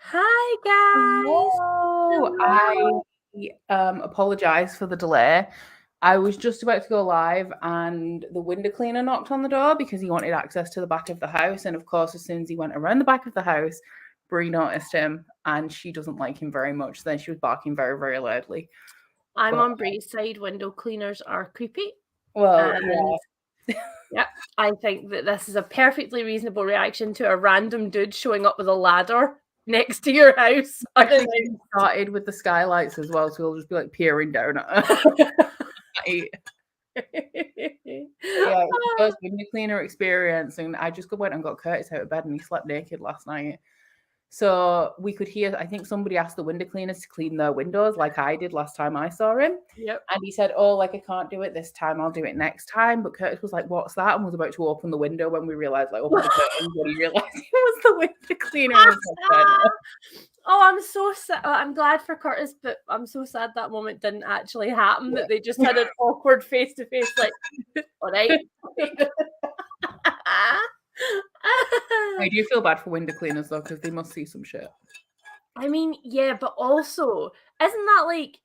Hi guys. Hello. Hello. I apologize for the delay. I was just about to go live and the window cleaner knocked on the door because he wanted access to the back of the house. And of course, as soon as he went around the back of the house, Brie noticed him and she doesn't like him very much. So then she was barking very, very loudly. I'm But, on Bree's side. Window cleaners are creepy. well, And yeah, I think that this is a perfectly reasonable reaction to a random dude showing up with a ladder next to your house. I think it started with the skylights as well. So we'll just be like peering down at her. Yeah, it was the first window cleaner experience, and I just went and got Curtis out of bed, and he slept naked last night. So we could hear, I think somebody asked the window cleaners to clean their windows like I did last time I saw him. Yep. And he said, oh, like, I can't do it this time, I'll do it next time. But Curtis was like, what's that? And was about to open the window when we realized, like, open the curtains, when he realized it was the window cleaner. Oh, I'm so sad. I'm glad for Curtis, but I'm so sad that moment didn't actually happen, that they just had an awkward face-to-face, like, all right. I do feel bad for window cleaners, though, because they must see some shit. I mean, yeah, but also, isn't that like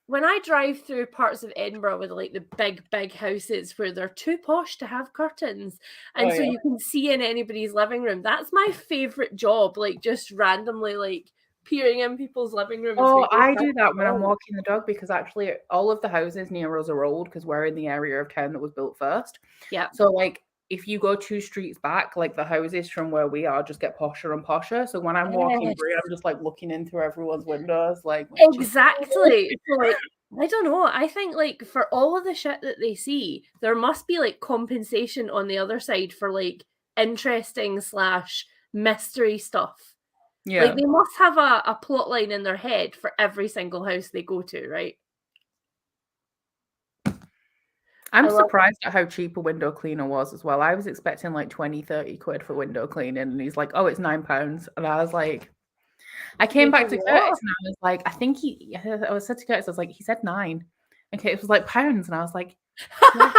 when I drive through parts of Edinburgh with like the big houses where they're too posh to have curtains, and so yeah. you can see in anybody's living room? That's my favorite job, like just randomly like peering in people's living rooms. Oh, I do that when I'm walking the dog because actually all of the houses near us are old because we're in the area of town that was built first. Yeah. So like if you go 2 streets back, like the houses from where we are just get posher and posher. So when I'm walking through, I'm just like looking in through everyone's windows, like Exactly. So like I don't know. I think like for all of the shit that they see, there must be like compensation on the other side for like interesting / mystery stuff. Yeah. Like they must have a plot line in their head for every single house they go to, right? I'm surprised at how cheap a window cleaner was as well. I was expecting like 20, 30 quid for window cleaning, and he's like, oh, it's £9. And I was like, I came back to Curtis and I was like, I think I said to Curtis, I was like, he said 9. And Curtis was like, pounds. And I was like, yeah.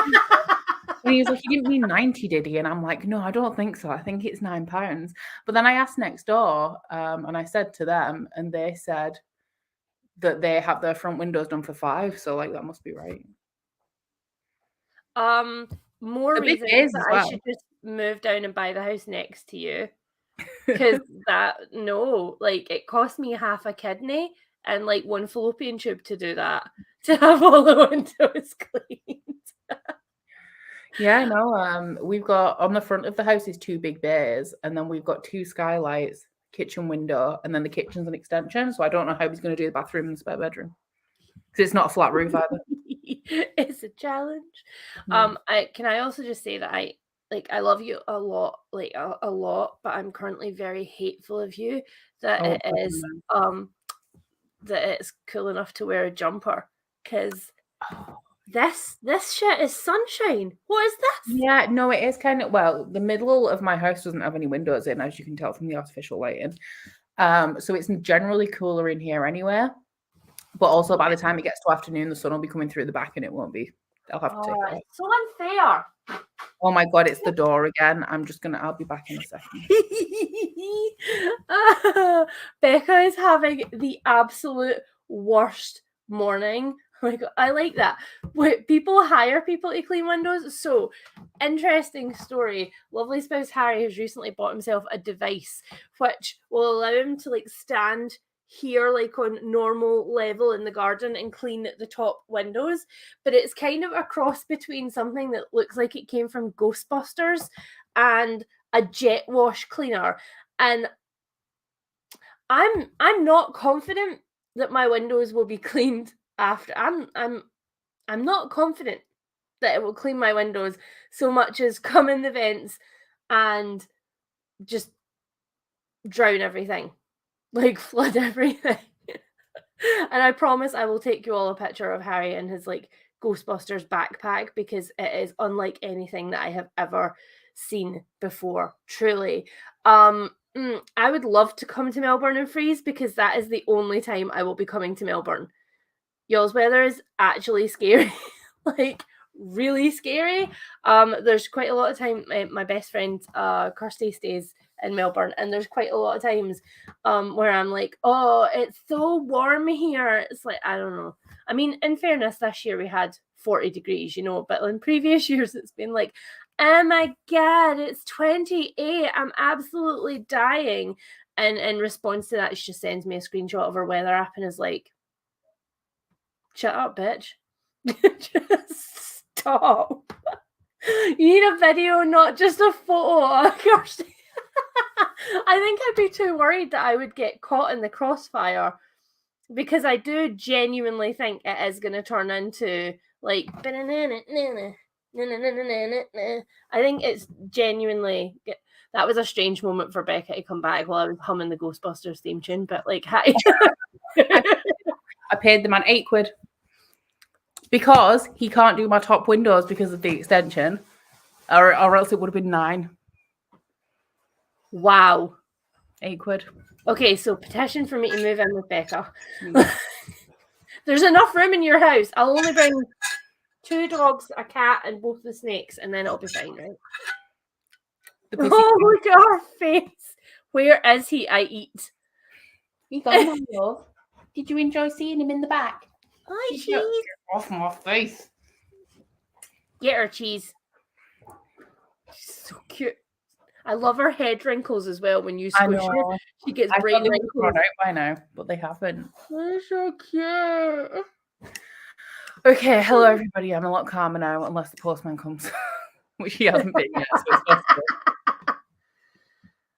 And he was like, he didn't mean 90, did he? And I'm like, no, I don't think so. I think it's £9. But then I asked next door, and I said to them, and they said that they have their front windows done for 5. So like that must be right. More The big reasons days that as I well. should just move down and buy the house next to you. Because like it cost me half a kidney and like one fallopian tube to do that, to have all the windows cleaned. Yeah, no, we've got on the front of the house is 2 big bays, and then we've got 2 skylights, kitchen window, and then the kitchen's an extension. So I don't know how he's going to do the bathroom and the spare bedroom because it's not a flat roof either. It's a challenge. Can I also just say that I love you a lot, like a lot, but I'm currently very hateful of you that Oh, it is that it's cool enough to wear a jumper, because this shit is sunshine. What is this? yeah, no, it is kind of, well, the middle of my house doesn't have any windows in, as you can tell from the artificial lighting. So it's generally cooler in here anyway. But also by the time it gets to afternoon, the sun will be coming through the back and it won't be. I'll have to take it off. It's so unfair. Oh my god, it's the door again. I'll be back in a second. Becca is having the absolute worst morning. Oh my god, I like that. Wait, people hire people to clean windows. So, interesting story. Lovely spouse Harry has recently bought himself a device which will allow him to like stand here like on normal level in the garden and clean the top windows, but it's kind of a cross between something that looks like it came from Ghostbusters and a jet wash cleaner. And I'm not confident that my windows will be cleaned after. I'm not confident that it will clean my windows so much as come in the vents and just drown everything, like flood everything. And I promise I will take you all a picture of Harry in his like Ghostbusters backpack, because it is unlike anything that I have ever seen before, truly. I would love to come to Melbourne and freeze, because that is the only time I will be coming to Melbourne. Y'all's weather is actually scary. Like really scary. There's quite a lot of time. My best friend Kirsty stays in Melbourne, and there's quite a lot of times where I'm like, oh, it's so warm here. It's like, I don't know. I mean, in fairness, this year we had 40 degrees, you know, but in previous years it's been like, oh my God, it's 28. I'm absolutely dying. And in response to that, she just sends me a screenshot of her weather app and is like, shut up, bitch. Just stop. You need a video, not just a photo. I think I'd be too worried that I would get caught in the crossfire, because I do genuinely think it is going to turn into like, I think it's genuinely, that was a strange moment for Becca to come back while I was humming the Ghostbusters theme tune, but like, hi. I paid the man £8 because he can't do my top windows because of the extension, or else it would have been £9. Wow. £8. Okay, so petition for me to move in with Becca. There's enough room in your house. I'll only bring 2 dogs, a cat, and both the snakes, and then it'll be fine, right? Oh, look at her face. Where is he? I eat. You got him, love. Did you enjoy seeing him in the back? Hi, Cheese. Get off my face. Get her, Cheese. She's so cute. I love her head wrinkles as well. When you squish her, she gets brain wrinkles. Run out by now, but they haven't. They're so cute. Okay, hello everybody. I'm a lot calmer now, unless the postman comes, which he hasn't been yet. So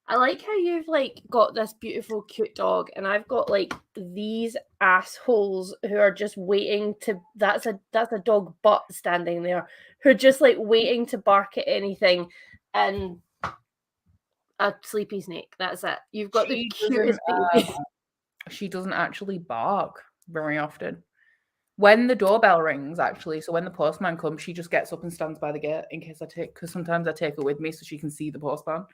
I like how you've like got this beautiful, cute dog, and I've got like these assholes who are just waiting to. That's a dog butt standing there, who are just like waiting to bark at anything, and a sleepy snake. That's it. You've got the cutest baby. She doesn't actually bark very often. When the doorbell rings, actually, so when the postman comes, she just gets up and stands by the gate in case because sometimes I take her with me so she can see the postman.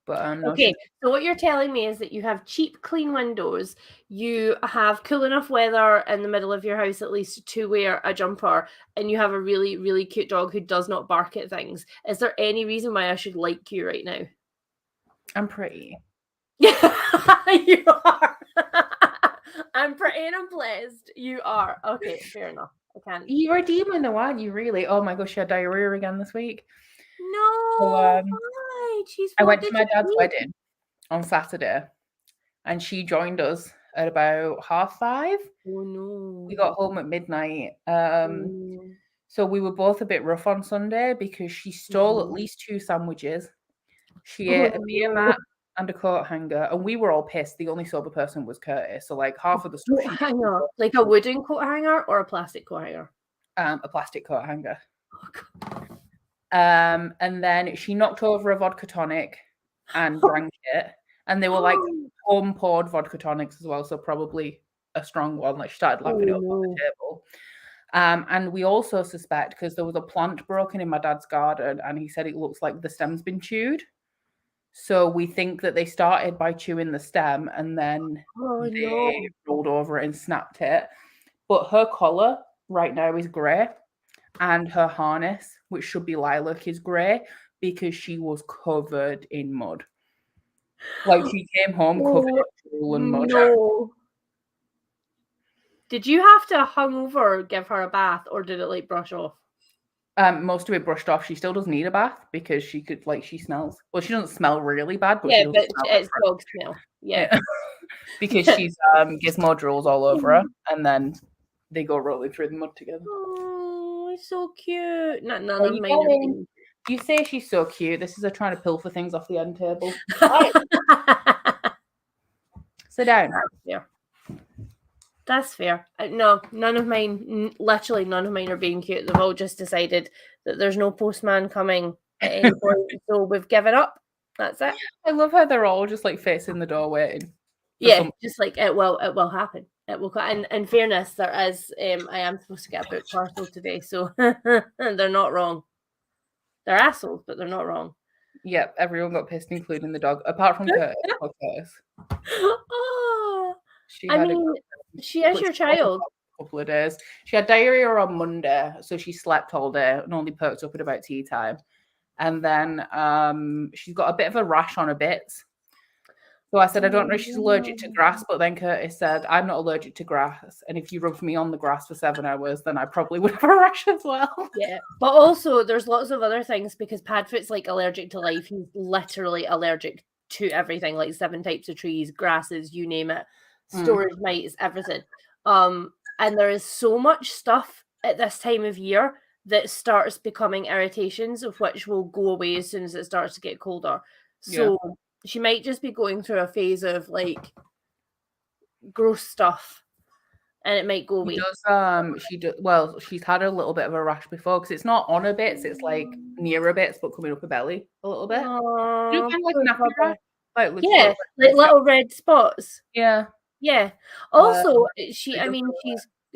But no, okay, so what you're telling me is that you have cheap, clean windows, you have cool enough weather in the middle of your house at least to wear a jumper, and you have a really, really cute dog who does not bark at things. Is there any reason why I should like you right now? I'm pretty. Yeah, you are. I'm pretty and I'm blessed. You are. Okay, fair enough. I can't. You're a demon though, aren't you, really? Oh my gosh, she had diarrhea again this week. No, so, why? I went to my dad's wedding on Saturday, and she joined us at about 5:30. Oh no. We got home at midnight. So we were both a bit rough on Sunday because she stole at least 2 sandwiches. She ate a beer mat and a coat hanger, and we were all pissed. The only sober person was Curtis. So like half of the stuff. Hanger, like a wooden coat hanger or a plastic coat hanger? A plastic coat hanger. Oh, God. And then she knocked over a vodka tonic and drank it. And they were like home poured vodka tonics as well, so probably a strong one. Like she started lapping it up on the table. And we also suspect, because there was a plant broken in my dad's garden, and he said it looks like the stem's been chewed. So we think that they started by chewing the stem and then they rolled over it and snapped it. But her collar right now is grey, and her harness, which should be lilac, is grey because she was covered in mud. Like she came home covered in drool and mud. No. Did you have to hungover give her a bath, or did it like brush off? Most of it brushed off. She still doesn't need a bath because she could, she smells. Well, she doesn't smell really bad, but yeah, but it's dog smell. Yeah. Because she's gizmo drools all over her, and then they go rolling through the mud together. Oh, it's so cute. None of mine. You say she's so cute. This is her trying to pilfer things off the end table. Sit down. That's fair. No, none of mine, literally none of mine are being cute. They've all just decided that there's no postman coming at any point, so we've given up. That's it. I love how they're all just like facing the door waiting. Yeah, just like it will happen. It will. And in fairness, there is. I am supposed to get a book parcel today, so they're not wrong. They're assholes, but they're not wrong. Yep, everyone got pissed, including the dog, apart from Curtis. Oh, she is your child. A couple of days. She had diarrhea on Monday, so she slept all day and only perked up at about tea time. And then she's got a bit of a rash on her bits. So I said, I don't know if she's allergic to grass, but then Curtis said, I'm not allergic to grass. And if you rubbed me on the grass for 7 hours, then I probably would have a rash as well. Yeah. But also there's lots of other things because Padfoot's like allergic to life. He's literally allergic to everything, like 7 types of trees, grasses, you name it, storage mites, everything. And there is so much stuff at this time of year that starts becoming irritations, of which will go away as soon as it starts to get colder. So she might just be going through a phase of like gross stuff, and it might go away. Well, she's had a little bit of a rash before because it's not on her bits, it's like near her bits, but coming up her belly a little bit. Aww, kind of like nappy rash, like little red spots. Yeah. Also, she's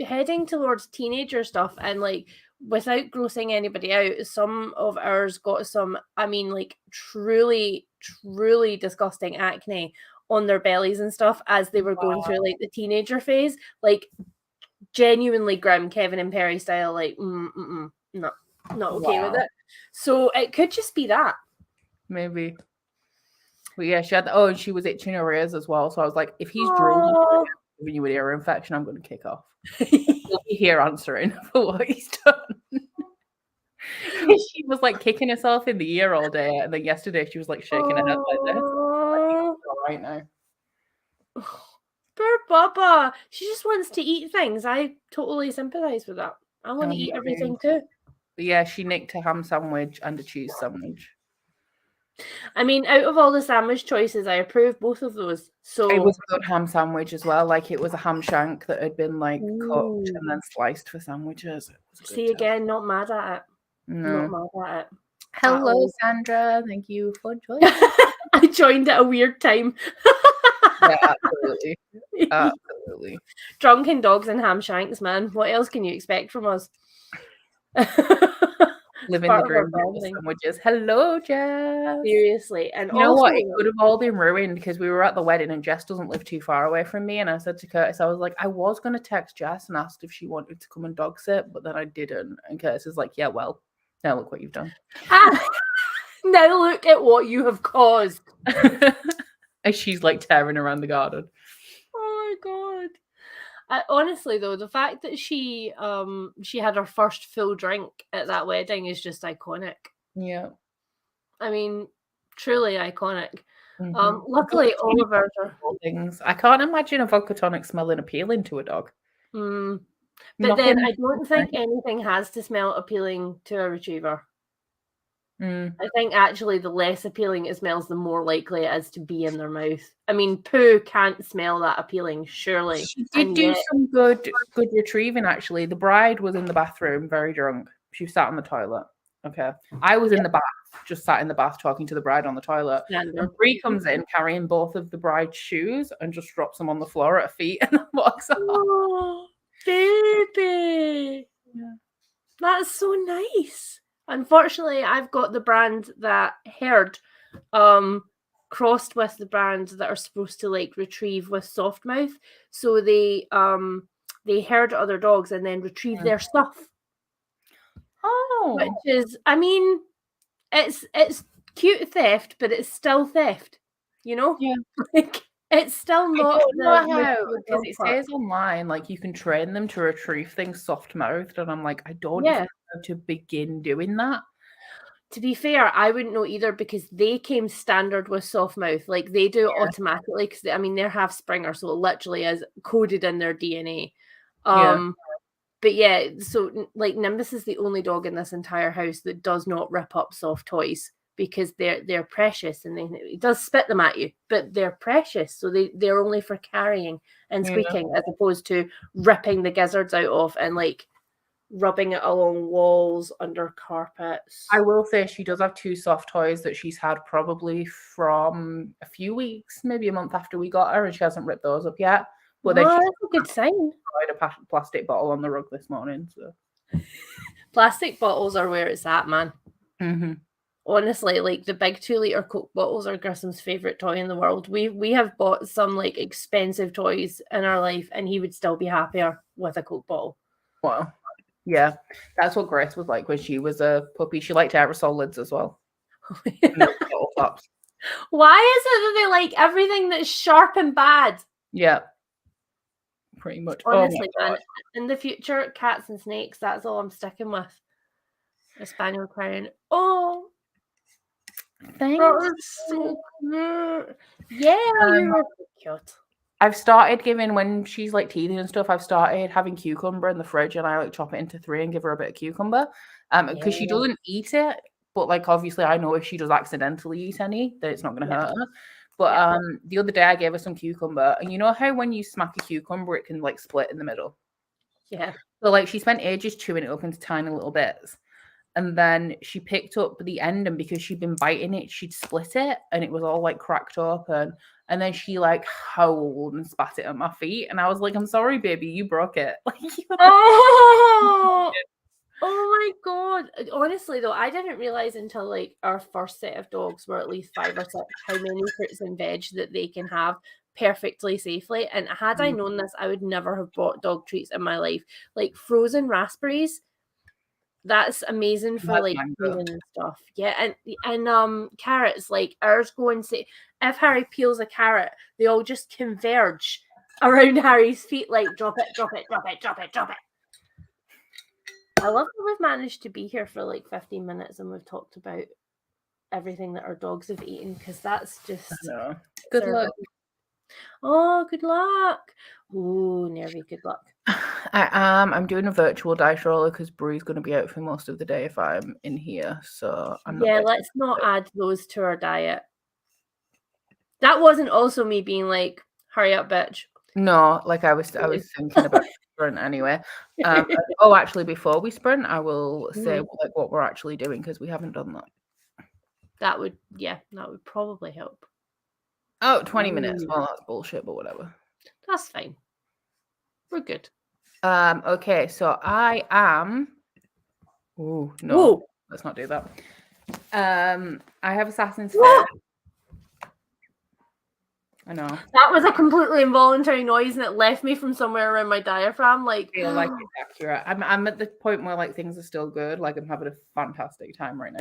heading towards teenager stuff, and like without grossing anybody out, some of ours got some, like truly, truly disgusting acne on their bellies and stuff as they were going through like the teenager phase, like genuinely grim, Kevin and Perry style, like not okay with it. So it could just be that. Maybe. But yeah, she had and she was itching her ears as well. So I was like, if he's drooling giving you an ear infection, I'm going to kick off. He'll be here answering for what he's done. She was like kicking herself in the ear all day, and then yesterday she was like shaking her head like this. All right now. Poor Baba. She just wants to eat things. I totally sympathize with that. I want to eat everything too. But yeah, she nicked a ham sandwich and a cheese sandwich. I mean, out of all the sandwich choices, I approve both of those. So it was a good ham sandwich as well. Like it was a ham shank that had been like cooked and then sliced for sandwiches. See, again, not mad at it. No. Not mad at it. Hello, Sandra. Thank you for joining. I joined at a weird time. Yeah, absolutely. Absolutely. Drunken dogs and ham shanks, man. What else can you expect from us? Living the dream sandwiches. Hello, Jess. Seriously. And you know what? It could have all been ruined because we were at the wedding and Jess doesn't live too far away from me. And I said to Curtis, I was like, I was going to text Jess and asked if she wanted to come and dog sit, but then I didn't. And Curtis is like, yeah, well, now look what you've done. Now look at what you have caused. And she's like tearing around the garden. Oh my God. Honestly, though, the fact that she had her first full drink at that wedding is just iconic. Yeah. I mean, truly iconic. Luckily, all of ours are things. I can't imagine a vodka tonic smelling appealing to a dog. But then I don't think anything has to smell appealing to a retriever. I think actually the less appealing it smells, the more likely it is to be in their mouth. I mean, poo can't smell that appealing, surely. She did do some good retrieving, actually. The bride was in the bathroom, very drunk. She sat on the toilet. Okay. I was in the bath, just sat in the bath talking to the bride on the toilet. And Bree comes in carrying both of the bride's shoes and just drops them on the floor at her feet and walks off. Oh, baby. Yeah. That's so nice. Unfortunately, I've got the brand that herd crossed with the brands that are supposed to like retrieve with soft mouth. So they herd other dogs and then retrieve their stuff. Oh, which is, I mean, it's cute theft, but it's still theft. You know? Yeah. Like it's still not. I don't know how, because it says online like you can train them to retrieve things soft mouthed, and I'm like, I don't know how to begin doing that. To be fair, I wouldn't know either because they came standard with soft mouth. Like they do automatically because they're half Springer, so it literally is coded in their DNA. But yeah, so like Nimbus is the only dog in this entire house that does not rip up soft toys because they're precious, and it does spit them at you, but they're precious, so they're only for carrying and squeaking as opposed to ripping the gizzards out of and like rubbing it along walls, under carpets. I will say she does have 2 soft toys that she's had probably from a few weeks, maybe a month after we got her, and she hasn't ripped those up yet. But that's a good sign. A plastic bottle on the rug this morning. So plastic bottles are where it's at, man. Honestly, like the big 2-liter Coke bottles are Grissom's favorite toy in the world. We have bought some like expensive toys in our life, and he would still be happier with a Coke bottle. Wow. Yeah, that's what Grace was like when she was a puppy. She liked aerosol lids as well. Why is it that they like everything that's sharp and bad? Yeah. Pretty much. Honestly, man, in the future, cats and snakes, that's all I'm sticking with. A spaniel crying, oh, thanks. that was so cute. Yeah, you were so cute. I've started giving, when she's like teething and stuff, I've started having cucumber in the fridge, and I like chop it into 3 and give her a bit of cucumber. Because she doesn't eat it, but like obviously I know if she does accidentally eat any, that it's not going to hurt her. But the other day I gave her some cucumber, and you know how when you smack a cucumber, it can like split in the middle? Yeah. So like she spent ages chewing it up into tiny little bits. And then she picked up the end, and because she'd been biting it, she'd split it, and it was all like cracked open. And then she like howled and spat it at my feet, and I was like, "I'm sorry, baby, you broke it." Oh, oh my god! Honestly, though, I didn't realize until like our first set of dogs were at least 5 or 6 how many fruits and veg that they can have perfectly safely. And had I known this, I would never have bought dog treats in my life. Like frozen raspberries. That's amazing for like peeling and stuff. Yeah, and carrots, like ours go and say if Harry peels a carrot, they all just converge around Harry's feet, like drop it, drop it, drop it, drop it, drop it. I love that we've managed to be here for like 15 minutes and we've talked about everything that our dogs have eaten, because that's just good luck. Oh, good luck. Oh, nervy, good luck. I'm doing a virtual dice roller because Bree's going to be out for most of the day if I'm in here. So I'm not let's not add those to our diet. That wasn't also me being like, hurry up, bitch. No, like I was thinking about sprint anyway. Actually, before we sprint, I will say like what we're actually doing, because we haven't done that. That would probably help. Oh, 20 minutes. Well, that's bullshit, but whatever. That's fine. We're good. Okay, so I am. Oh no, let's not do that. I have Assassin's Fair. I know. That was a completely involuntary noise, and it left me from somewhere around my diaphragm. Like, I feel like it's accurate. I'm at the point where like things are still good. Like I'm having a fantastic time right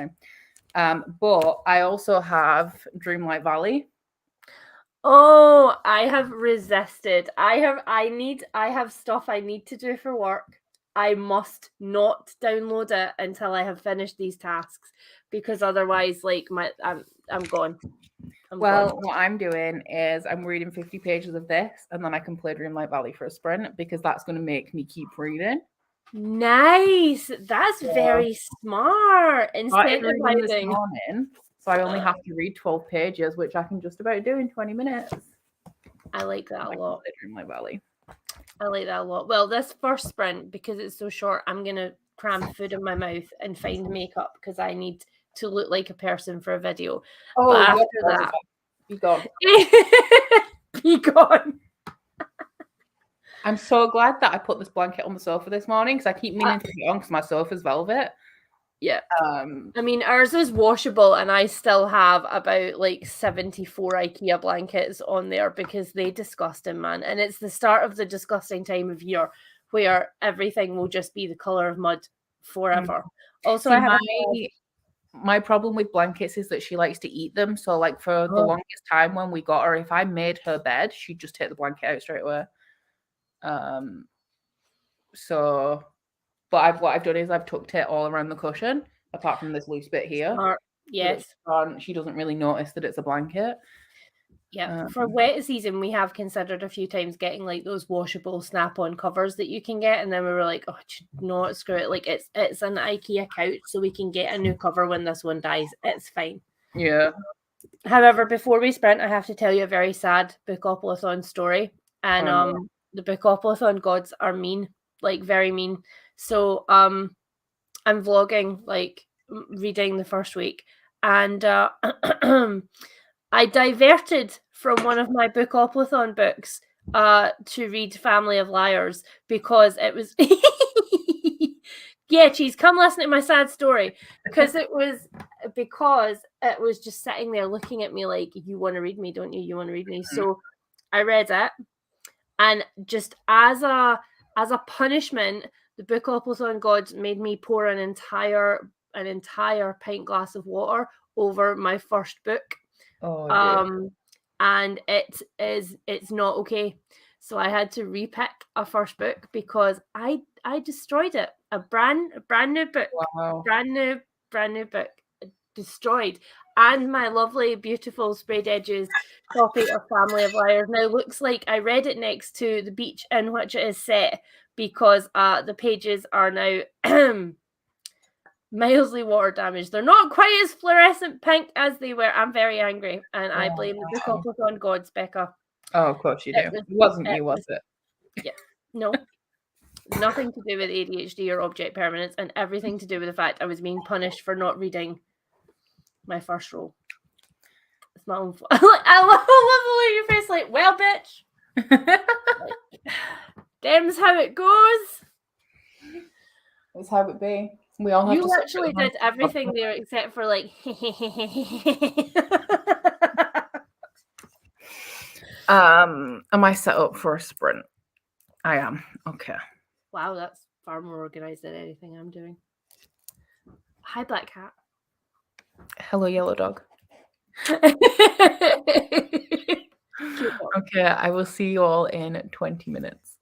now. But I also have Dreamlight Valley. Oh, I have resisted. I have stuff I need to do for work. I must not download it until I have finished these tasks, because otherwise, like I'm gone. What I'm doing is I'm reading 50 pages of this, and then I can play Dreamlight Valley for a sprint, because that's going to make me keep reading. Nice. That's very smart. Incentivizing. This morning, so I only have to read 12 pages, which I can just about do in 20 minutes. I like that a lot. Dreamlight Valley. I like that a lot. Well, this first sprint, because it's so short, I'm going to cram food in my mouth and find makeup, because I need to look like a person for a video. Oh, but after that, be gone. Be gone. I'm so glad that I put this blanket on the sofa this morning, because I keep meaning to put it on because my sofa's velvet. Yeah. I mean, ours is washable, and I still have about like 74 IKEA blankets on there, because they disgusting, man. And it's the start of the disgusting time of year where everything will just be the color of mud forever. Also, I have my problem with blankets is that she likes to eat them. So like for the longest time when we got her, if I made her bed, she'd just take the blanket out straight away. But what I've done is I've tucked it all around the cushion, apart from this loose bit here. Smart. Yes. She doesn't really notice that it's a blanket. Yeah. For wet season, we have considered a few times getting like those washable snap-on covers that you can get, and then we were like, oh, no, screw it. Like it's an IKEA couch, so we can get a new cover when this one dies. It's fine. Yeah. However, before we sprint, I have to tell you a very sad Bookoplathon story. And the Bookoplathon gods are mean, like very mean. So I'm vlogging, like reading the first week, and I diverted from one of my Bookoplathon books to read Family of Liars, because it was yeah, Cheese, come listen to my sad story, because it was just sitting there looking at me like, you want to read me, don't you? You want to read me? So I read it, and just as a punishment, the Bookoplathon gods made me pour an entire pint glass of water over my first book. Oh dear. And it's not okay. So I had to repick a first book because I destroyed it. A brand new book. Wow. Brand new book. Destroyed. And my lovely, beautiful sprayed edges copy of Family of Liars now looks like I read it next to the beach in which it is set, because the pages are now mildly water damaged. They're not quite as fluorescent pink as they were. I'm very angry, and I blame the Bookoplathon gods, Becca. Oh, of course you do. It wasn't you, was it? Yeah. No. Nothing to do with ADHD or object permanence, and everything to do with the fact I was being punished for not reading my first role. It's my own fault. I love the look your face, like, well, bitch. Them's how it goes. It's how it be. We all have You to literally did everything there except for like. Am I set up for a sprint? I am. Okay. Wow, that's far more organized than anything I'm doing. Hi, Black Cat. Hello, Yellow Dog. Okay, I will see you all in 20 minutes.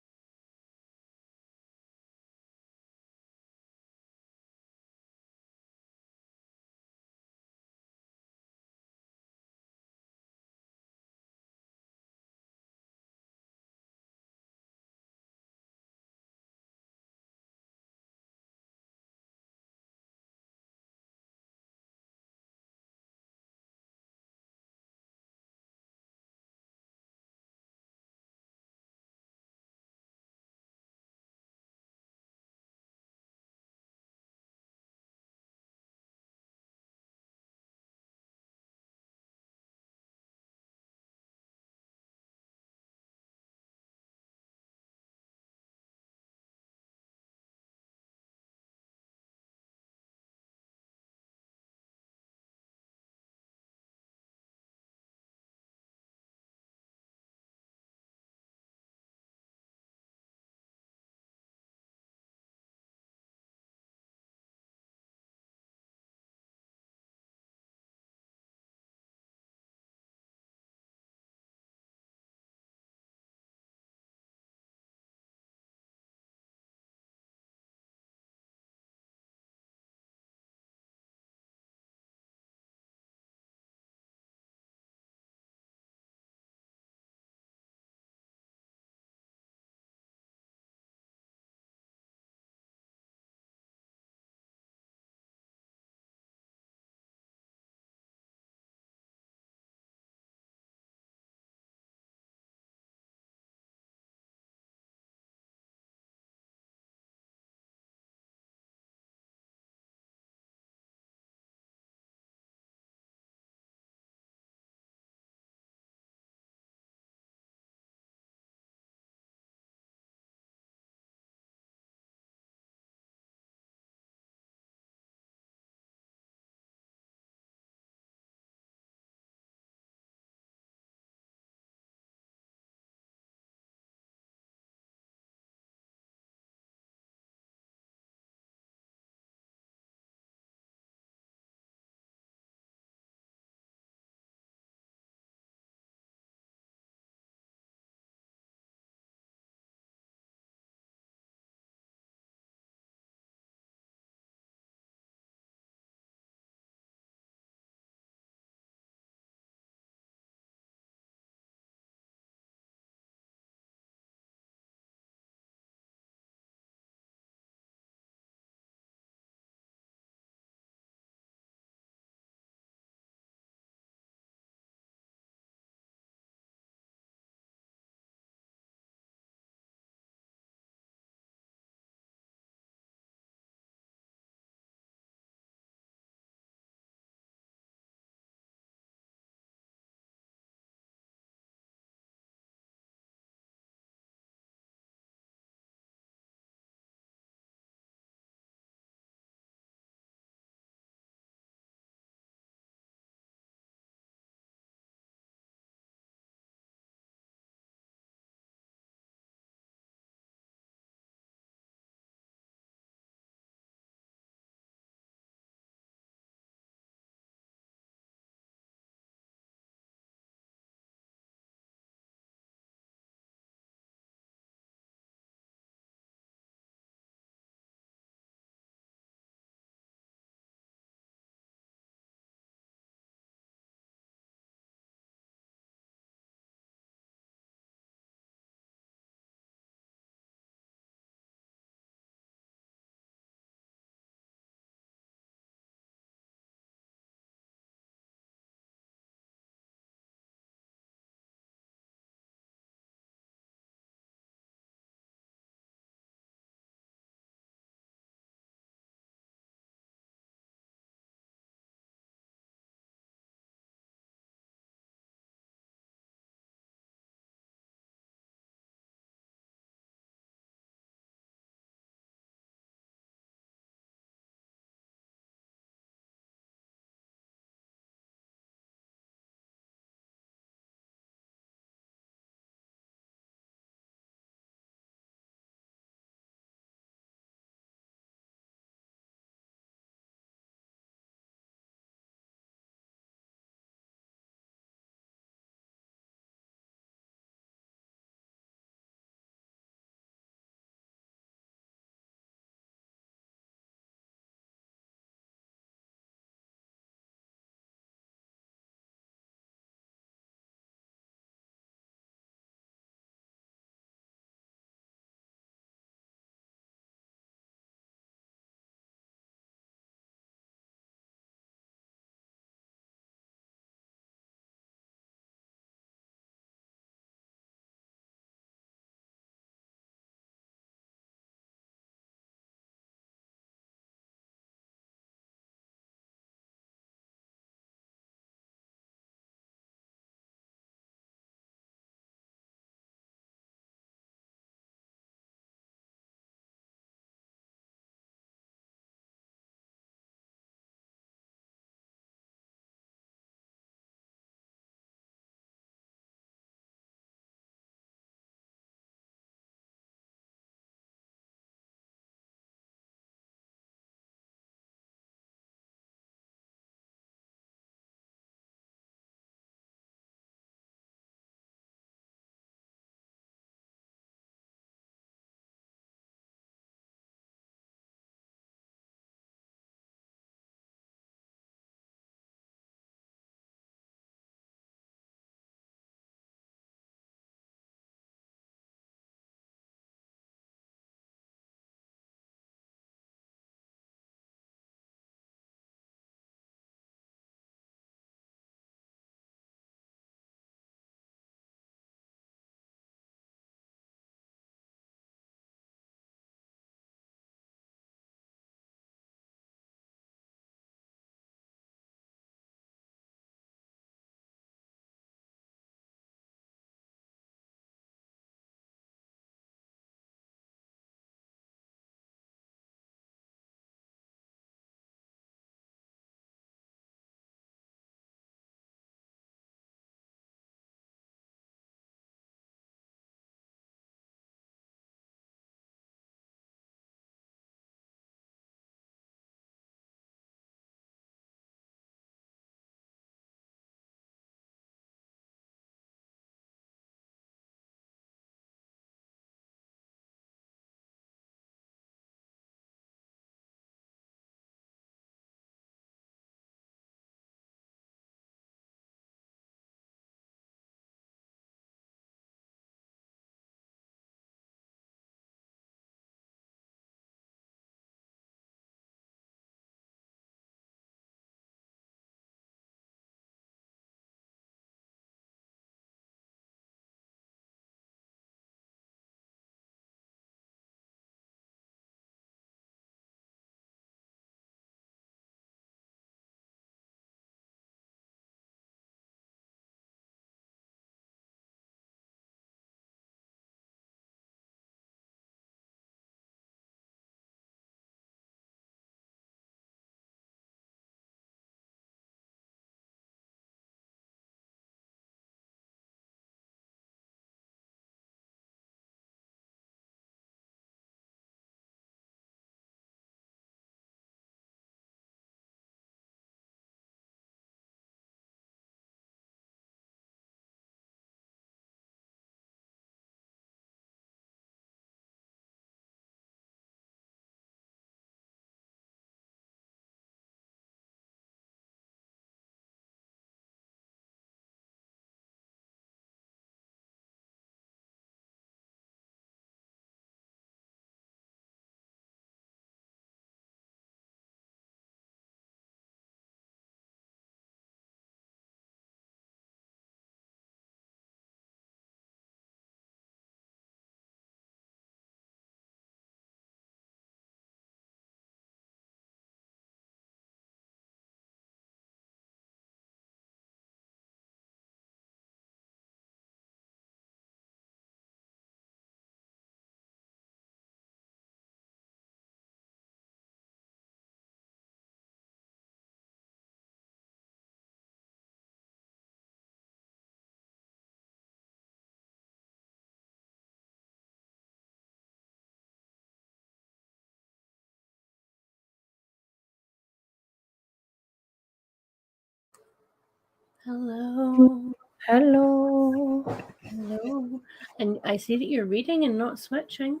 Hello. Hello. Hello. And I see that you're reading and not switching.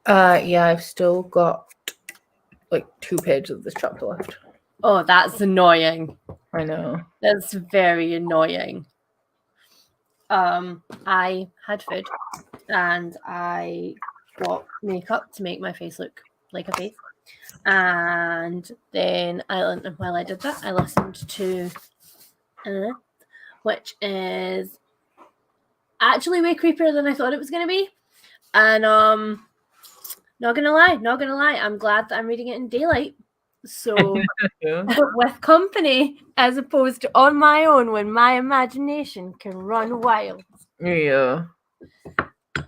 Yeah, I've still got like 2 pages of this chapter left. Oh, that's annoying. I know. That's very annoying. I had food and I got makeup to make my face look like a face. And then while I did that, I listened to which is actually way creepier than I thought it was going to be. And not gonna lie, I'm glad that I'm reading it in daylight. So with company, as opposed to on my own when my imagination can run wild. Yeah.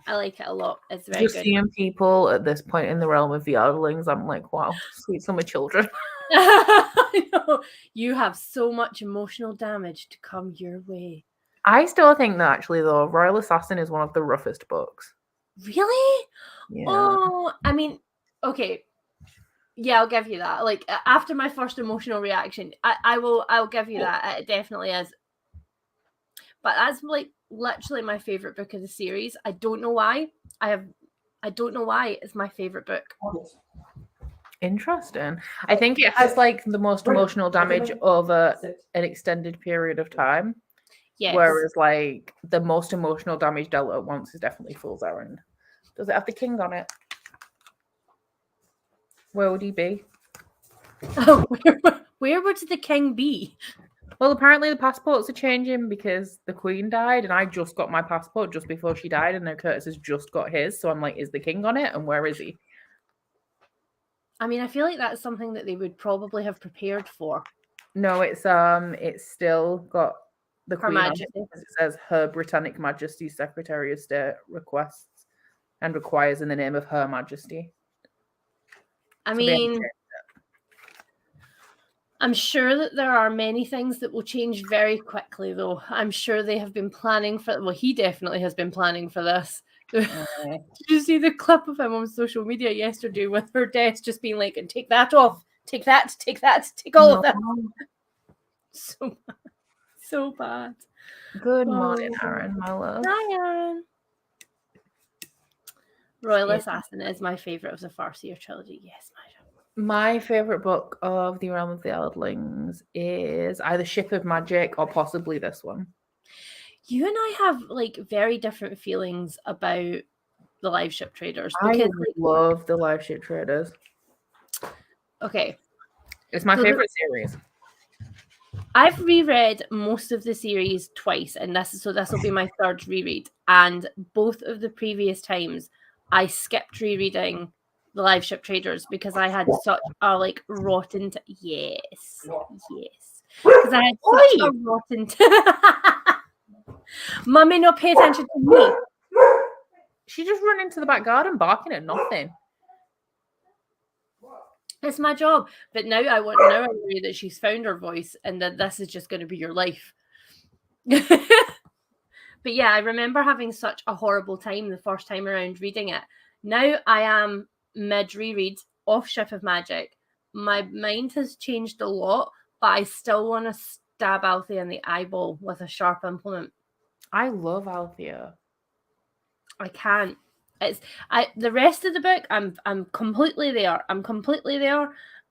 I like it a lot. It's very Just good. seeing people at this point in the realm of the elderlings, I'm like, wow, sweet summer children. I know. You have so much emotional damage to come your way. I still think that actually, though, Royal Assassin is one of the roughest books. Really? Yeah. Oh, I mean, okay. Yeah, I'll give you that. Like after my first emotional reaction, I'll give you that. It definitely is. But that's like literally my favorite book of the series. I don't know why. I don't know why it's my favorite book. Interesting. I think it has like the most emotional damage over an extended period of time. Yes. Whereas like the most emotional damage dealt at once is definitely Fool's Errand. Does it have the king on it? Where would he be? Oh, where would the king be? Well, apparently the passports are changing because the queen died, and I just got my passport just before she died, and now Curtis has just got his. So I'm like, is the king on it, and where is he? I mean, I feel like that's something that they would probably have prepared for. No, it's still got the Her Queen Majesty. on it, because it says Her Britannic Majesty Secretary of State requests and requires in the name of Her Majesty. I mean, I'm sure that there are many things that will change very quickly, though. I'm sure they have been planning for. Well, he definitely has been planning for this. Did you see the clip of him on social media yesterday with her desk just being like, "And take that off, take that, take all of that." So bad. Good morning, Aaron, my love. Hi, Aaron. Royal Assassin is my favorite of the Farseer trilogy. Yes, my favorite book of the Realm of the Eldlings is either Ship of Magic or possibly this one. You and I have like very different feelings about the live ship traders. Because, I love the live ship traders. Okay. It's my favorite series. I've reread most of the series twice, and this will be my third reread. And both of the previous times, I skipped rereading the live ship traders because I had such a like rotten. Yes, because I had such a rotten. Mummy, no, pay attention to me. She just ran into the back garden barking at nothing. It's my job, but now I know that she's found her voice and that this is just going to be your life. But yeah, I remember having such a horrible time the first time around reading it. Now I am mid reread of Ship of Magic. My mind has changed a lot, but I still want to stab Althea in the eyeball with a sharp implement. I love Althea. I can't. The rest of the book, I'm completely there.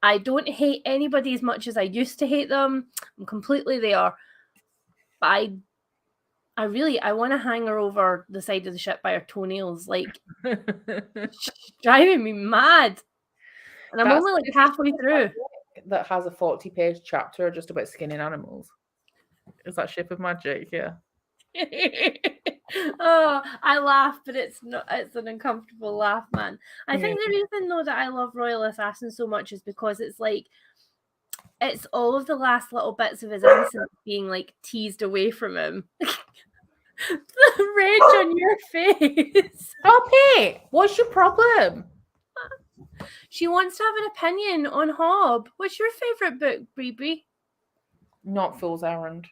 I don't hate anybody as much as I used to hate them. I'm completely there. But I want to hang her over the side of the ship by her toenails, like driving me mad. And I'm only like halfway through. That has a 40-page chapter just about skinning animals. Is that Ship of Magic? Yeah. Oh, I laugh, but it's an uncomfortable laugh, man. I think the reason though that I love Royal Assassin so much is because it's like it's all of the last little bits of his innocence being like teased away from him. The rage on your face. Stop it! What's your problem? She wants to have an opinion on Hob. What's your favorite book, Bree? Not Fool's Errand.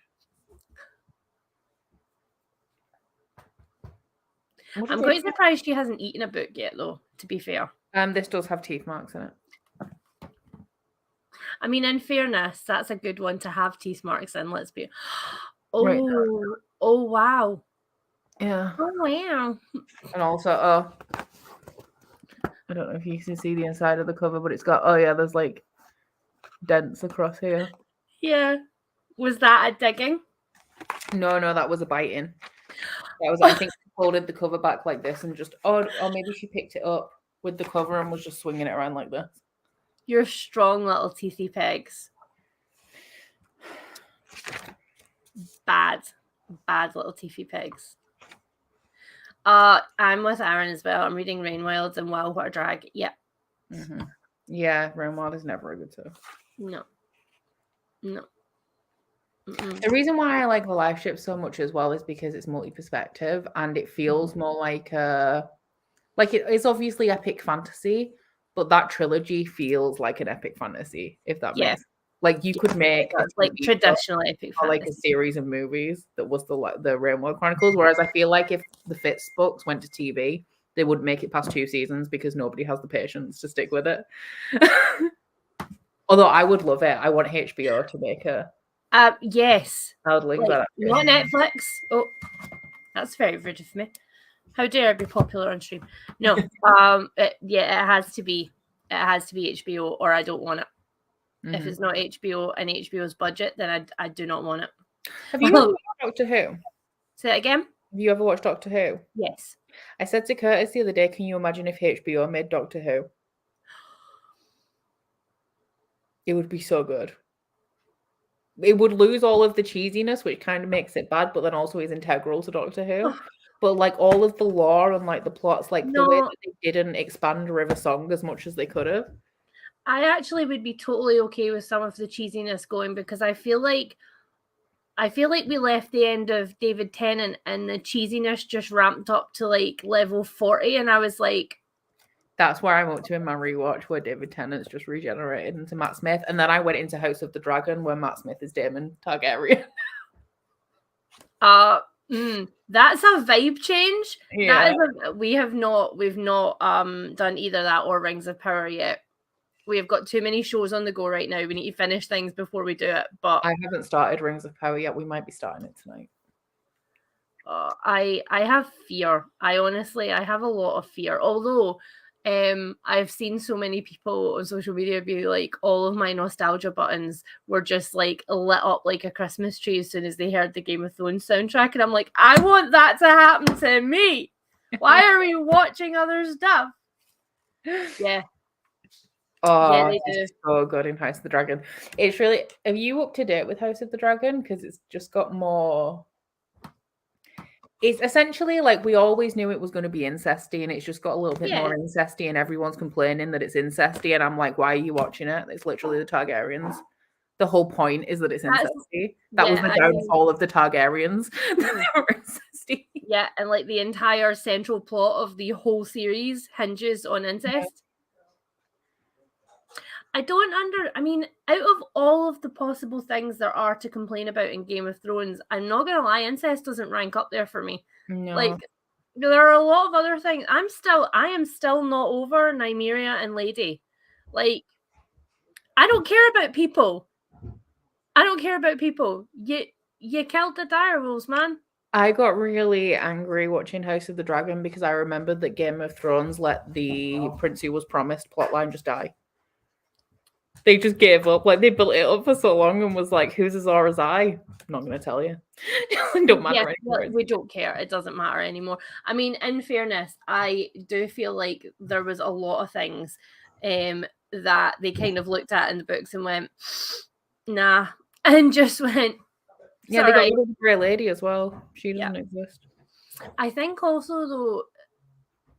I'm quite surprised she hasn't eaten a book yet, though, to be fair. This does have teeth marks in it. I mean, in fairness, that's a good one to have teeth marks in. Let's be. Oh, Right. oh wow. Yeah. Oh wow. And also, I don't know if you can see the inside of the cover, but it's got, there's like dents across here. Yeah. Was that a digging? No, that was a biting. That was, I think, she folded the cover back like this and just, or maybe she picked it up with the cover and was just swinging it around like this. You're strong little teethy pegs. Bad little teethy pegs. I'm with Aaron as well. I'm reading Rainwilds and Wow, What a Drag. Yeah. Mm-hmm. Yeah, Rainwild is never a good show. No. The reason why I like the live ship so much as well is because it's multi-perspective and it feels more like it's obviously epic fantasy, but that trilogy feels like an epic fantasy, if that makes sense. Like you could make like traditional epic fantasy, like a series of movies that was the Rainbow Chronicles. Whereas I feel like if the Fitz books went to TV, they wouldn't make it past 2 seasons because nobody has the patience to stick with it. Although I would love it. I want HBO to make a. Yes. I would link that. Not Netflix. Oh, that's very rude of me. How dare I be popular on stream? No. It has to be. It has to be HBO, or I don't want it. Mm-hmm. If it's not HBO and HBO's budget, then I do not want it. Have you ever watched Doctor Who? Say that again. Have you ever watched Doctor Who? Yes. I said to Curtis the other day, can you imagine if HBO made Doctor Who? It would be so good. It would lose all of the cheesiness, which kind of makes it bad, but then also is integral to Doctor Who. But like all of the lore and like the plots, like the way that they didn't expand River Song as much as they could have. I actually would be totally okay with some of the cheesiness going because I feel like we left the end of David Tennant and the cheesiness just ramped up to like level 40, and I was like, that's where I'm up to in my rewatch, where David Tennant's just regenerated into Matt Smith, and then I went into House of the Dragon, where Matt Smith is Daemon Targaryen. That's a vibe change. Yeah. We've not done either that or Rings of Power yet. We have got too many shows on the go right now. We need to finish things before we do it. But I haven't started Rings of Power yet. We might be starting it tonight. I have fear. I have a lot of fear. Although I've seen so many people on social media be like, all of my nostalgia buttons were just like lit up like a Christmas tree as soon as they heard the Game of Thrones soundtrack. And I'm like, I want that to happen to me. Why are we watching other stuff? Yeah. Oh, yeah, it's so good in House of the Dragon. It's really. Are you up to date with House of the Dragon? Because it's just got more. It's essentially like we always knew it was going to be incesty, and it's just got a little bit more incesty, and everyone's complaining that it's incesty, and I'm like, why are you watching it? It's literally the Targaryens. The whole point is that it's incesty. That was the downfall of the Targaryens. They were incesty. Yeah, and like the entire central plot of the whole series hinges on incest. I mean, out of all of the possible things there are to complain about in Game of Thrones, I'm not gonna lie, incest doesn't rank up there for me. No. Like, there are a lot of other things. I am still not over Nymeria and Lady. Like, I don't care about people. You killed the direwolves, man. I got really angry watching House of the Dragon because I remembered that Game of Thrones let the prince who was promised plotline just die. They just gave up. Like, they built it up for so long and was like, who's Azor Ahai? I'm not going to tell you. It don't matter anymore. We don't care. It doesn't matter anymore. I mean, in fairness, I do feel like there was a lot of things that they kind of looked at in the books and went, nah, and just went, yeah, they got rid of the Grey Lady as well. She doesn't exist. I think also, though,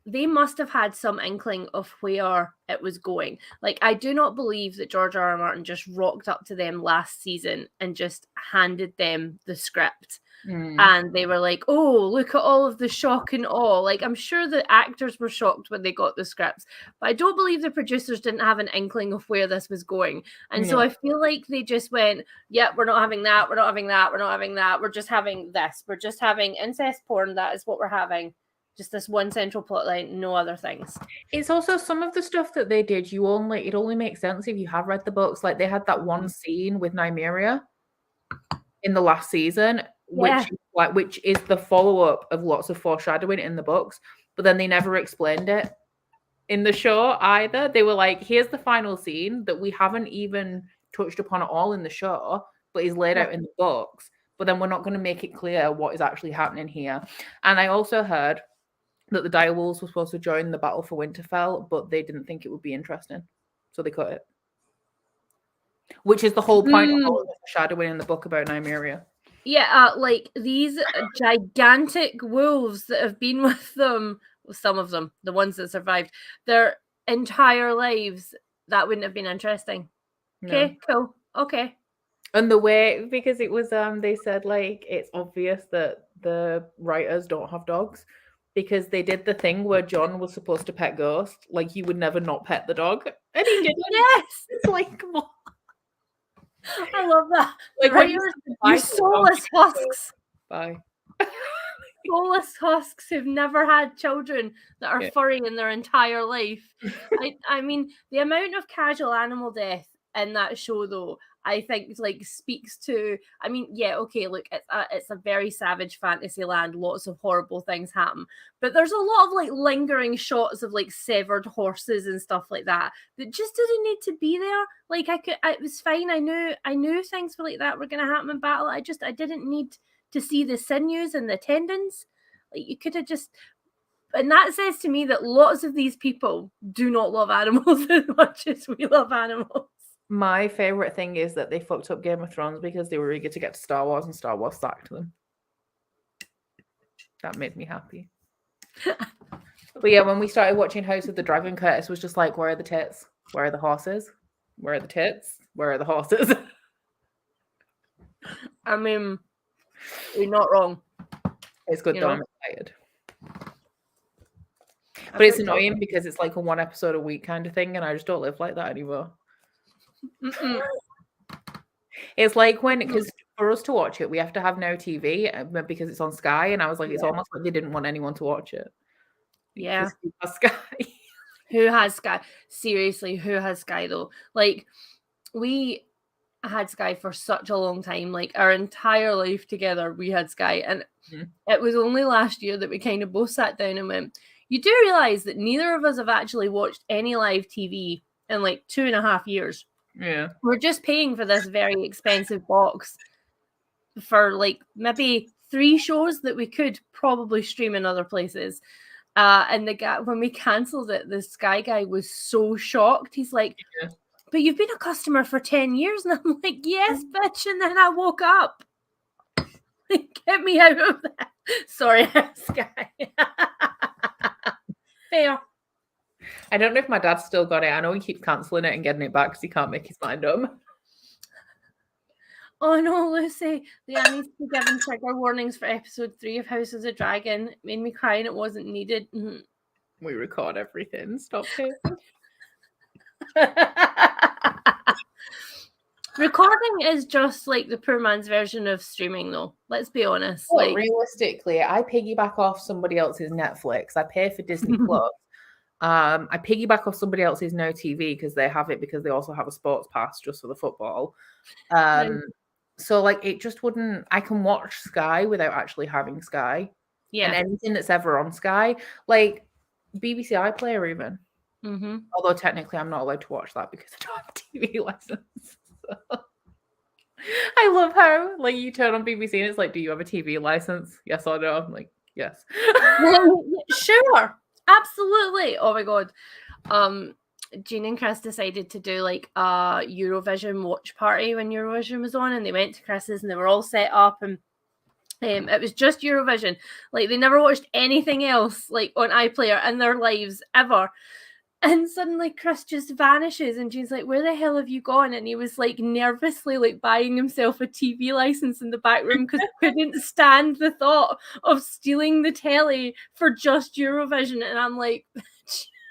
they must have had some inkling of where it was going. Like, I do not believe that George R.R. Martin just rocked up to them last season and just handed them the script. And they were like, oh, look at all of the shock and awe. Like, I'm sure the actors were shocked when they got the scripts, but I don't believe the producers didn't have an inkling of where this was going. And so I feel like they just went, yeah, we're not having that. We're not having that. We're not having that. We're just having this. We're just having incest porn. That is what we're having. Just this one central plot line, no other things. It's also some of the stuff that they did, it only makes sense if you have read the books. Like they had that one scene with Nymeria in the last season, which is the follow-up of lots of foreshadowing in the books, but then they never explained it in the show either. They were like, here's the final scene that we haven't even touched upon at all in the show, but is laid out in the books, but then we're not going to make it clear what is actually happening here. And I also heard that the direwolves were supposed to join the battle for Winterfell, but they didn't think it would be interesting, so they cut it. Which is the whole point of all the foreshadowing in the book about Nymeria. Yeah, like these gigantic wolves that have been with them, some of them, the ones that survived, their entire lives, that wouldn't have been interesting. Okay, cool. Okay. And the way, because it was, they said, like, it's obvious that the writers don't have dogs, because they did the thing where Jon was supposed to pet Ghost. Like, you would never not pet the dog. And he did. Yes! It's like, come on. I love that. Like, right, you soulless husks. Bye. Soulless husks who've never had children that are furry in their entire life. I mean, the amount of casual animal death in that show, though, I think like speaks to. I mean, yeah, okay, look, it's a very savage fantasy land. Lots of horrible things happen, but there's a lot of like lingering shots of like severed horses and stuff like that just didn't need to be there. Like it was fine. I knew things like that were going to happen in battle. I didn't need to see the sinews and the tendons. Like you could have just. And that says to me that lots of these people do not love animals as much as we love animals. My favorite thing is that they fucked up Game of Thrones because they were eager to get to Star Wars and Star Wars sacked them. That made me happy. But yeah, when we started watching House of the Dragon, Curtis was just like, where are the tits? Where are the horses? Where are the tits? Where are the horses? I mean, you're not wrong. It's good though, I'm excited. But it's annoying because it's like a one episode a week kind of thing, and I just don't live like that anymore. It's like because for us to watch it, we have to have no TV because it's on Sky, and I was like, it's almost like they didn't want anyone to watch it. Yeah, who has Sky? Who has Sky? Seriously, who has Sky though? Like we had Sky for such a long time, like our entire life together, we had Sky, and it was only last year that we kind of both sat down and went, you do realize that neither of us have actually watched any live TV in like 2.5 years. Yeah, we're just paying for this very expensive box for like maybe 3 shows that we could probably stream in other places. And the guy, when we cancelled it, the Sky guy was so shocked. He's like, but you've been a customer for 10 years. And I'm like, yes, bitch. And then I woke up. Get me out of that. Sorry, Sky. Fair. I don't know if my dad's still got it. I know he keeps cancelling it and getting it back because he can't make his mind up. Oh no, Lucy. Leanne needs to be given trigger warnings for episode 3 of House of the Dragon. It made me cry and it wasn't needed. We record everything. Stop it. Recording is just like the poor man's version of streaming, though. Let's be honest. Well, like realistically, I piggyback off somebody else's Netflix. I pay for Disney Plus. I piggyback off somebody else's No TV because they have it because they also have a sports pass just for the football. So like it just wouldn't. I can watch Sky without actually having Sky. Yeah, and anything that's ever on Sky, like BBC iPlayer even. Although technically I'm not allowed to watch that because I don't have a TV license. So. I love how like you turn on BBC and it's like, do you have a TV license? Yes or no? I'm like, yes. Sure. Absolutely. Oh my god. Jean and Chris decided to do like a Eurovision watch party when Eurovision was on, and they went to Chris's and they were all set up, and it was just Eurovision. Like they never watched anything else like on iPlayer in their lives ever. And suddenly Chris just vanishes and Jean's like, where the hell have you gone? And he was like nervously like buying himself a TV license in the back room because he couldn't stand the thought of stealing the telly for just Eurovision. And I'm like,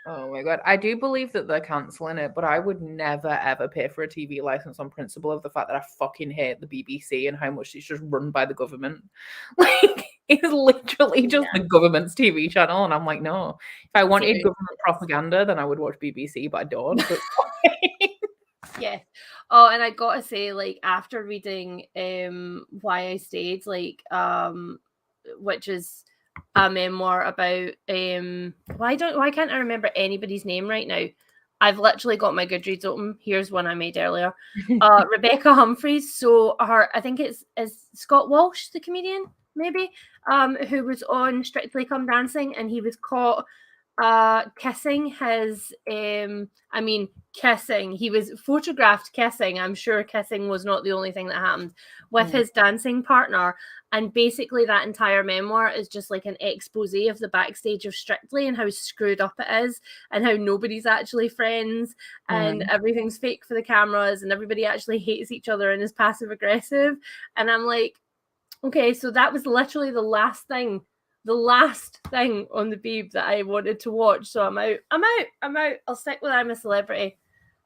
oh my god, I do believe that they're cancelling it, but I would never ever pay for a TV license on principle of the fact that I fucking hate the BBC and how much it's just run by the government. Like It's literally just the government's TV channel, and I'm like, no. If I wanted government propaganda, then I would watch BBC, but I don't. So it's fine. Yeah. Oh, and I gotta say, like, after reading Why I Stayed, like, which is a memoir about why can't I remember anybody's name right now? I've literally got my Goodreads open. Here's one I made earlier. Rebecca Humphries. So I think is Scott Walsh, the comedian, maybe, who was on Strictly Come Dancing, and he was caught kissing his kissing. He was photographed kissing. I'm sure kissing was not the only thing that happened with his dancing partner. And basically that entire memoir is just like an expose of the backstage of Strictly and how screwed up it is and how nobody's actually friends and everything's fake for the cameras and everybody actually hates each other and is passive aggressive. And I'm like, okay, so that was literally the last thing on the Beeb that I wanted to watch. So I'm out. I'll stick with I'm a Celebrity.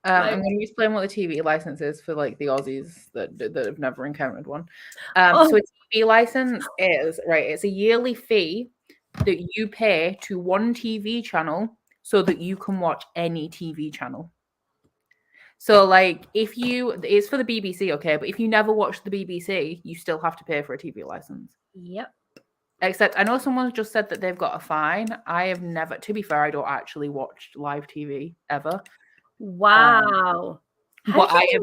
I'm going to explain what the TV license is for like the Aussies that have never encountered one. So a TV license is, right, it's a yearly fee that you pay to one TV channel so that you can watch any TV channel. So like it's for the BBC, okay, but if you never watch the BBC, you still have to pay for a TV license. Yep. Except I know someone just said that they've got a fine. I have never, to be fair, I don't actually watch live TV ever. Wow. But I have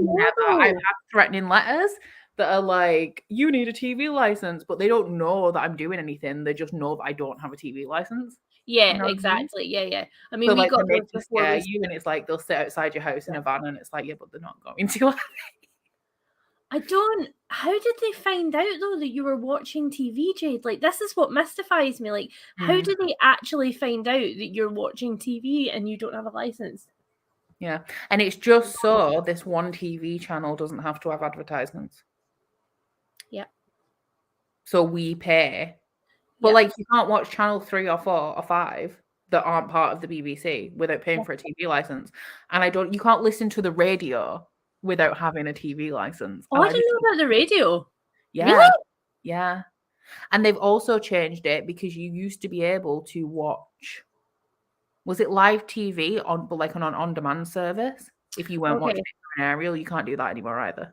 had threatening letters that are like, you need a TV license, but they don't know that I'm doing anything. They just know that I don't have a TV license. Yeah, you know exactly. Yeah. I mean, so, we like, got those before you, and it's like they'll sit outside your house in a van, and it's like, yeah, but they're not going to. How did they find out though that you were watching TV, Jade? Like, this is what mystifies me. Like, how did they actually find out that you're watching TV and you don't have a license? Yeah, and it's just so this one TV channel doesn't have to have advertisements. Yeah. So we pay. But like, you can't watch channel 3 or 4 or 5 that aren't part of the BBC without paying for a TV license. And you can't listen to the radio without having a TV license. Oh, I didn't know about the radio. Yeah. Really? Yeah. And they've also changed it because you used to be able to watch, was it live TV on an on-demand service? If you weren't watching it on an aerial, you can't do that anymore either.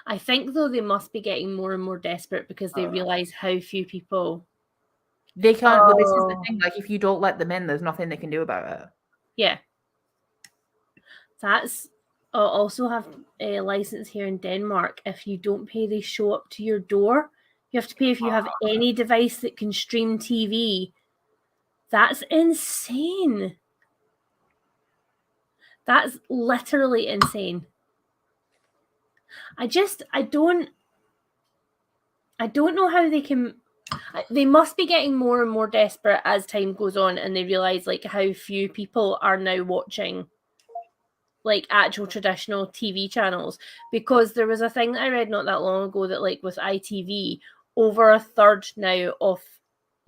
I think though they must be getting more and more desperate because they realize how few people they can't. But this is the thing. Like, if you don't let them in, there's nothing they can do about it. Yeah. That's also have a license here in Denmark. If you don't pay, they show up to your door. You have to pay if you have any device that can stream TV. That's insane. That's literally insane. I don't know how they can. They must be getting more and more desperate as time goes on, and they realize like how few people are now watching like actual traditional TV channels. Because there was a thing that I read not that long ago that like with ITV, over a third now of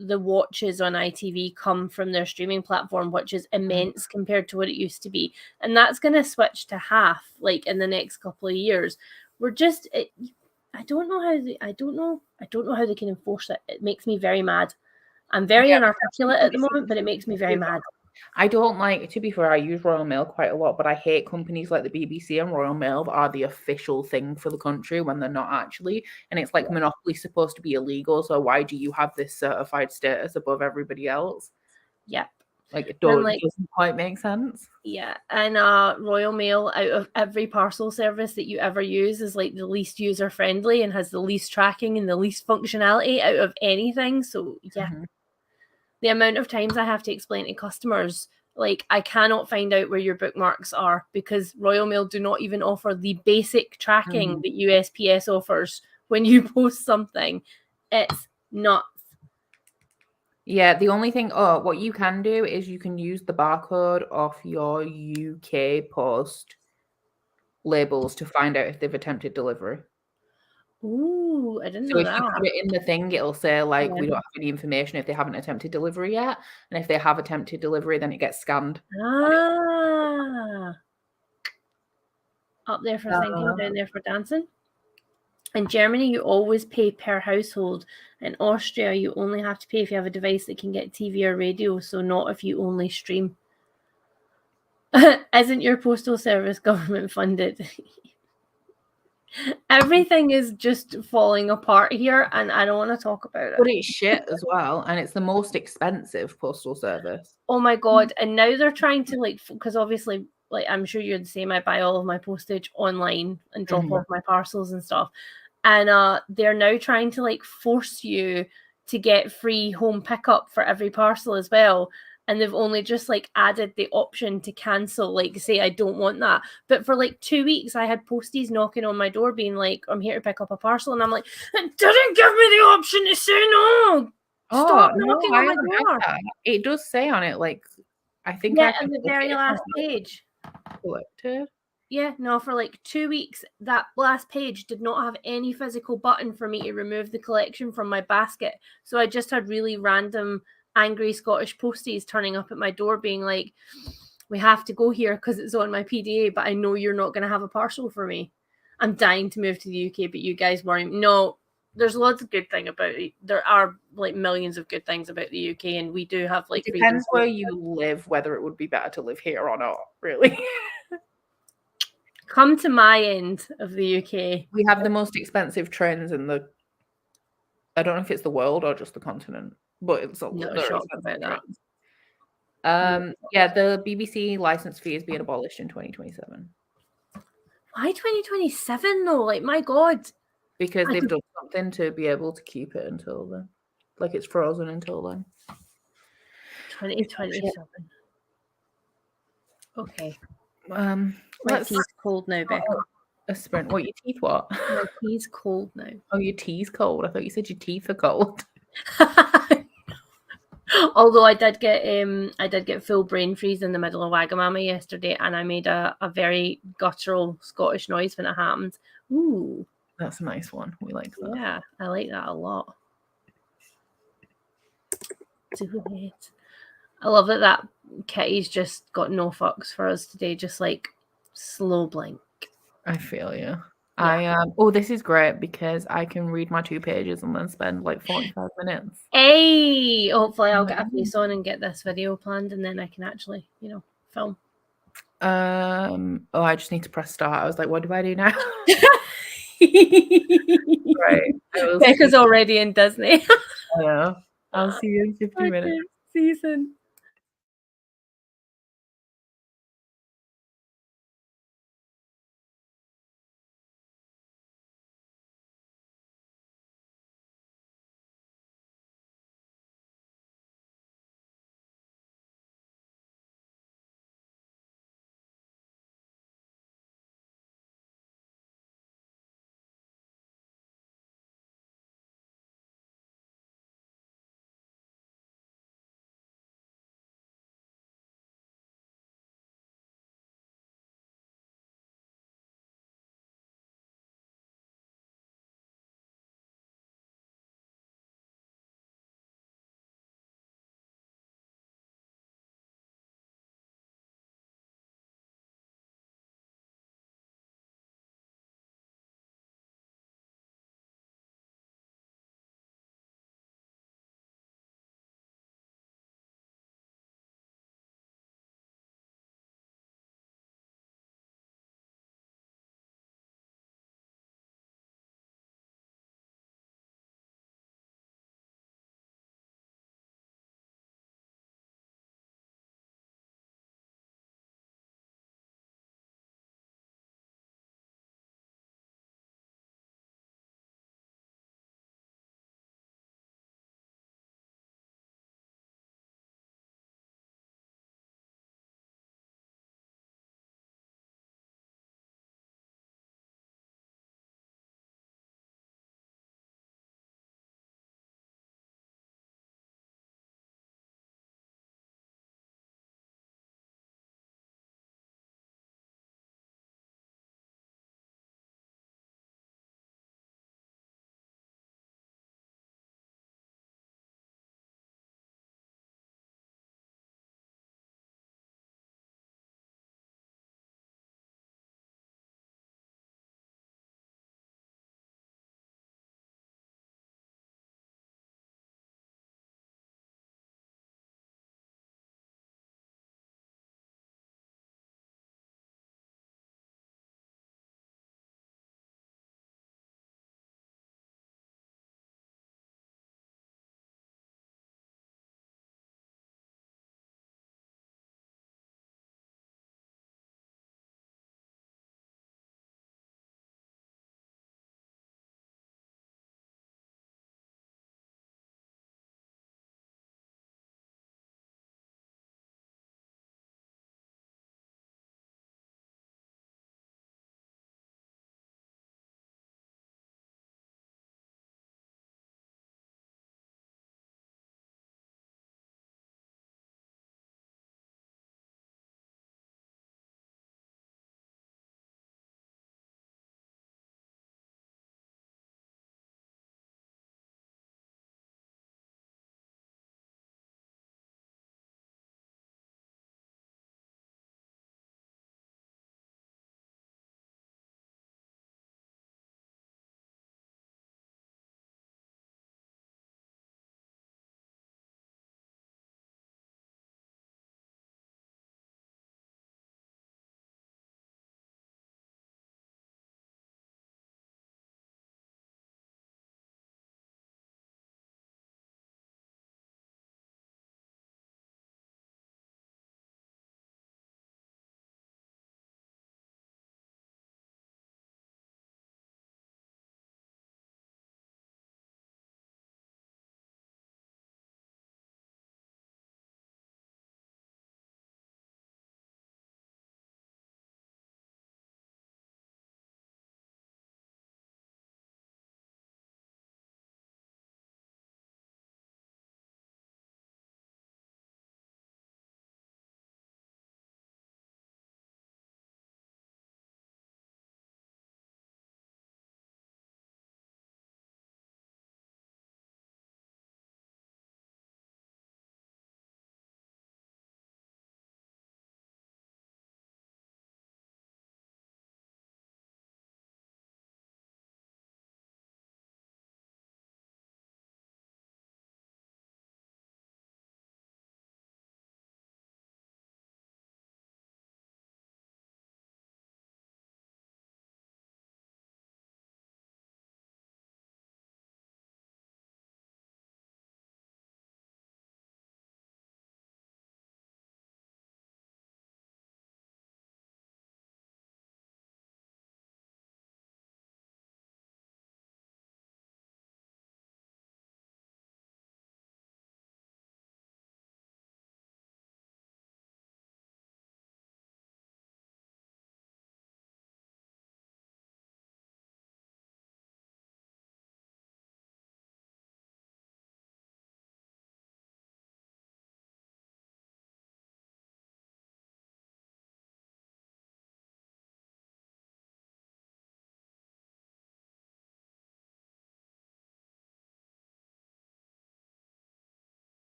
the watches on ITV come from their streaming platform, which is immense compared to what it used to be, and that's going to switch to half like in the next couple of years. I don't know how they can enforce it. It makes me very mad. I'm very inarticulate at the moment, but it makes me very mad. I don't like, to be fair, I use Royal Mail quite a lot, but I hate companies like the BBC and Royal Mail that are the official thing for the country when they're not actually. And it's like monopoly's supposed to be illegal, so why do you have this certified status above everybody else? Yep. Like, it doesn't quite make sense. Yeah, and Royal Mail, out of every parcel service that you ever use, is like the least user friendly and has the least tracking and the least functionality out of anything. So yeah, the amount of times I have to explain to customers, like, I cannot find out where your bookmarks are because Royal Mail do not even offer the basic tracking that USPS offers when you post something. It's nuts. Yeah, the only thing, what you can do is you can use the barcode off your UK post labels to find out if they've attempted delivery. Ooh, I didn't know that. So if you put it in the thing, it'll say, like, we don't have any information if they haven't attempted delivery yet. And if they have attempted delivery, then it gets scanned. Up there for thinking, down there for dancing. In Germany, you always pay per household. In Austria, you only have to pay if you have a device that can get TV or radio, so not if you only stream. Isn't your postal service government funded? Everything is just falling apart here, and I don't want to talk about it. But it's shit as well, and it's the most expensive postal service. Oh my god! And now they're trying to because obviously, I'm sure you're the same. I buy all of my postage online and drop off my parcels and stuff, and they're now trying to force you to get free home pickup for every parcel as well. And they've only just added the option to cancel, say I don't want that. But for 2 weeks, I had posties knocking on my door being like, I'm here to pick up a parcel. And I'm like, it didn't give me the option to say no. Stop knocking on my door. It does say on it, I think on the very last page. Collected. Yeah, no, for 2 weeks, that last page did not have any physical button for me to remove the collection from my basket. So I just had really random angry Scottish posties turning up at my door being like, we have to go here because it's on my PDA, but I know you're not going to have a parcel for me. I'm dying to move to the UK, but you guys worry. No, there's lots of good thing about it. There are millions of good things about the UK, and we do have it depends where you live, whether it would be better to live here or not, really. Come to my end of the UK. We have the most expensive trains in the, I don't know if it's the world or just the continent, but it's not shocked about that. Yeah, the BBC license fee is being abolished in 2027. Why 2027 though? My God. Because they've done something to be able to keep it until then. It's frozen until then. 2027. Okay. My tea's cold now, Becca. A sprint. What, your teeth what? My tea's cold now. Oh, your tea's cold. I thought you said your teeth are cold. Although I did get full brain freeze in the middle of Wagamama yesterday, and I made a very guttural Scottish noise when it happened. Ooh. That's a nice one. We like that. Yeah, I like that a lot. Do it. I love that Kitty's just got no fucks for us today, just slow blink. I feel you. Yeah. This is great because I can read my 2 pages and then spend 45 minutes. Hey, hopefully I'll get a face on and get this video planned, and then I can actually, film. I just need to press start. I was like, what do I do now? Right. Becca's already in Disney. I know. I'll see you in 50 minutes. See you soon.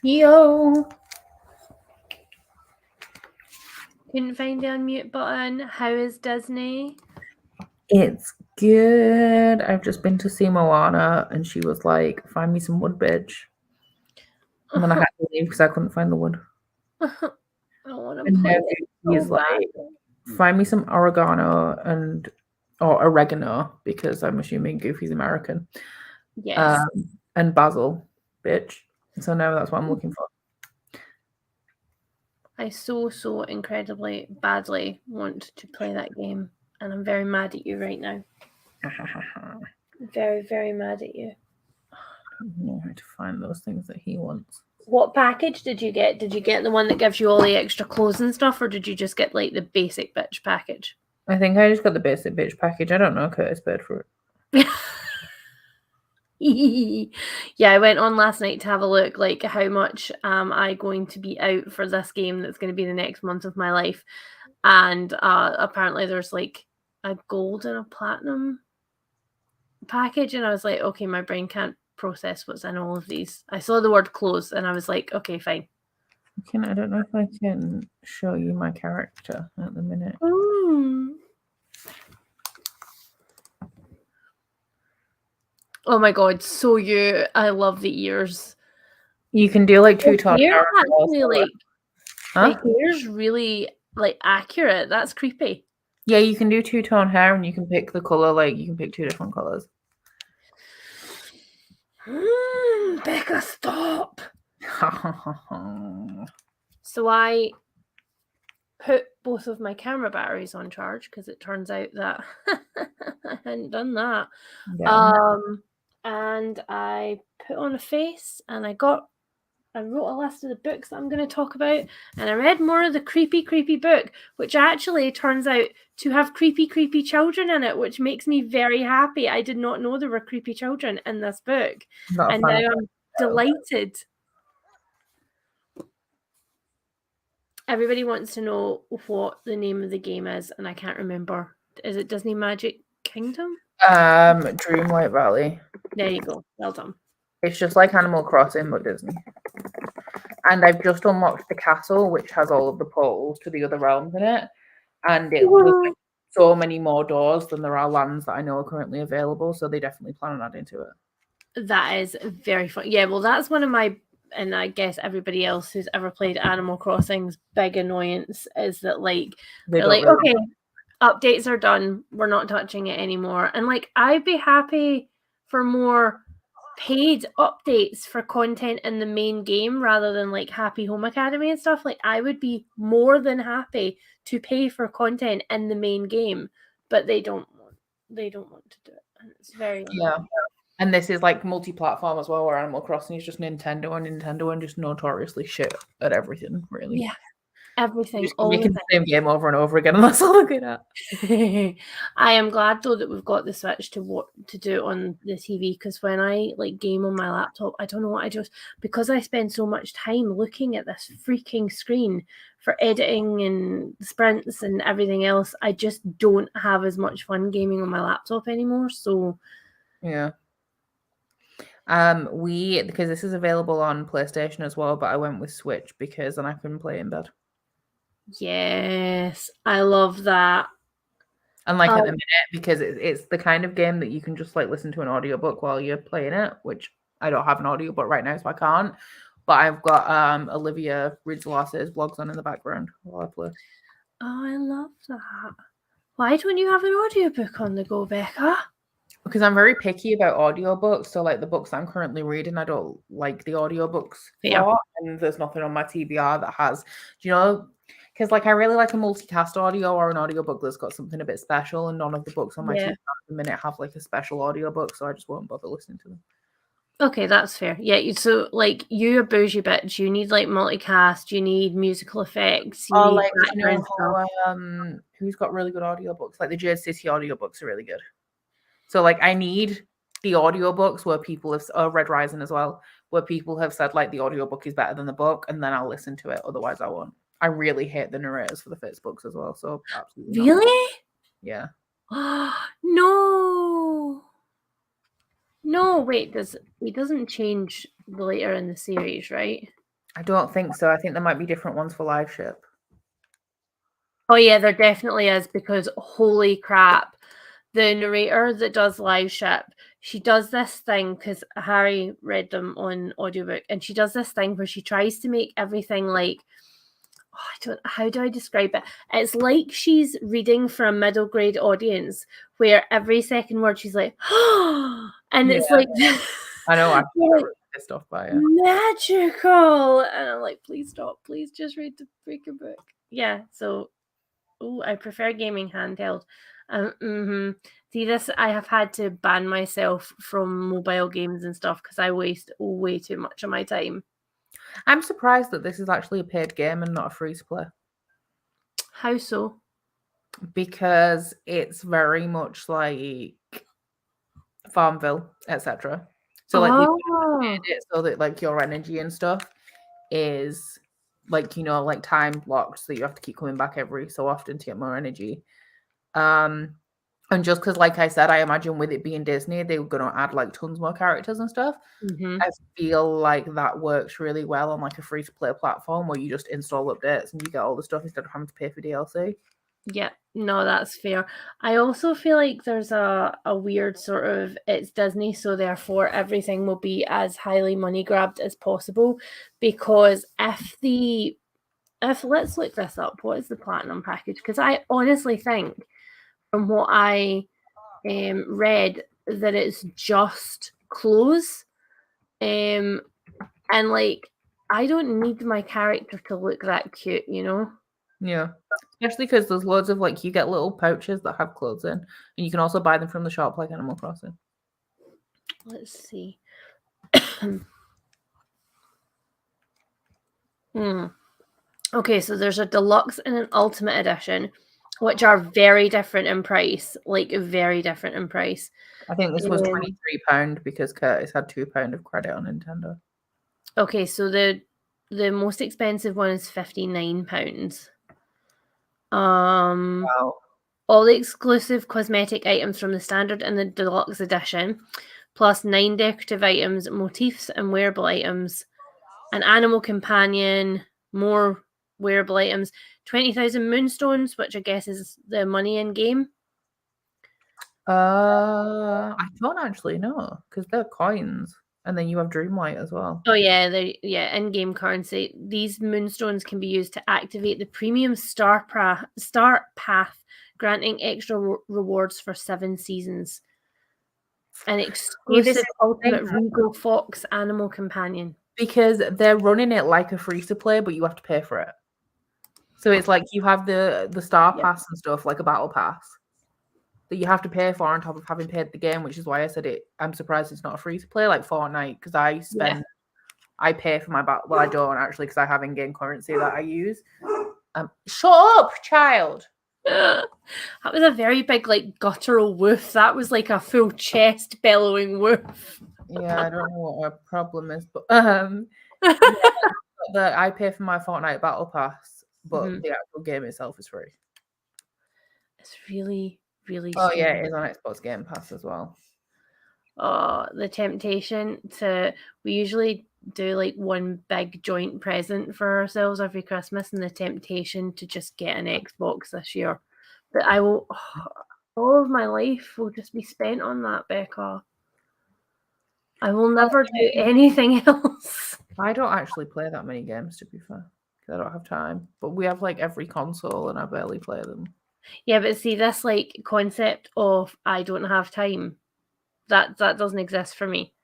Yo. Couldn't find the unmute button. How is Disney? It's good. I've just been to see Moana and she was like, find me some wood, bitch. And then I had to leave because I couldn't find the wood. I want to And play now it he's so like, bad. find me some oregano or oregano because I'm assuming Goofy's American. Yes. And basil, bitch. So now that's what I'm looking for. I so incredibly badly want to play that game, and I'm very mad at you right now. Very mad at you. I don't know how to find those things that he wants. What package did you get? Did you get the one that gives you all the extra clothes and stuff, or did you just get like the basic bitch package? I think I just got the basic bitch package. I don't know Curtis paid for it. Yeah, I went on last night to have a look like how much I going to be out for this game that's going to be the next month of my life, and apparently there's like a gold and a platinum package, and I was like, okay, my brain can't process what's in all of these. I saw the word clothes and I was like, okay, fine. I don't know if I can show you my character at the minute. Oh my god, so you! I love the ears. You can do like two-tone hair. Actually, like, the hair's really like accurate. That's creepy. Yeah, you can do two-tone hair and you can pick the color. Like you can pick 2 different colors. Becca, stop. So I put both of my camera batteries on charge because it turns out that I hadn't done that. Yeah. And I put on a face and I wrote a list of the books that I'm going to talk about, and I read more of the creepy book, which actually turns out to have creepy children in it, which makes me very happy. I did not know there were creepy children in this book, and now I'm delighted. Everybody wants to know what the name of the game is, and I can't remember. Is it Disney Magic Kingdom? Dreamlight Valley. There you go. Well done. It's just like Animal Crossing, but Disney. And I've just unlocked the castle, which has all of the portals to the other realms in it. And it was like so many more doors than there are lands that I know are currently available. So they definitely plan on adding to it. That is very fun. Yeah, well, that's one of my, and I guess everybody else who's ever played Animal Crossing's big annoyance is that like they're like, okay, updates are done, we're not touching it anymore. And like, I'd be happy for more paid updates for content in the main game rather than like Happy Home Academy and stuff. Like, I would be more than happy to pay for content in the main game, but they don't want to do it, and it's very annoying. And this is like multi-platform as well, where Animal Crossing is just Nintendo, and Nintendo just notoriously shit at everything, really. Yeah, everything. Just making the same game over and over again, and that's all they're good at. I am glad though that we've got the Switch to do it on the TV, because when I like game on my laptop, I don't know what because I spend so much time looking at this freaking screen for editing and sprints and everything else, I just don't have as much fun gaming on my laptop anymore. So yeah. Because this is available on PlayStation as well, but I went with Switch because then I couldn't play in bed. Yes, I love that. And like at the minute, because it's the kind of game that you can just like listen to an audiobook while you're playing it, which I don't have an audiobook right now, so I can't. But I've got Olivia Reads Lasse's blogs on in the background while I play. Oh, I love that. Why don't you have an audiobook on the go, Becca? Because I'm very picky about audiobooks. So like the books I'm currently reading, I don't like the audiobooks for, and there's nothing on my TBR that has, because like I really like a multicast audio or an audiobook that's got something a bit special, and none of the books on my TBR at the minute have like a special audiobook, so I just won't bother listening to them. Okay, that's fair. Yeah, so like you're a bougie bitch, you need like multicast, you need musical effects, you need background stuff. Who's got really good audiobooks? Like the Jade City audiobooks are really good. So like I need the audiobooks where people have Red Rising as well, where people have said like the audiobook is better than the book, and then I'll listen to it. Otherwise I won't. I really hate the narrators for the first books as well. So absolutely really? Yeah. No. No, wait, he doesn't change later in the series, right? I don't think so. I think there might be different ones for live ship. Oh yeah, there definitely is, because holy crap, the narrator that does live ship, she does this thing, because Harry read them on audiobook, and she does this thing where she tries to make everything like, how do I describe it? It's like she's reading for a middle grade audience, where every second word she's like, and it's like, I know, I'm like, pissed off by it. Magical, and I'm like, please stop, please just read the freaking book. Yeah, so I prefer gaming handheld. See, this, I have had to ban myself from mobile games and stuff because I waste way too much of my time. I'm surprised that this is actually a paid game and not a free to play. How so? Because it's very much like Farmville, etc. So like they've made it so that like your energy and stuff is like, like time blocked, so you have to keep coming back every so often to get more energy. And just because, like I said, I imagine with it being Disney, they were going to add like tons more characters and stuff. I feel like that works really well on like a free-to-play platform where you just install updates and you get all the stuff instead of having to pay for DLC. Yeah, no, that's fair. I also feel like there's a weird sort of, it's Disney, so therefore everything will be as highly money grabbed as possible, because if let's look this up, what is the platinum package? Because I honestly think, from what I read, that it's just clothes, and like, I don't need my character to look that cute, Yeah, especially because there's loads of like, you get little pouches that have clothes in, and you can also buy them from the shop like Animal Crossing. Let's see. Okay, so there's a deluxe and an ultimate edition, which are very different in price, like very different in price. I think this was £23 because Curtis had £2 of credit on Nintendo. Okay, so the most expensive one is £59. Wow. All the exclusive cosmetic items from the standard and the deluxe edition, plus 9 decorative items, motifs and wearable items, an animal companion, more wearable items, 20,000 moonstones, which I guess is the money in game. I don't actually know, because they're coins, and then you have Dreamlight as well. Oh yeah, in-game currency. These moonstones can be used to activate the premium start path, granting extra rewards for 7 seasons. An exclusive ultimate Regal Fox animal companion. Because they're running it like a free-to-play, but you have to pay for it. So it's like you have the star pass and stuff, like a battle pass, that you have to pay for on top of having paid the game, which is why I said it. I'm surprised it's not a free-to-play like Fortnite, because I pay for my battle. Well, I don't actually, because I have in-game currency that I use. Shut up, child. That was a very big, like, guttural woof. That was like a full chest bellowing woof. Yeah, I don't know what our problem is, but I pay for my Fortnite battle pass, but the actual game itself is free. It's really, really. Oh yeah, it is on Xbox Game Pass as well. Oh, the temptation we usually do like one big joint present for ourselves every Christmas, and the temptation to just get an Xbox this year. But I will, all of my life will just be spent on that, Becca. I will never do anything else. I don't actually play that many games, to be fair, because I don't have time. But we have like every console, and I barely play them. Yeah, but see, this like concept of I don't have time, that doesn't exist for me.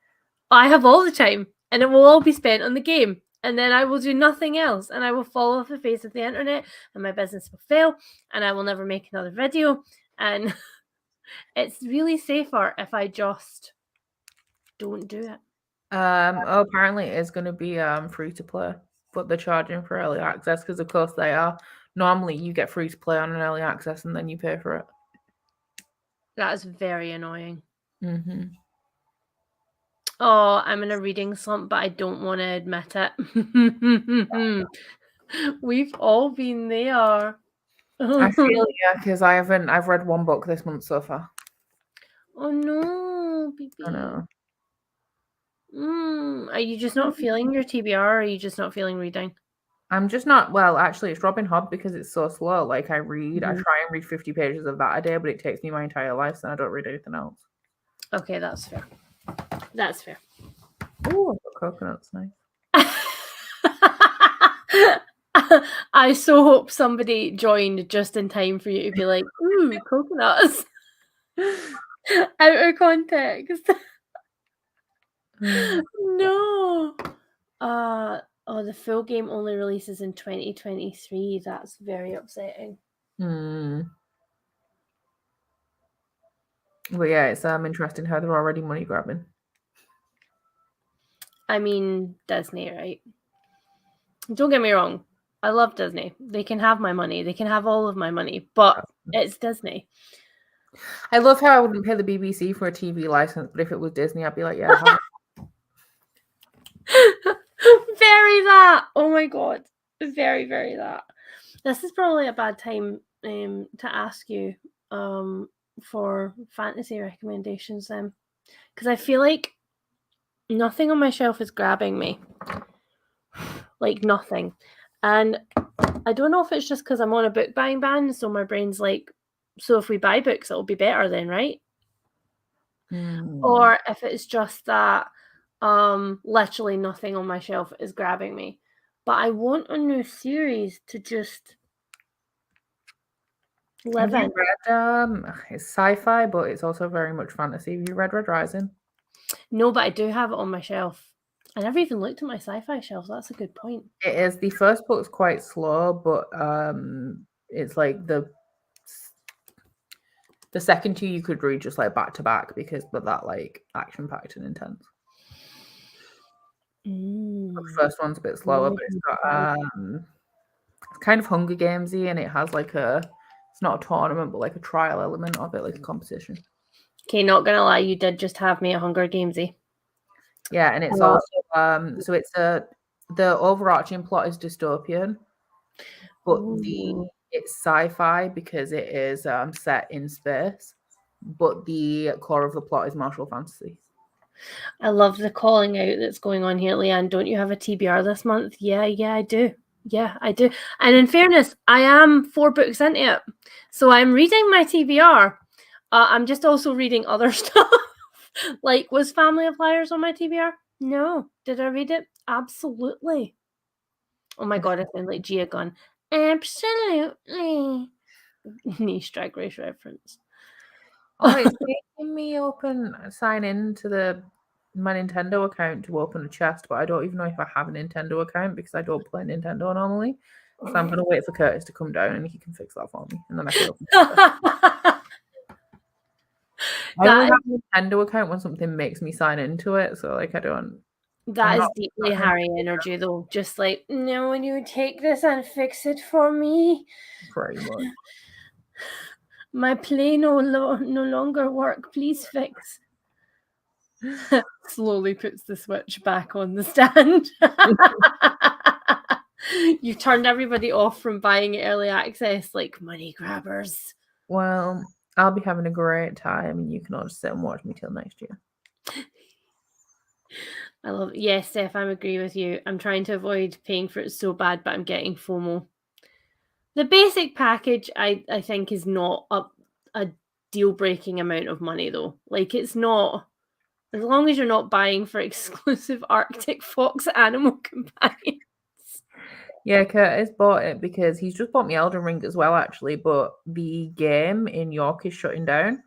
I have all the time, and it will all be spent on the game, and then I will do nothing else, and I will fall off the face of the internet, and my business will fail, and I will never make another video, and it's really safer if I just don't do it. Apparently it is going to be free to play, but they're charging for early access, because of course they are. Normally you get free to play on an early access and then you pay for it. That is very annoying. Oh, I'm in a reading slump, but I don't want to admit it. We've all been there. I feel because I've read one book this month so far. Oh no, baby. I know. Are you just not feeling your TBR, or are you just not feeling reading? I'm just not, well, actually, it's Robin Hood because it's so slow. Like, I try and read 50 pages of that a day, but it takes me my entire life, so I don't read anything else. Okay, that's fair. That's fair. Oh, I've got coconuts, nice. I so hope somebody joined just in time for you to be like, ooh, coconuts. Out of context. No. The full game only releases in 2023. That's very upsetting. But yeah, it's interesting how they're already money grabbing. I mean, Disney, right? Don't get me wrong. I love Disney. They can have my money. They can have all of my money, but it's Disney. I love how I wouldn't pay the BBC for a TV license, but if it was Disney, I'd be like, yeah. Very that. Oh my god. Very, very that. This is probably a bad time to ask you for fantasy recommendations then. Because I feel like nothing on my shelf is grabbing me. Like nothing. And I don't know if it's just because I'm on a book buying ban, so my brain's like, so if we buy books, it'll be better then, right? Or if it's just that literally nothing on my shelf is grabbing me. But I want a new series to just live in. Read, it's sci-fi, but it's also very much fantasy. Have you read Red Rising? No, but I do have it on my shelf. I never even looked at my sci-fi shelf. That's a good point. It is. The first book's quite slow, but it's like the second two you could read just like back to back because of that like action packed and intense. The first one's a bit slower, but it's got it's kind of Hunger Gamesy, and it has like it's not a tournament, but like a trial element of it, like a competition. Okay, not gonna lie, you did just have me a Hunger Gamesy. Yeah, and it's also so it's the overarching plot is dystopian, but it's sci-fi because it is set in space, but the core of the plot is martial fantasy. I love the calling out that's going on here, Leanne. Don't you have a TBR this month? Yeah, I do. Yeah, I do. And in fairness, I am 4 books into it. So I'm reading my TBR. I'm just also reading other stuff. Like, was Family of Liars on my TBR? No. Did I read it? Absolutely. Oh my god, I sound like Gia Gunn. Absolutely. Niche Drag Race reference. Oh, it's making me sign in to my Nintendo account to open a chest, but I don't even know if I have a Nintendo account because I don't play Nintendo normally. So I'm going to wait for Curtis to come down and he can fix that for me, and then I can open I only have a Nintendo account when something makes me sign into it, so like I don't. That is deeply Harry energy, though. Just like, no, when you take this and fix it for me. Pretty much. My play no longer work. Please fix. Slowly puts the Switch back on the stand. You turned everybody off from buying early access like money grabbers. Well, I'll be having a great time, and you can all just sit and watch me till next year. I love it. Yes, Steph, I agree with you. I'm trying to avoid paying for it so bad, but I'm getting FOMO. The basic package, I think, is not a deal-breaking amount of money, though. Like, it's not... As long as you're not buying for exclusive Arctic Fox animal companions. Yeah, Curtis bought it because he's just bought me Elden Ring as well, actually. But the game in York is shutting down.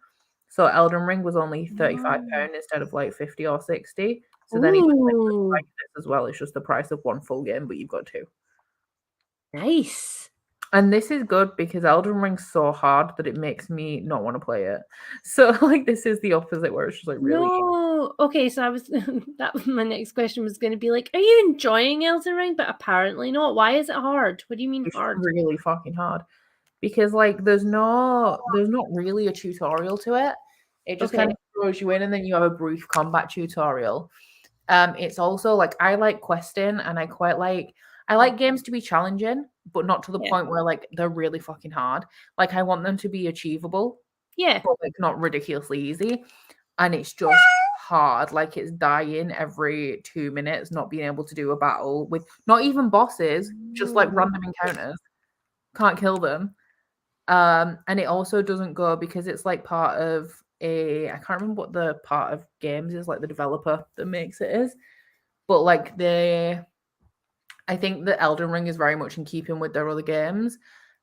So Elden Ring was only £35 instead of like 50 or 60. So then he like this as well. It's just the price of one full game, but you've got 2. Nice. And this is good because Elden Ring's so hard that it makes me not want to play it. So like this is the opposite, where it's just like really. No. Okay, so I was my next question was going to be like, are you enjoying Elden Ring? But apparently not. Why is it hard? What do you mean hard? It's really fucking hard. Because like there's not really a tutorial to it. It just kind of throws you in, and then you have a brief combat tutorial. It's also like I like questing, and I like games to be challenging, but not to the point where like they're really fucking hard. Like I want them to be achievable. Yeah. But like not ridiculously easy. And it's just hard. Like it's dying every 2 minutes, not being able to do a battle with not even bosses, just like random encounters. Can't kill them. And it also doesn't go because it's like part of I can't remember what the part of games is, like the developer that makes it is. But like I think the Elden Ring is very much in keeping with their other games.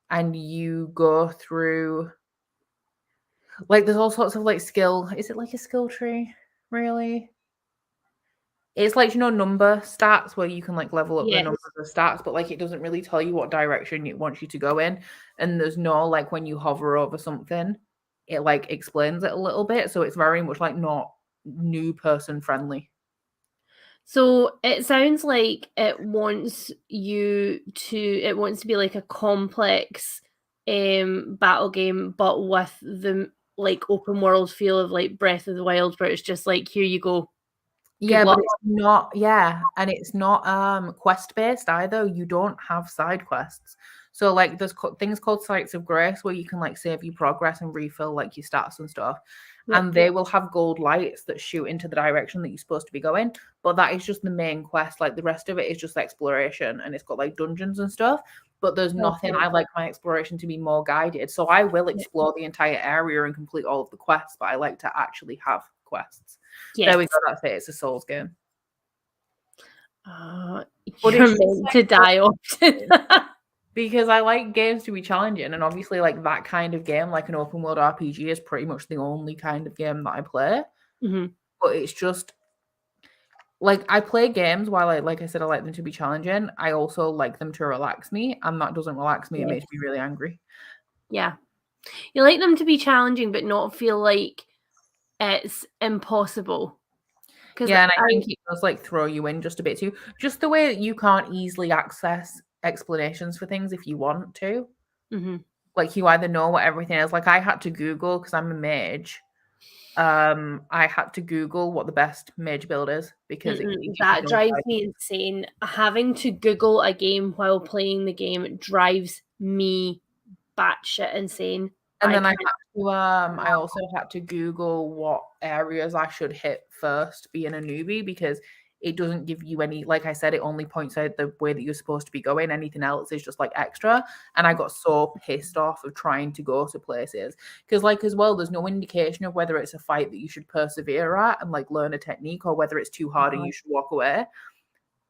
And you go through like there's all sorts of like skill. Is it like a skill tree? Really? It's like, number stats where you can like level up the number of stats, but like it doesn't really tell you what direction it wants you to go in. And there's no like when you hover over something, it like explains it a little bit. So it's very much like not new person friendly. So it sounds like it wants to be like a complex battle game, but with the like open world feel of like Breath of the Wild, where it's just like, here you go. Yeah, but it's not, and it's not quest based either. You don't have side quests. So like there's things called sites of grace where you can like save your progress and refill like your stats and stuff. And they will have gold lights that shoot into the direction that you're supposed to be going. But that is just the main quest. Like the rest of it is just exploration, and it's got like dungeons and stuff. But there's nothing. I like my exploration to be more guided. So I will explore the entire area and complete all of the quests, but I like to actually have quests. There we go. That's it. It's a Souls game. But you're meant to die often. Because I like games to be challenging, and obviously like that kind of game, like an open world RPG, is pretty much the only kind of game that I play. But it's just like I play games while like I said, I like them to be challenging. I also like them to relax me, and that doesn't relax me. It makes me really angry. Yeah. You like them to be challenging, but not feel like it's impossible. Yeah, and I think it does like throw you in just a bit too. Just the way that you can't easily access explanations for things if you want to. Like you either know what everything is. Like I had to Google, because I'm a mage. I had to Google what the best mage build is because that drives me insane. Having to Google a game while playing the game drives me batshit insane. And then I also had to Google what areas I should hit first being a newbie, because it doesn't give you any, like I said, it only points out the way that you're supposed to be going. Anything else is just like extra. And I got so pissed off of trying to go to places because like as well, there's no indication of whether it's a fight that you should persevere at and like learn a technique, or whether it's too hard and you should walk away.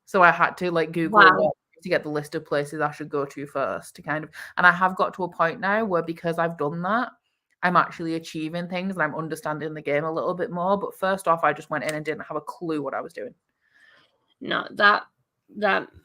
So I had to like Google to get the list of places I should go to first to kind of, and I have got to a point now where because I've done that, I'm actually achieving things and I'm understanding the game a little bit more. But first off, I just went in and didn't have a clue what I was doing. No, that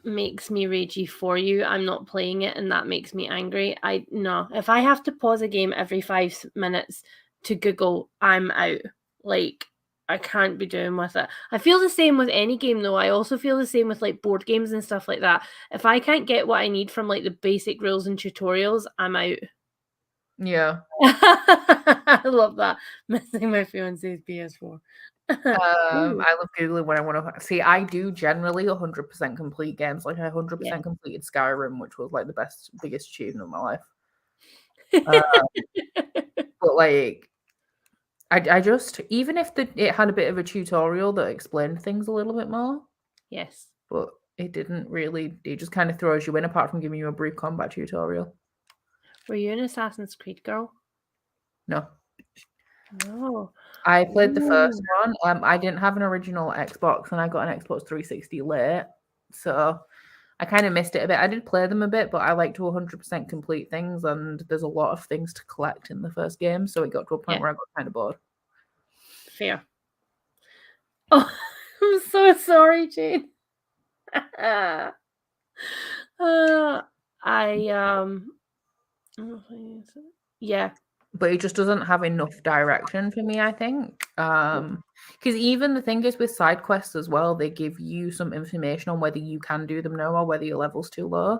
makes me ragey for you. I'm not playing it, and that makes me angry. If I have to pause a game every 5 minutes to Google, I'm out. Like, I can't be doing with it. I feel the same with any game, though. I also feel the same with like board games and stuff like that. If I can't get what I need from like the basic rules and tutorials, I'm out. Yeah. I love that. Missing my fiance's PS4. I love Googling when I want to see. I do generally 100% complete games. Like I 100% completed Skyrim, which was like the biggest achievement of my life. But like, I just, even if it had a bit of a tutorial that explained things a little bit more. Yes. But it didn't really. It just kind of throws you in, apart from giving you a brief combat tutorial. Were you an Assassin's Creed girl? No. No. I played the first one. I didn't have an original Xbox, and I got an Xbox 360 late, so I kind of missed it a bit. I did play them a bit, but I like to 100% complete things, and there's a lot of things to collect in the first game, so it got to a point where I got kind of bored. Fair. Oh, I'm so sorry, Jane. Yeah. But it just doesn't have enough direction for me, I think. Because even the thing is with side quests as well, they give you some information on whether you can do them now or whether your level's too low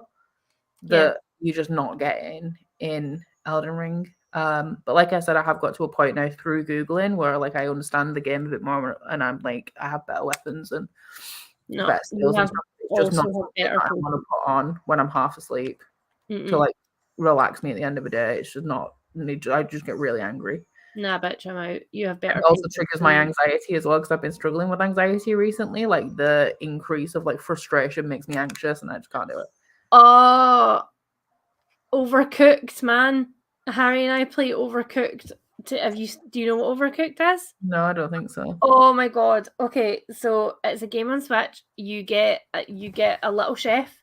that you're just not getting in Elden Ring. But like I said, I have got to a point now through Googling where like I understand the game a bit more, and I'm like, I have better weapons and better skills and stuff. It's just not something I want to put on when I'm half asleep to like relax me at the end of the day. It's just not. I just get really angry. Nah, bitch, I'm out. You have better. It also people triggers to my do. anxiety as well because I've been struggling with anxiety recently. Like the increase of like frustration makes me anxious, and I just can't do it. Oh, Overcooked, man. Harry and I play Overcooked. Do you know what Overcooked is? No, I don't think so. Oh my god. Okay, so it's a game on Switch. You get a little chef.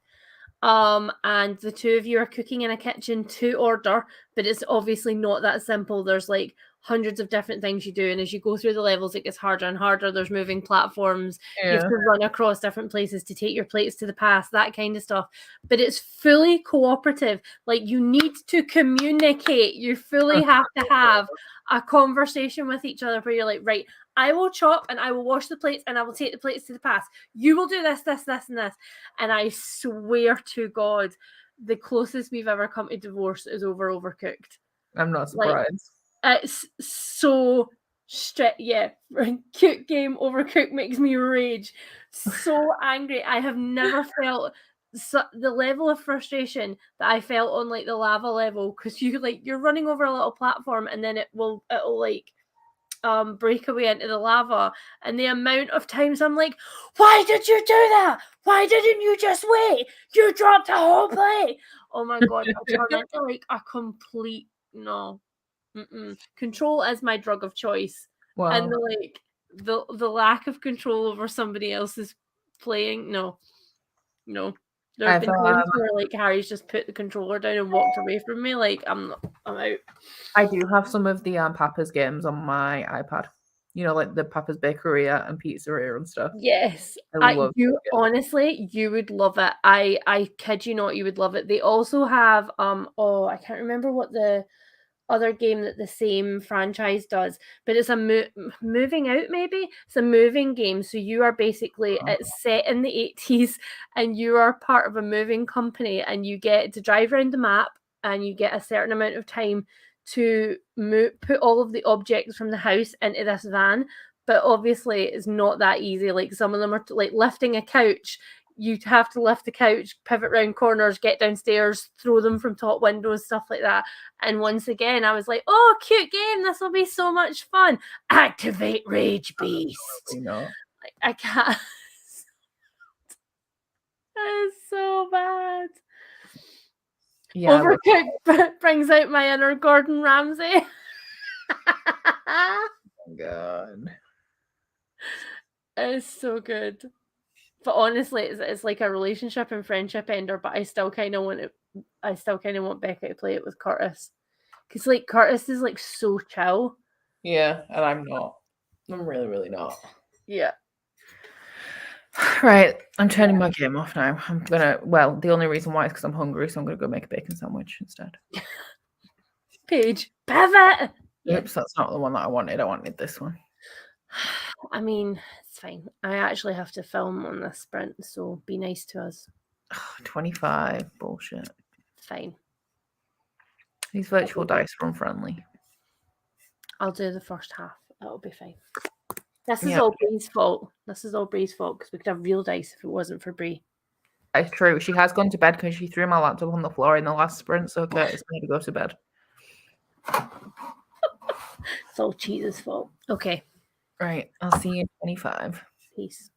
And the two of you are cooking in a kitchen to order, but it's obviously not that simple. There's like hundreds of different things you do, and as you go through the levels, it gets harder and harder. There's moving platforms. You have Yeah. to run across different places to take your plates to the pass, that kind of stuff. But it's fully cooperative. Like, you need to communicate. You fully have to have a conversation with each other where you're like, right, I will chop and I will wash the plates and I will take the plates to the pass. You will do this, this, this, and this. And I swear to God, the closest we've ever come to divorce is over Overcooked. I'm not Like, surprised. it's so strict. Yeah, cute game Overcooked makes me rage. So angry. I have never felt the level of frustration that I felt on like the lava level, because you're running over a little platform and then it'll like break away into the lava, and the amount of times I'm like, why did you do that? Why didn't you just wait? You dropped a whole plate. Oh my god, I turned into like a complete no. Control is my drug of choice. Wow. And the lack of control over somebody else's playing, no. There have been times where like Harry's just put the controller down and walked away from me. Like, I'm out. I do have some of the Papa's games on my iPad. You know, like the Papa's Bakeria and Pizzeria and stuff. Yes, I love you honestly, you would love it. I kid you not, you would love it. They also have oh, I can't remember what the other game that the same franchise does, but it's a moving out, maybe it's a moving game. So you are basically, it's set in the 80s, and you are part of a moving company, and you get to drive around the map, and you get a certain amount of time to put all of the objects from the house into this van. But obviously it's not that easy. Like, some of them are like lifting a couch. You have to lift the couch, pivot round corners, get downstairs, throw them from top windows, stuff like that. And once again, I was like, oh, cute game. This will be so much fun. Activate Rage Beast. Like, I can't. It's so bad. Yeah, Overcooked brings out my inner Gordon Ramsay. Oh my god. It's so good. But honestly, it's like a relationship and friendship ender, but I still kind of want Becca to play it with Curtis. Because like Curtis is like so chill. Yeah, and I'm not. I'm really, really not. Yeah. Right, I'm turning my game off now. The only reason why is because I'm hungry, so I'm gonna go make a bacon sandwich instead. Paige, pivot! Oops, that's not the one that I wanted. I wanted this one. I mean, it's fine. I actually have to film on this sprint, so be nice to us. 25. Bullshit. Fine. These virtual dice are unfriendly. I'll do the first half. It'll be fine. This is all Bree's fault. This is all Bree's fault, because we could have real dice if it wasn't for Bree. It's true. She has gone to bed because she threw my laptop on the floor in the last sprint, so Curtis made her go to bed. It's all Cheese's fault. Okay. Right. I'll see you in 25. Peace.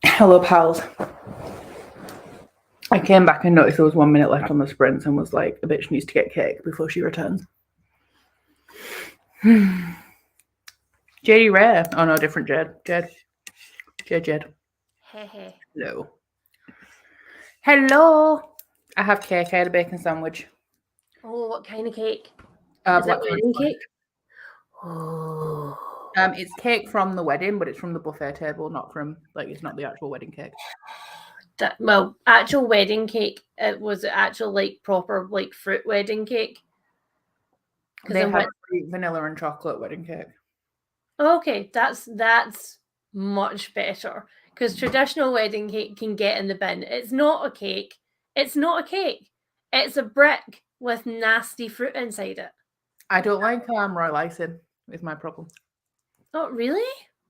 Hello, pals. I came back and noticed there was 1 minute left on the sprints and was like, the bitch needs to get cake before she returns. JD Rare. Oh no, different Jed. Jed. Hey. Hello. Hello. I have cake. I had a bacon sandwich. Oh, what kind of cake? Is it wedding cake? Oh. It's cake from the wedding, but it's from the buffet table, not from it's not the actual wedding cake. Actual wedding cake. It was actual proper fruit wedding cake. They had vanilla and chocolate wedding cake. Okay, that's much better because traditional wedding cake can get in the bin. It's not a cake. It's not a cake. It's a brick with nasty fruit inside it. I don't like royal icing. Is my problem. Oh, really?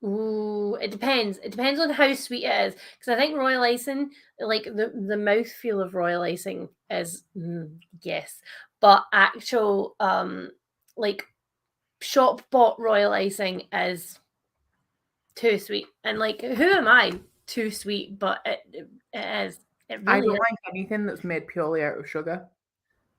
Ooh, it depends. It depends on how sweet it is. Because I think royal icing, the mouthfeel of royal icing is yes, but actual shop bought royal icing is too sweet. And who am I? Too sweet, but it is. It really I don't like anything that's made purely out of sugar.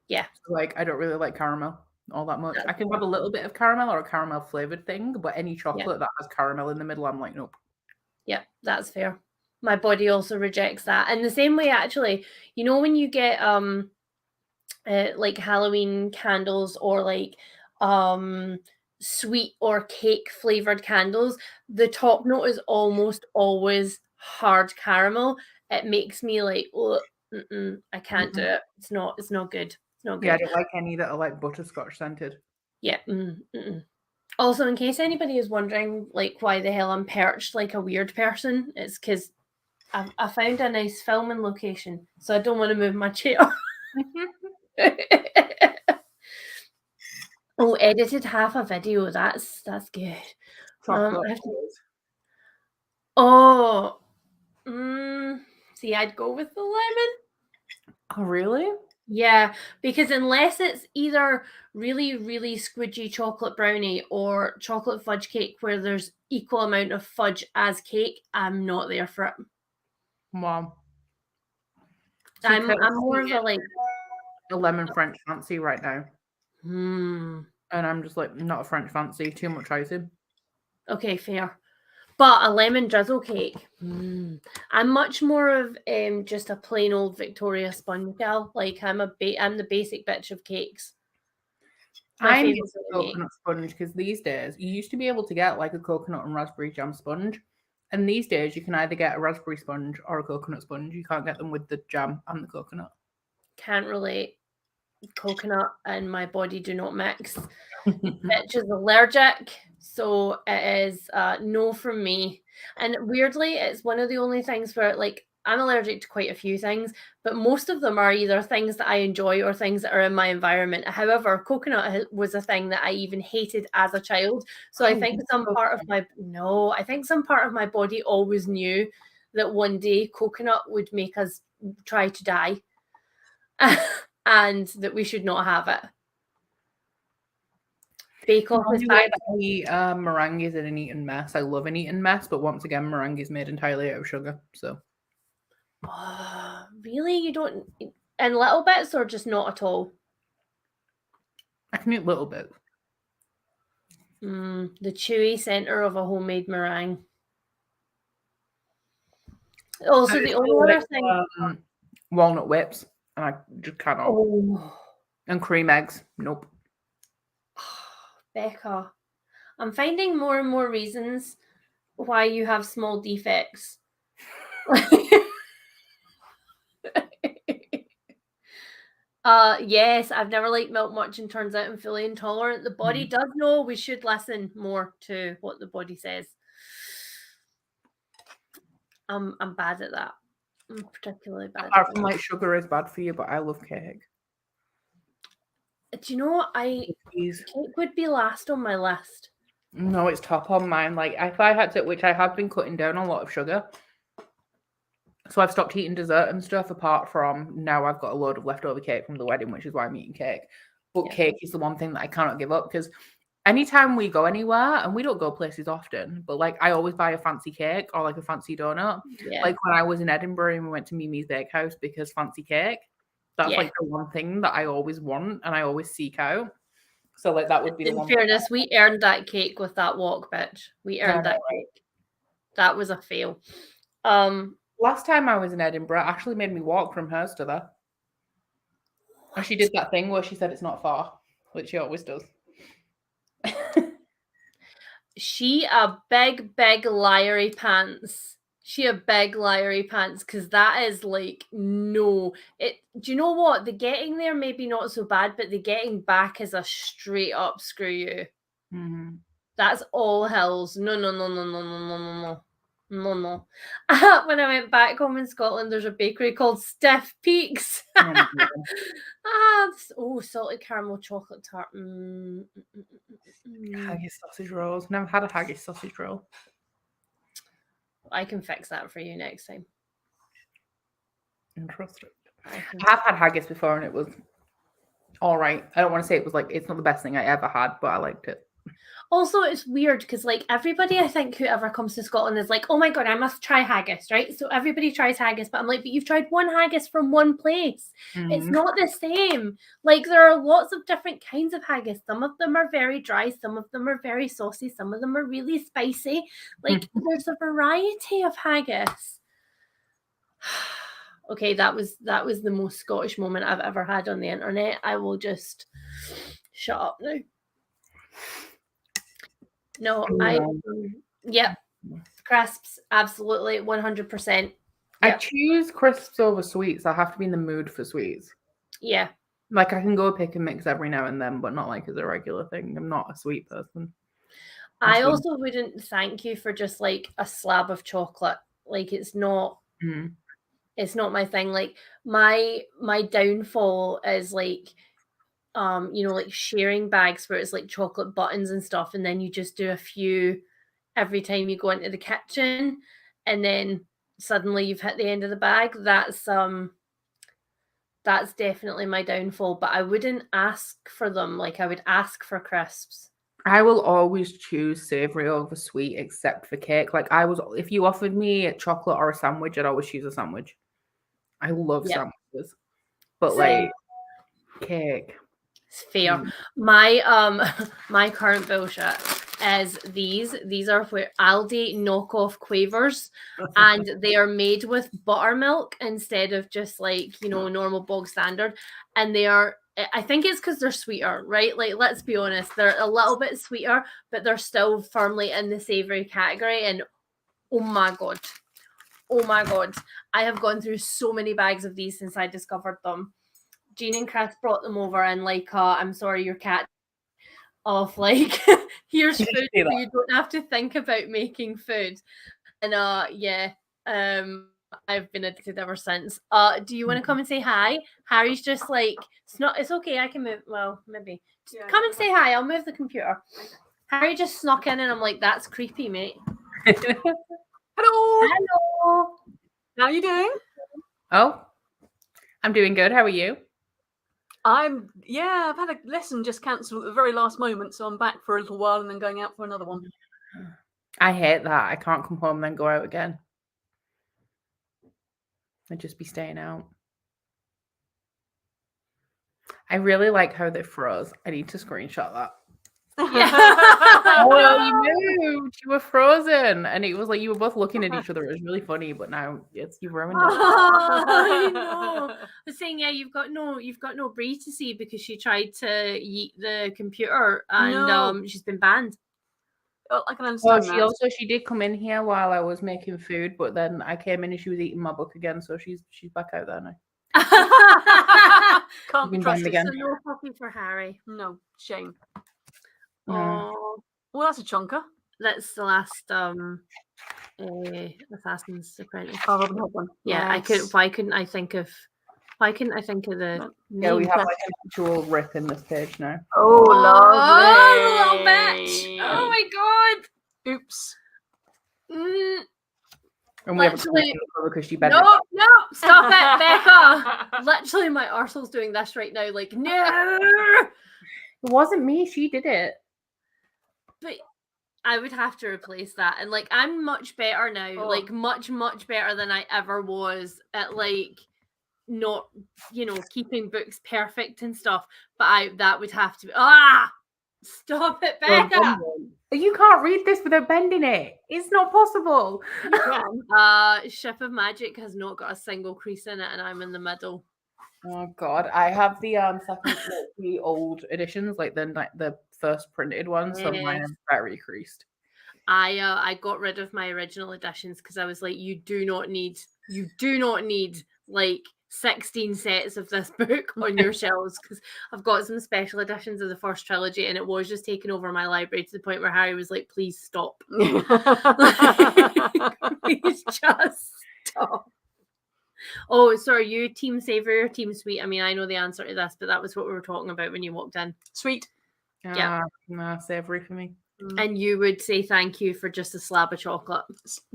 Yeah. So, I don't really like caramel all that much. I can have a little bit of caramel or a caramel flavored thing, but any chocolate that has caramel in the middle, I'm like, nope. Yeah, that's fair. My body also rejects that. And the same way, actually, when you get Halloween candles or sweet or cake flavored candles, the top note is almost always hard caramel. It makes me oh, I can't do it. It's not good. It's not good. Yeah, I don't like any that are butterscotch scented. Yeah. Also, in case anybody is wondering why the hell I'm perched like a weird person, it's because I found a nice filming location, so I don't want to move my chair. Oh, edited half a video. That's good. See, I'd go with the lemon. Oh, really? Yeah, because unless it's either really, really squidgy chocolate brownie or chocolate fudge cake where there's equal amount of fudge as cake, I'm not there for it. Wow. I'm more of a lemon French fancy right now. And I'm just not a French fancy, too much icing. Okay, fair. But a lemon drizzle cake. I'm much more of just a plain old Victoria sponge gal. I'm the basic bitch of cakes. I'm a coconut sponge because these days you used to be able to get a coconut and raspberry jam sponge, and these days you can either get a raspberry sponge or a coconut sponge. You can't get them with the jam and the coconut. Can't relate. Coconut and my body do not mix. Bitch is allergic, so it is no from me. And weirdly, it's one of the only things where I'm allergic to quite a few things, but most of them are either things that I enjoy or things that are in my environment. However, coconut was a thing that I even hated as a child. So I think some part of my body always knew that one day coconut would make us try to die and that we should not have it. Bake Off is back. Meringue is in an eaten mess. I love an eaten mess, but once again, meringue is made entirely out of sugar. So, really, you don't in little bits or just not at all? I can eat little bits. The chewy center of a homemade meringue. Also, the only other thing, walnut whips, and I just cannot. Oh. And cream eggs, nope. Becca, I'm finding more and more reasons why you have small defects. Yes, I've never liked milk much and turns out I'm fully intolerant. The body does know. We should listen more to what the body says. I'm bad at that. I'm particularly bad. Apart from sugar is bad for you, but I love cake. Do you know what? Cake would be last on my list. No, it's top on mine. If I had to, which I have been cutting down a lot of sugar. So I've stopped eating dessert and stuff, apart from now I've got a load of leftover cake from the wedding, which is why I'm eating cake. But cake is the one thing that I cannot give up because anytime we go anywhere, and we don't go places often, but like I always buy a fancy cake or like a fancy donut. Yeah. Like when I was in Edinburgh and we went to Mimi's Bakehouse because fancy cake. That's like the one thing that I always want and I always seek out. So like that would be the one. In fairness, we earned that cake with that walk, bitch. We earned that cake. That was a fail. Last time I was in Edinburgh, Ashley made me walk from hers to there. And she did that thing where she said it's not far, which she always does. She a big liary pants. She a big liary pants, because that is like, no. Do you know what? The getting there maybe not so bad, but the getting back is a straight up screw you. Mm-hmm. That's all hills. No. When I went back home in Scotland, there's a bakery called Stiff Peaks. Salted caramel chocolate tart. Haggis sausage rolls. Never had a haggis sausage roll. I can fix that for you next time. Interesting. I have had haggis before and it was all right. I don't want to say it was like, it's not the best thing I ever had, but I liked it. Also, it's weird because like everybody, I think whoever comes to Scotland is like, oh my God, I must try haggis, right? So everybody tries haggis, but I'm like, but you've tried one haggis from one place. It's not the same. Like there are lots of different kinds of haggis. Some of them are very dry. Some of them are very saucy. Some of them are really spicy. Like there's a variety of haggis. Okay, that was the most Scottish moment I've ever had on the internet. I will just shut up now. No, crisps, absolutely, 100%. Yep. I choose crisps over sweets. I have to be in the mood for sweets. Yeah. Like I can go pick and mix every now and then, but not like as a regular thing. I'm not a sweet person. I also wouldn't thank you for just like a slab of chocolate. Like it's not it's not my thing. Like my downfall is like like sharing bags where it's like chocolate buttons and stuff, and then you just do a few every time you go into the kitchen, and then suddenly you've hit the end of the bag. That's definitely my downfall. But I wouldn't ask for them. Like I would ask for crisps. I will always choose savory over sweet, except for cake. Like if you offered me a chocolate or a sandwich, I'd always choose a sandwich. I love sandwiches, but like cake. It's fair. My current bullshit is these are where Aldi knockoff Quavers, and they are made with buttermilk instead of just like normal bog standard, and they are. I think it's because they're sweeter, right? Like let's be honest, they're a little bit sweeter, but they're still firmly in the savory category. And oh my god, I have gone through so many bags of these since I discovered them. Jean and Chris brought them over and like, I'm sorry, your cat of like, here's food so you don't have to think about making food. And I've been addicted ever since. Do you want to come and say hi? Harry's just like, it's okay, I can move. Well, maybe. Come and say hi, I'll move the computer. Harry just snuck in and I'm like, that's creepy, mate. Hello. How are you doing? Oh, I'm doing good. How are you? I've had a lesson just cancelled at the very last moment, so I'm back for a little while and then going out for another one. I hate that. I can't come home and then go out again. I'd just be staying out. I really like how they froze. I need to screenshot that. Yeah. Oh, you moved. You were frozen, and it was like you were both looking at each other. It was really funny, but now you've ruined it. I know. I was saying, you've got no Bree to see because she tried to yeet the computer and she's been banned. Well, I can understand that. She did come in here while I was making food, but then I came in and she was eating my book again, so she's back out there now. Can't be trusted again. So no coffee for Harry. No, shame. Oh, well, that's a chonker. That's the last Assassin's Apprentice. Oh, Robin Hood one. Yeah, yes. Why couldn't I think of the name? We have like an actual rip in this page now. Oh, lovely. Oh, little bitch. Oh my god. Oops. And we have a because she better. No, stop it, Becca. Literally, my arsehole's doing this right now. Like, no. It wasn't me. She did it. but I would have to replace that. And like, I'm much better now, like much, much better than I ever was at like not, keeping books perfect and stuff. But that would have to be, stop it, Becca. You can't read this without bending it. It's not possible. Ship of Magic has not got a single crease in it, and I'm in the middle. Oh God, I have the the old editions, like the first printed ones, so mine are very creased. I got rid of my original editions because I was like, you do not need like 16 sets of this book on your shelves, because I've got some special editions of the first trilogy, and it was just taking over my library to the point where Harry was like, please stop. Please just stop. Oh, so are you Team Savory or Team Sweet? I mean, I know the answer to this, but that was what we were talking about when you walked in. Sweet. Yeah. No, Savory for me. And you would say thank you for just a slab of chocolate.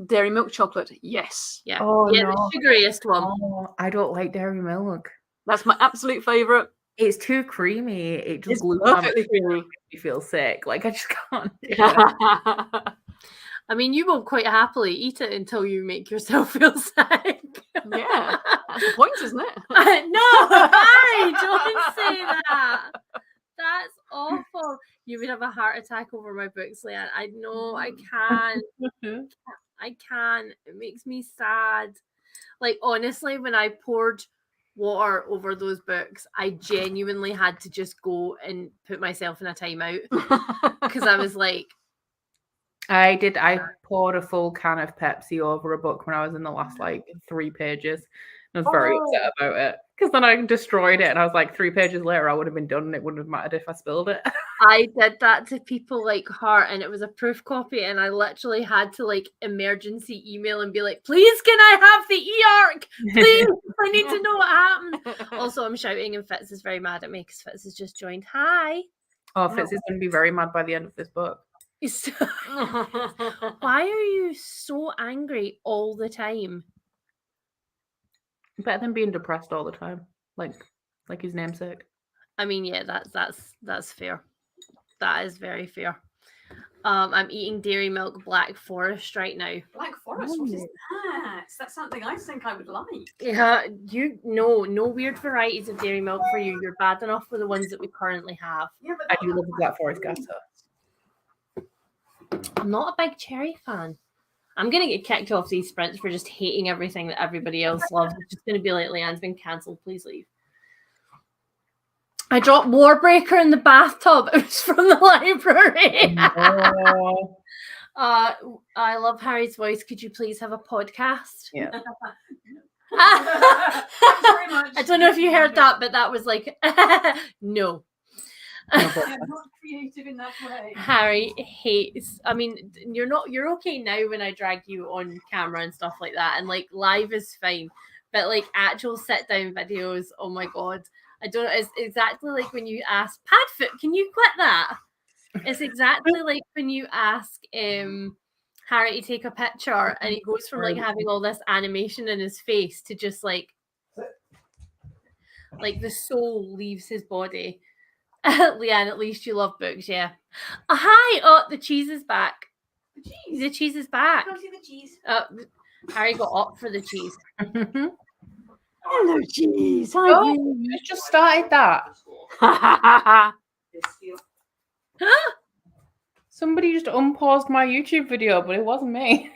Dairy milk chocolate, yes. Yeah. Oh, yeah, no. The sugariest one. Oh, I don't like dairy milk. That's my absolute favourite. It's too creamy. It just perfectly creamy. Makes me feel sick. Like, I just can't do it. I mean, you will quite happily eat it until you make yourself feel sick. Yeah, that's the point, isn't it? No, Harry, don't say that. That's awful. You would have a heart attack over my books, Leanne. I know, I can't. I can't. It makes me sad. Like, honestly, when I poured water over those books, I genuinely had to just go and put myself in a timeout because I was like, I poured a full can of Pepsi over a book when I was in the last 3 pages. I was very upset about it because then I destroyed it, and I was like, 3 pages later I would have been done and it wouldn't have mattered if I spilled it. I did that to people like her, and it was a proof copy, and I literally had to emergency email and be like, please can I have the e-arc? Please, I need to know what happened. Also, I'm shouting and Fitz is very mad at me because Fitz has just joined. Hi. Oh, Fitz is going to be very mad by the end of this book. Why are you so angry all the time? Better than being depressed all the time, like his namesake. I mean, yeah, that's fair. That is very fair. I'm eating Dairy Milk Black Forest right now. Black Forest? What is that? That's something I think I would like. Yeah, no weird varieties of dairy milk for you. You're bad enough for the ones that we currently have. Yeah, but I do love the Black Forest Gatter. I'm not a big cherry fan. I'm going to get kicked off these sprints for just hating everything that everybody else loves. It's just going to be like, Leanne's been cancelled. Please leave. I dropped Warbreaker in the bathtub. It was from the library. Oh. I love Harry's voice. Could you please have a podcast? Yeah. I don't know if you heard that, but that was like, no. I'm not creative in that way. Harry hates. I mean, you're okay now when I drag you on camera and stuff like that, and live is fine, but actual sit down videos, oh my god, I don't know. It's exactly like when you ask Padfoot, can you quit that? It's exactly like when you ask Harry to take a picture, and he goes from having all this animation in his face to just like the soul leaves his body. Leanne, at least you love books, yeah. Hi! Oh, the cheese is back. The cheese is back. Come see the cheese. Harry got up for the cheese. Hello, cheese. Hi, Oh, you just started that. Somebody just unpaused my YouTube video, but it wasn't me.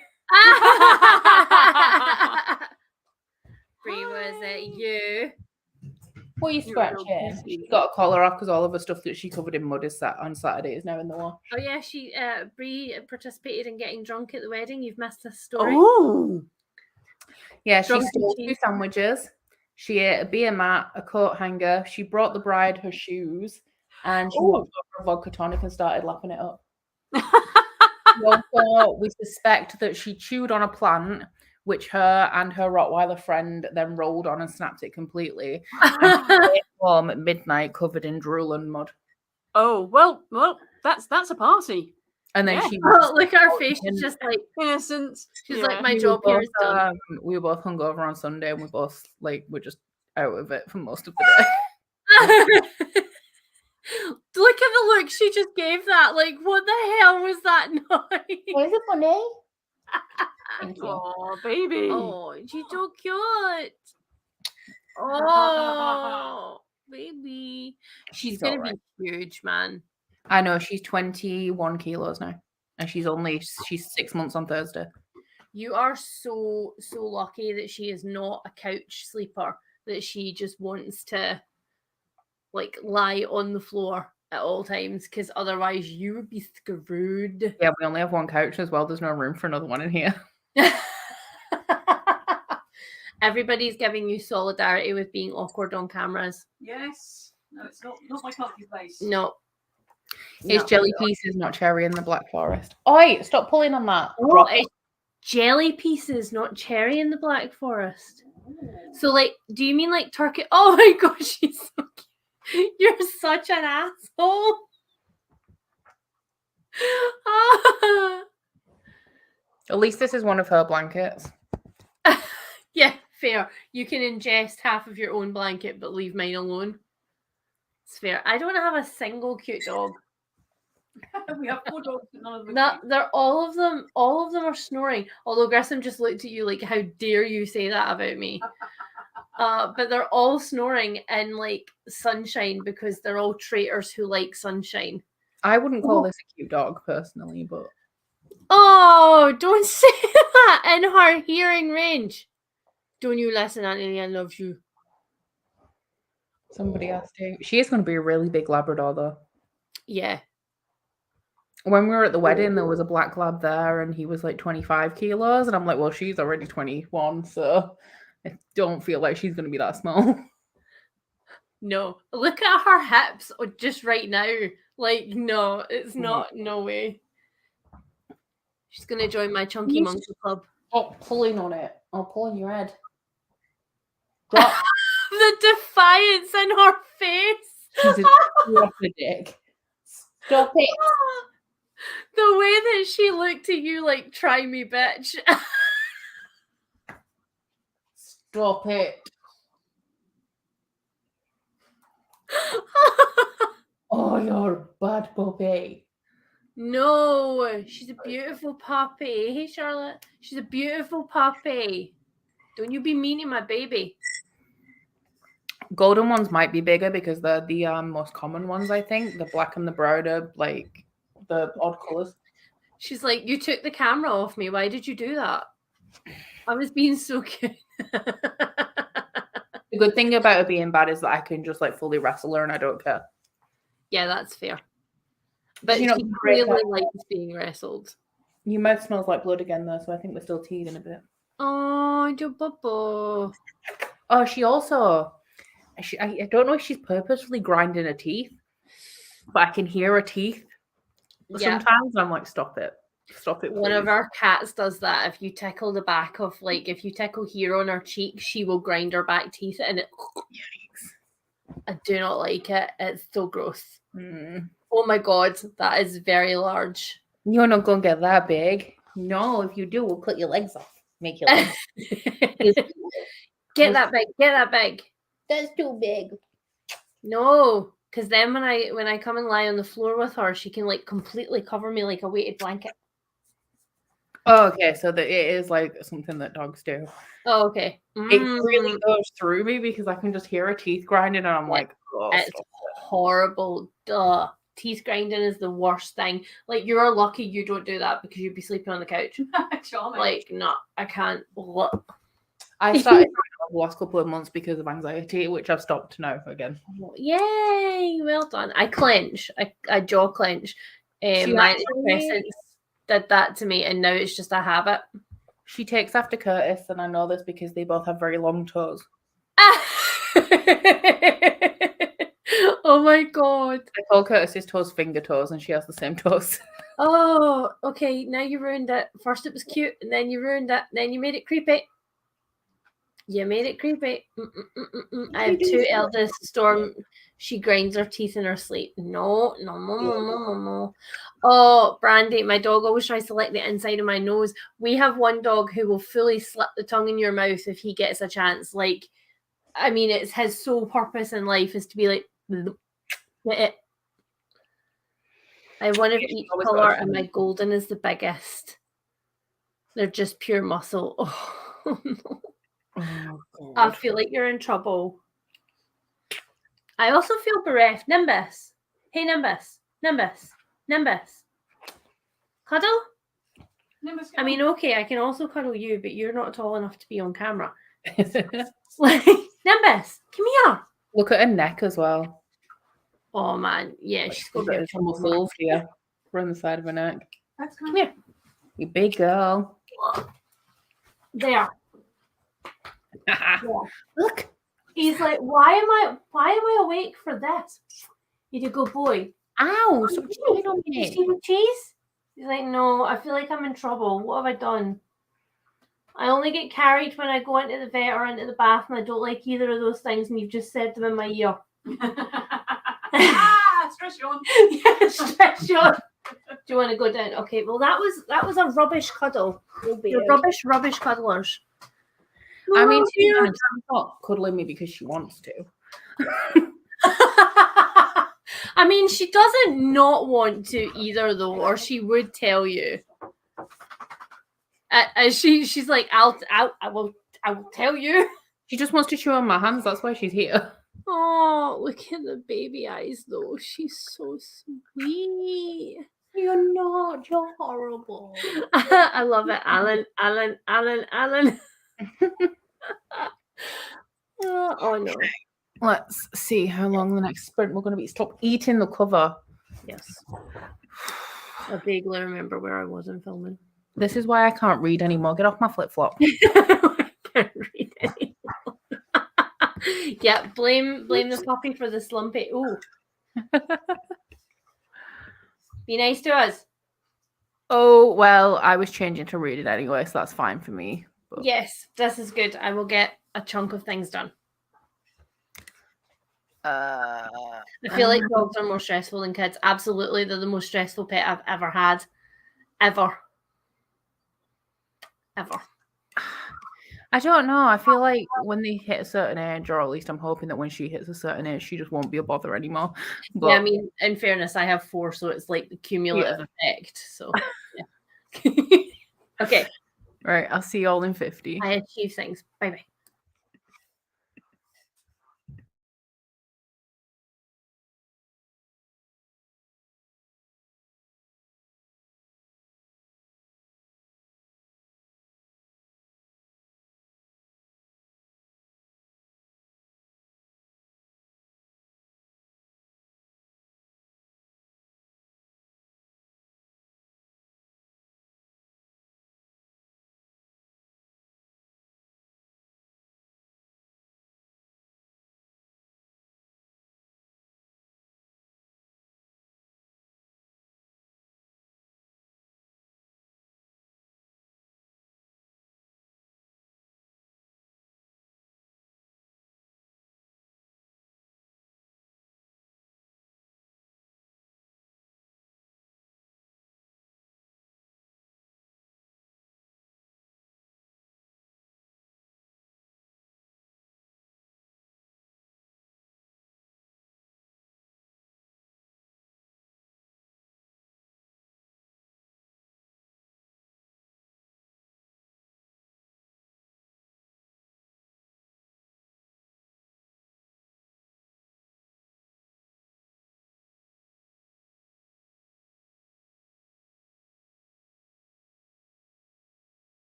Bree, was it you? What are you scratching? She's got a collar off because all of the stuff that she covered in mud is sat on Saturday is now in the wash. Oh yeah, Bree participated in getting drunk at the wedding. You've missed this story. Oh, yeah, she stole 2 sandwiches. She ate a beer mat, a coat hanger. She brought the bride her shoes, and she walked over a vodka tonic and started lapping it up. Also, we suspect that she chewed on a plant, which her and her Rottweiler friend then rolled on and snapped it completely. And she came home at midnight covered in drool and mud. Oh, well, that's a party. And then Yeah. she Look at her face. She's just like Innocent. she's like, my job here is done. We were both hungover on Sunday, and we both were just out of it for most of the day. Look at the the look she just gave that. Like, what the hell was that noise? Oh, is it funny? Thank you. Oh, baby. Oh, she's so cute. Oh, baby. She's going to be huge, man. I know, she's 21 kilos now. And she's 6 months on Thursday. You are so lucky that she is not a couch sleeper, that she just wants to like lie on the floor at all times, because otherwise you would be screwed. Yeah, we only have one couch as well. There's no room for another one in here. Everybody's giving you solidarity with being awkward on cameras. Yes. No, it's not my comfy place. No. It's jelly pieces, not cherry in the Black Forest. Oi, stop pulling on that. Oh, it's jelly pieces, not cherry in the Black Forest. So, like, do you mean like turkey? Oh my gosh, she's so cute. You're such an asshole. At least this is one of her blankets. Yeah, fair. You can ingest half of your own blanket, but leave mine alone. It's fair. I don't have a single cute dog. We have 4 dogs, but none of them. They're all of them are snoring. Although Grissom just looked at you like, how dare you say that about me? But they're all snoring in like sunshine because they're all traitors who like sunshine. I wouldn't call this a cute dog personally, but oh, don't say that in her hearing range. Don't you listen, Annie? I love you. Somebody has to. She is going to be a really big Labrador, though. Yeah. When we were at the wedding, there was a black lab there, and he was like 25 kilos. And I'm like, well, she's already 21, so I don't feel like she's going to be that small. No. Look at her hips just right now. Like, no, it's not. No way. She's going to join my Chunky Monkey Club. Stop pulling on it. I'll pull on your head. Drop. The defiance in her face. She's a dick. Stop it. The way that she looked at you like, try me, bitch. Stop it. Oh, you're a bad puppy. No, she's a beautiful puppy. Hey, Charlotte. She's a beautiful puppy. Don't you be mean to my baby. Golden ones might be bigger because they're the most common ones, I think. The black and the brown are like the odd colours. She's like, you took the camera off me. Why did you do that? I was being so cute. The good thing about it being bad is that I can just like fully wrestle her and I don't care. Yeah, that's fair. But You know, she really likes being wrestled. Your mouth smells like blood again, though, so I think we're still teething a bit. Oh, your bubble. Oh, she also... I don't know if she's purposefully grinding her teeth, but I can hear her teeth. Yeah. Sometimes I'm like, stop it. Stop it, please. One of our cats does that. If you tickle the back of, like, if you tickle here on her cheek, she will grind her back teeth and it... Yikes. I do not like it. It's so gross. Mm. Oh my God, that is very large. You're not going to get that big. No, if you do, we'll cut your legs off. Make your legs. Get that big. Get that big. That's too big. No, because then when I come and lie on the floor with her, she can like completely cover me like a weighted blanket. Oh, okay. So that it is like something that dogs do. Oh, okay. It really goes through me because I can just hear her teeth grinding and I'm like, oh, it's horrible. Duh. Teeth grinding is the worst thing. Like, you're lucky you don't do that because you'd be sleeping on the couch. Like, no, I can't. I started the last couple of months because of anxiety, which I've stopped now again. Yay! Well done. I clench. I jaw clench. My antidepressants did that to me, and now it's just a habit. She takes after Curtis, and I know this because they both have very long toes. Oh my God. I call Curtis's toes finger toes, and she has the same toes. Oh, okay. Now you ruined it. First it was cute, and then you ruined it. Then you made it creepy. You made it creepy. I have two eldest. Storm, she grinds her teeth in her sleep. No. Oh, Brandy, my dog always tries to lick the inside of my nose. We have one dog who will fully slip the tongue in your mouth if he gets a chance. Like, I mean, it's his sole purpose in life is to be like, it. I one of Yeah, she's each always got a colour, and funny- my golden is the biggest. They're just pure muscle. Oh no. Oh, I God. feel like you're in trouble. I also feel bereft. Nimbus. Hey, Nimbus. Nimbus. Nimbus. Cuddle? Nimbus, I mean, okay, I can also cuddle you, but you're not tall enough to be on camera. Look Nimbus, come here. at her neck as well. Oh, man. Yeah, she's going to be a Got muscles here around the side of her neck. That's Come here. You big girl. There. Look. He's like, why am I awake for this? He's a good boy. Ow, stop chewing on You me. see the cheese? He's like, no, I feel like I'm in trouble. What have I done? I only get carried when I go into the vet or into the bath, and I don't like either of those things, and you've just said them in my ear. Stress yawn. Yeah, stress yawn. Do you want to go down? Okay, well that was a rubbish cuddle. You're rubbish cuddlers. I mean, Oh, she's not cuddling me because she wants to. I mean, she doesn't not want to either, though, or she would tell you. She's like, I will tell you. She just wants to chew on my hands. That's why she's here. Oh, look at the baby eyes, though. She's so sweet. You're not. You're horrible. I love it, Alan. Oh no. Let's see how long the next sprint we're going to be. Stop eating the cover. Yes. I vaguely remember where I was in filming. This is why I can't read anymore. Get off my flip-flop. I can't read anymore. Yeah, blame the puppy for the slumpy. Ooh. Be nice to us. Oh, well, I was changing to read it anyway, so that's fine for me. But... Yes, this is good. I will get a chunk of things done. I feel like dogs are more stressful than kids. Absolutely, they're the most stressful pet I've ever had. Ever. I don't know. I feel like when they hit a certain age, or at least I'm hoping that when she hits a certain age, she just won't be a bother anymore. But... yeah, I mean, in fairness, I have 4, so it's like the cumulative effect. So, yeah. Okay. Right, I'll see you all in 50. I achieve things. Bye-bye.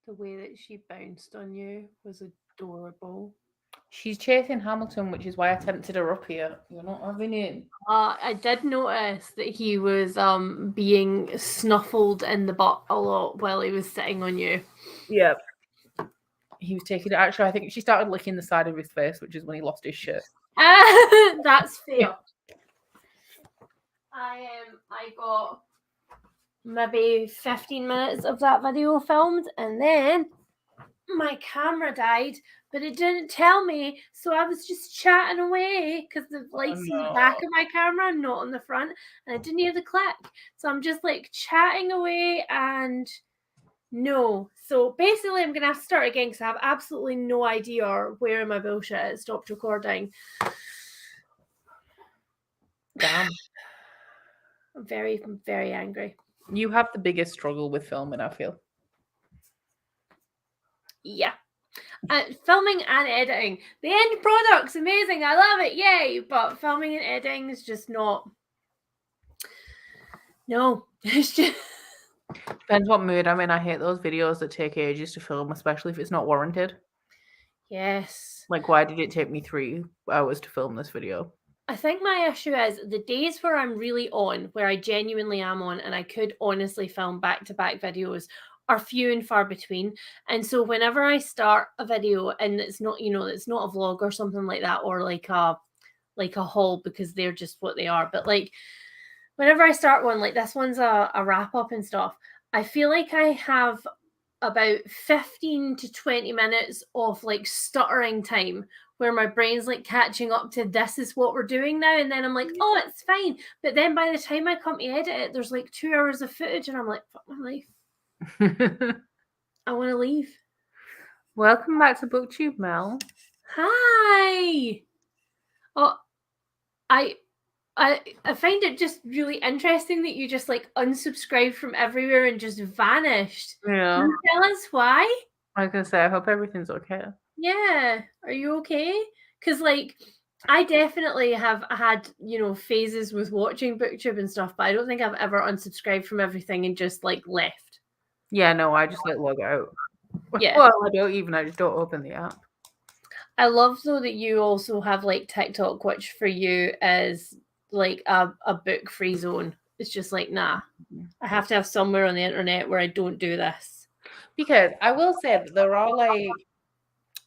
The way that she bounced on you was adorable. She's chasing Hamilton, which is why I tempted her up here. You're not having it. I did notice that he was being snuffled in the butt a lot while he was sitting on you. Yeah. He was taking it. Actually, I think she started licking the side of his face, which is when he lost his shirt. That's fair. I got maybe 15 minutes of that video filmed, and then my camera died, but it didn't tell me, so I was just chatting away because the light's in the back of my camera, not on the front, and I didn't hear the click. So I'm just like chatting away, and no. So basically, I'm gonna have to start again because I have absolutely no idea where my bullshit is. Stopped recording. Damn. I'm very, very angry. You have the biggest struggle with filming, I feel. Yeah. Filming and editing. The end product's amazing. I love it. Yay. But filming and editing is just not. No. It's just. Depends what mood I'm in. I hate those videos that take ages to film, especially if it's not warranted. Yes. Like, why did it take me 3 hours to film this video? I think my issue is the days where I'm really on, where I genuinely am on, and I could honestly film back-to-back videos are few and far between. And so whenever I start a video and it's not, it's not a vlog or something like that, or like a haul, because they're just what they are. But like whenever I start one, like this one's a wrap up and stuff, I feel like I have about 15 to 20 minutes of like stuttering time where my brain's like catching up to this is what we're doing now, and then I'm like, oh, it's fine. But then by the time I come to edit it, there's like 2 hours of footage, and I'm like, fuck my life. I want to leave. Welcome back to BookTube, Mel. Hi. Oh, I find it just really interesting that you just like unsubscribed from everywhere and just vanished. Yeah. Can you tell us why? I was gonna say, I hope everything's okay. Yeah. Are you okay? Because like I definitely have had, phases with watching BookTube and stuff, but I don't think I've ever unsubscribed from everything and just like left. Yeah, no, I just like log out. Yeah. Well, I just don't open the app. I love though that you also have like TikTok, which for you is like a book free zone. It's just like, nah, I have to have somewhere on the internet where I don't do this. Because I will say that there are like,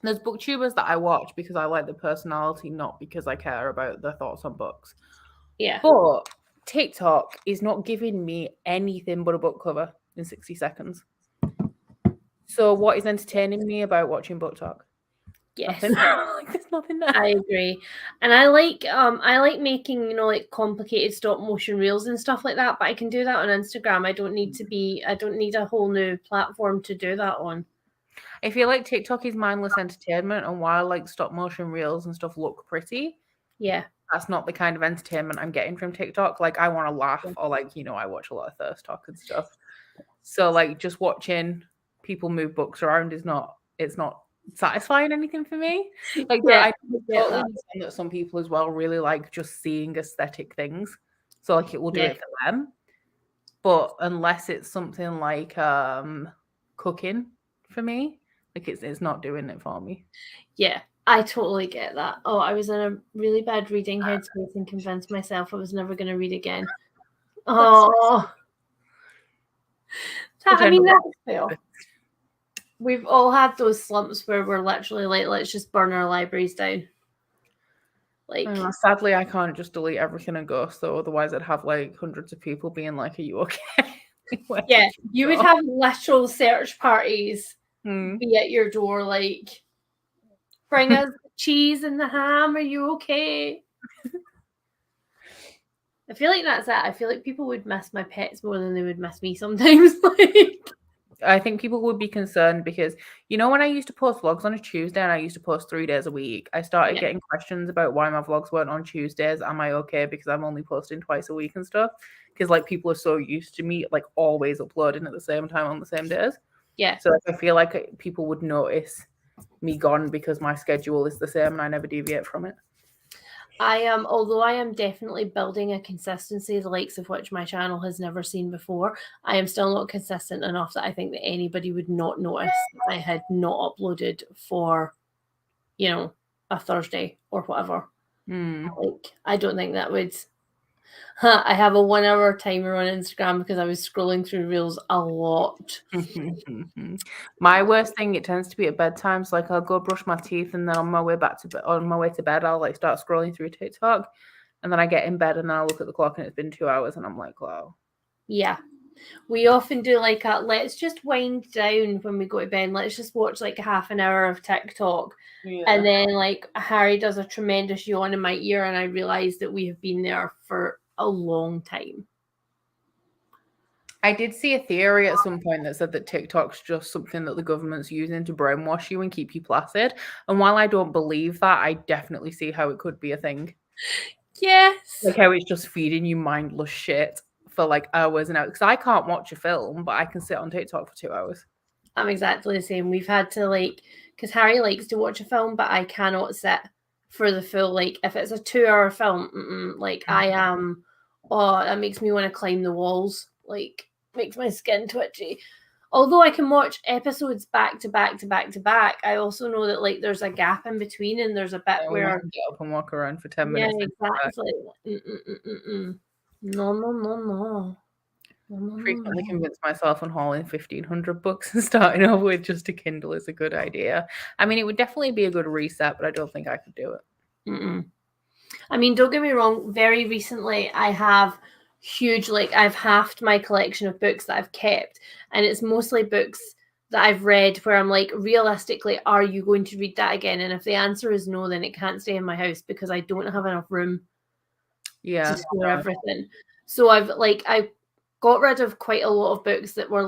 there's booktubers that I watch because I like the personality, not because I care about their thoughts on books. Yeah. But TikTok is not giving me anything but a book cover in 60 seconds. So what is entertaining me about watching Book Talk? Yes. Nothing. Like, there's nothing there. I agree. And I like making, like complicated stop motion reels and stuff like that, but I can do that on Instagram. I don't need a whole new platform to do that on. I feel like TikTok is mindless entertainment, and while like stop motion reels and stuff look pretty, yeah, that's not the kind of entertainment I'm getting from TikTok. Like I want to laugh, or like, I watch a lot of Thirst Talk and stuff. So like just watching people move books around it's not satisfying anything for me. Like I totally understand that some people as well really like just seeing aesthetic things. So like it will do it for them. But unless it's something like cooking for me, like it's not doing it for me. Yeah, I totally get that. Oh, I was in a really bad reading headspace and convinced myself I was never going to read again. Oh, I mean, that's fair. We've all had those slumps where we're literally like, let's just burn our libraries down. Like, sadly, I can't just delete everything and go. So otherwise, I'd have like hundreds of people being like, "Are you okay?" Yeah, you would have literal search parties be at your door, like, bring us the cheese and the ham. Are you okay? I feel like that's it. I feel like people would miss my pets more than they would miss me sometimes. Like, I think people would be concerned because, when I used to post vlogs on a Tuesday and I used to post 3 days a week, I started getting questions about why my vlogs weren't on Tuesdays. Am I okay? Because I'm only posting twice a week and stuff. Because like people are so used to me like always uploading at the same time on the same days. Yeah. So I feel like people would notice me gone because my schedule is the same and I never deviate from it. although I am definitely building a consistency, the likes of which my channel has never seen before, I am still not consistent enough that I think that anybody would not notice that I had not uploaded for, a Thursday or whatever. Like, I don't think that would. I have a 1 hour timer on Instagram because I was scrolling through reels a lot. My worst thing, it tends to be at bedtime. So like I'll go brush my teeth, and then on my way to bed, I'll like start scrolling through TikTok, and then I get in bed and I'll look at the clock and it's been 2 hours, and I'm like, wow. Yeah. We often do like let's just wind down when we go to bed. Let's just watch like half an hour of TikTok. Yeah. And then like Harry does a tremendous yawn in my ear, and I realize that we have been there for a long time. I did see a theory at some point that said that TikTok's just something that the government's using to brainwash you and keep you placid. And while I don't believe that, I definitely see how it could be a thing. Yes. Like how it's just feeding you mindless shit for like hours and hours. Because I can't watch a film, but I can sit on TikTok for 2 hours. I'm exactly the same. We've had to because Harry likes to watch a film, but I cannot sit for the full, if it's a 2 hour film, I am, that makes me want to climb the walls, makes my skin twitchy. Although I can watch episodes back to back to back to back, I also know that there's a gap in between, and there's a bit where you can get up and walk around for 10 minutes. Yeah, exactly. No. Frequently convince myself on hauling 1,500 books and starting over with just a Kindle is a good idea. I mean, it would definitely be a good reset, but I don't think I could do it. I mean, don't get me wrong. Very recently, I have I've halved my collection of books that I've kept, and it's mostly books that I've read where I'm like, realistically, are you going to read that again? And if the answer is no, then it can't stay in my house because I don't have enough room to store everything. So I got rid of quite a lot of books that were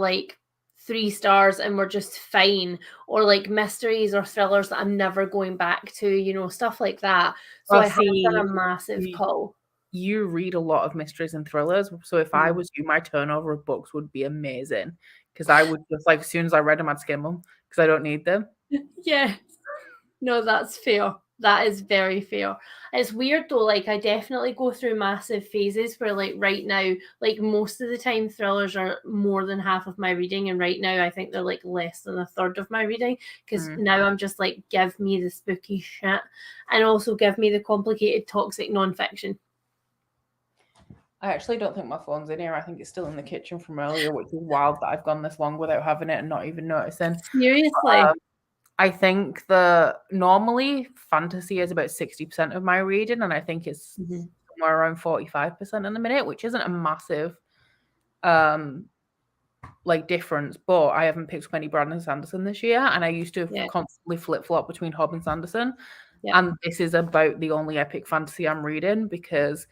3 stars and were just fine, or mysteries or thrillers that I'm never going back to, stuff like that. So I have done a massive call. You read a lot of mysteries and thrillers. So if I was you, my turnover of books would be amazing, because I would just as soon as I read them, I'd skim them because I don't need them. Yeah. No, that's fair. That is very fair. It's weird though, I definitely go through massive phases where right now, most of the time thrillers are more than half of my reading, and right now I think they're less than a third of my reading, because now I'm just give me the spooky shit, and also give me the complicated toxic nonfiction. I actually don't think my phone's in here. I think it's still in the kitchen from earlier, which is wild that I've gone this long without having it and not even noticing. Seriously? I think normally fantasy is about 60% of my reading, and I think it's somewhere around 45% in the minute, which isn't a massive difference. But I haven't picked up any Brandon Sanderson this year, and I used to constantly flip-flop between Hobb and Sanderson. Yeah. And this is about the only epic fantasy I'm reading, because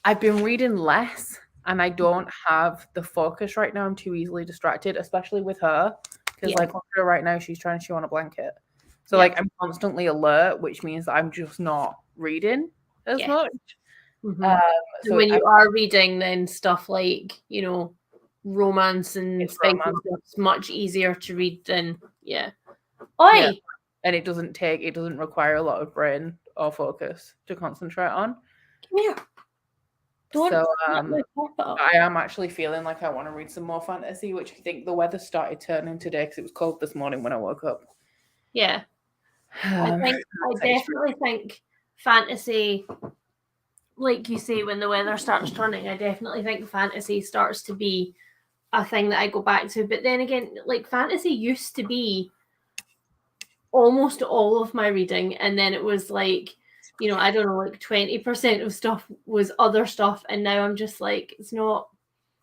I've been reading less and I don't have the focus right now. I'm too easily distracted, especially with her. Because right now she's trying to chew on a blanket. So I'm constantly alert, which means I'm just not reading as much. So when you are reading, then stuff romance and it's much easier to read than and it doesn't require a lot of brain or focus to concentrate on. I am actually feeling like I want to read some more fantasy, which I think the weather started turning today because it was cold this morning when I woke up. Yeah. I definitely think fantasy, like you say, when the weather starts turning, I definitely think fantasy starts to be a thing that I go back to. But then again, fantasy used to be almost all of my reading, and then it was I don't know, 20% of stuff was other stuff, and now I'm just it's not.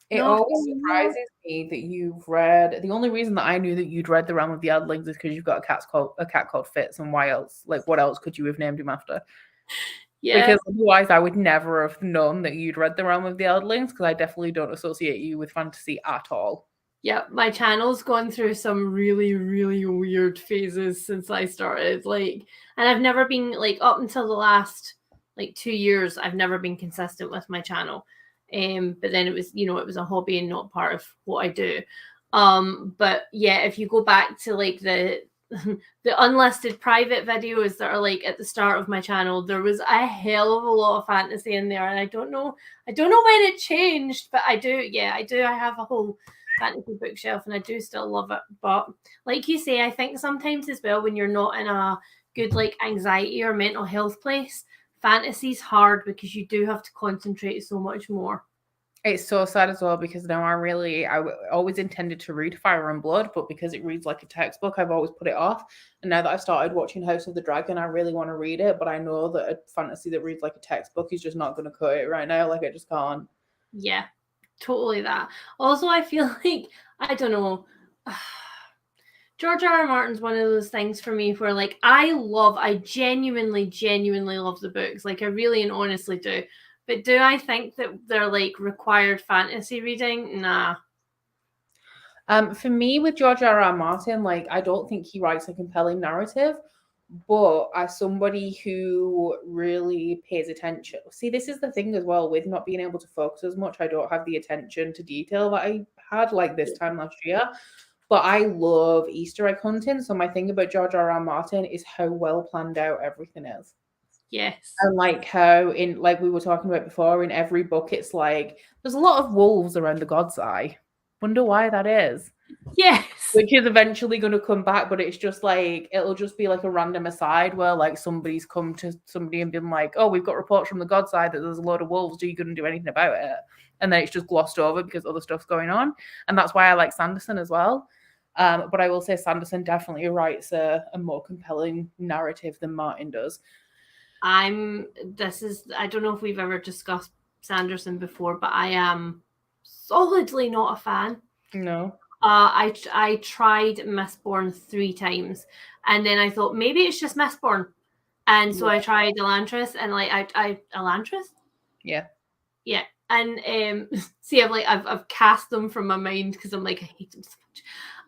It always surprises me that you've read. The only reason that I knew that you'd read The Realm of the Adlings is because you've got a cat called Fitz, and why else? What else could you have named him after? Yeah. Because otherwise, I would never have known that you'd read The Realm of the Adlings, because I definitely don't associate you with fantasy at all. Yeah, my channel's gone through some really, really weird phases since I started. And I've never been up until the last 2 years, I've never been consistent with my channel. But then it was, it was a hobby and not part of what I do. But yeah, if you go back to the the unlisted private videos that are like at the start of my channel, there was a hell of a lot of fantasy in there, and I don't know when it changed, but I do. I have a whole fantasy bookshelf, and I do still love it. But like you say, I think sometimes as well, when you're not in a good like anxiety or mental health place, fantasy's hard because you do have to concentrate so much more. It's so sad as well because now I always intended to read Fire and Blood, but because it reads like a textbook, I've always put it off. And now that I've started watching House of the Dragon, I really want to read it, but I know that a fantasy that reads like a textbook is just not going to cut it right now. Like, I just can't. Yeah, totally that. Also, I feel like, I don't know, George R.R. Martin's one of those things for me where, like, I genuinely love the books. Like, I really and honestly do. But do I think that they're, like, required fantasy reading? Nah. For me, with George R.R. Martin, like, I don't think he writes a compelling narrative. But as somebody who really pays attention, see, this is the thing as well with not being able to focus as much. I don't have the attention to detail that I had like this time last year. But I love Easter egg hunting. So my thing about George R.R. Martin is how well planned out everything is. Yes. And like how in like we were talking about before, in every book it's like there's a lot of wolves around the God's Eye. Wonder why that is. Yes. Which is eventually going to come back, but it's just like it'll just be like a random aside where like somebody's come to somebody and been like, oh, we've got reports from the God's Eye that there's a load of wolves. Are you going to do anything about it? And then it's just glossed over because other stuff's going on. And that's why I like Sanderson as well. But I will say Sanderson definitely writes a more compelling narrative than Martin does. I don't know if we've ever discussed Sanderson before, but I am solidly not a fan. No. I tried Mistborn 3 times, and then I thought maybe it's just Mistborn, and so I tried Elantris, and like I Elantris, yeah, and see, I've cast them from my mind because I'm like, I hate him so much.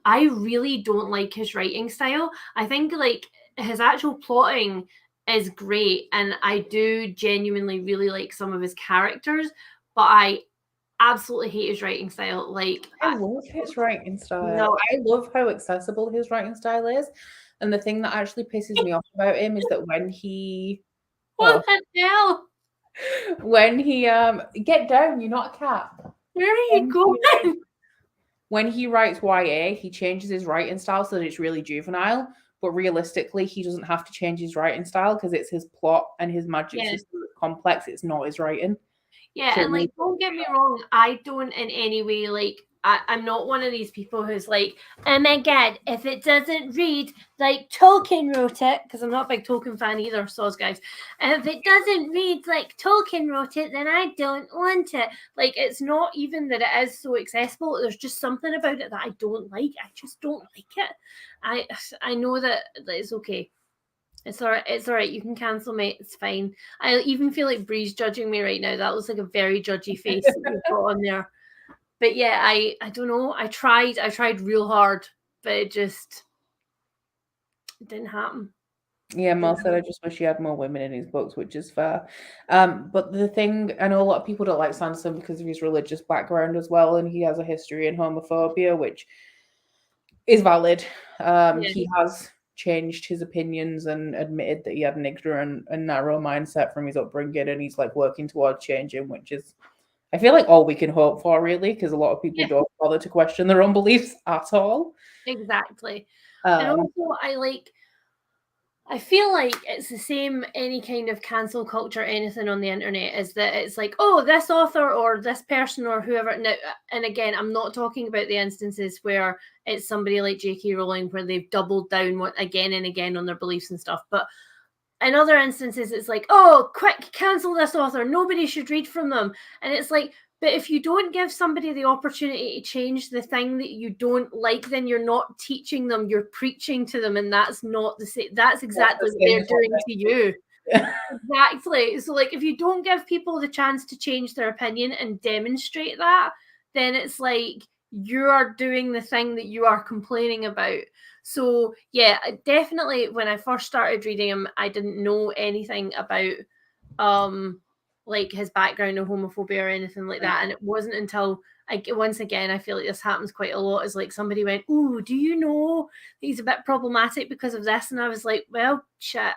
I really don't like his writing style. I think like his actual plotting is great, and I do genuinely really like some of his characters, but I absolutely hate his writing style. Like, I love his writing style. No. I love how accessible his writing style is. And the thing that actually pisses me off about him is that when he what the hell? When he get down, you're not a cat. Where are you going? When he writes YA, he changes his writing style so that it's really juvenile. But realistically, he doesn't have to change his writing style because it's his plot and his magic system that's complex. It's not his writing. Yeah, so and like, don't get me wrong, I don't in any way like I'm not one of these people who's like, oh my god, if it doesn't read like Tolkien wrote it, because I'm not a big Tolkien fan either, soz guys. If it doesn't read like Tolkien wrote it, then I don't want it. Like, it's not even that it is so accessible. There's just something about it that I don't like. I just don't like it. I know that it's okay. It's all right. It's all right. You can cancel me. It's fine. I even feel like Bree's judging me right now. That was like a very judgy face that you put on there. But yeah, I don't know. I tried real hard, but it didn't happen. Yeah, Mel said, I just wish he had more women in his books, which is fair. But the thing, I know a lot of people don't like Sanderson because of his religious background as well, and he has a history in homophobia, which is valid. He has changed his opinions and admitted that he had an ignorant and narrow mindset from his upbringing, and he's like working towards changing, which is, I feel like, all we can hope for, really, because a lot of people don't bother to question their own beliefs at all. Exactly. And also, I feel like it's the same any kind of cancel culture, anything on the internet, is that it's like, oh, this author or this person or whoever. Now, and again, I'm not talking about the instances where it's somebody like J.K. Rowling where they've doubled down again and again on their beliefs and stuff. But in other instances, it's like, oh, quick, cancel this author. Nobody should read from them. And it's like, but if you don't give somebody the opportunity to change the thing that you don't like, then you're not teaching them, you're preaching to them. And that's not the same. That's exactly what they're doing to you. Exactly. So like, if you don't give people the chance to change their opinion and demonstrate that, then it's like you are doing the thing that you are complaining about. So yeah, definitely when I first started reading him, I didn't know anything about like his background of homophobia or anything like that. And it wasn't until once again, I feel like this happens quite a lot, is like somebody went, "Ooh, do you know he's a bit problematic because of this?" And I was like, well, shit,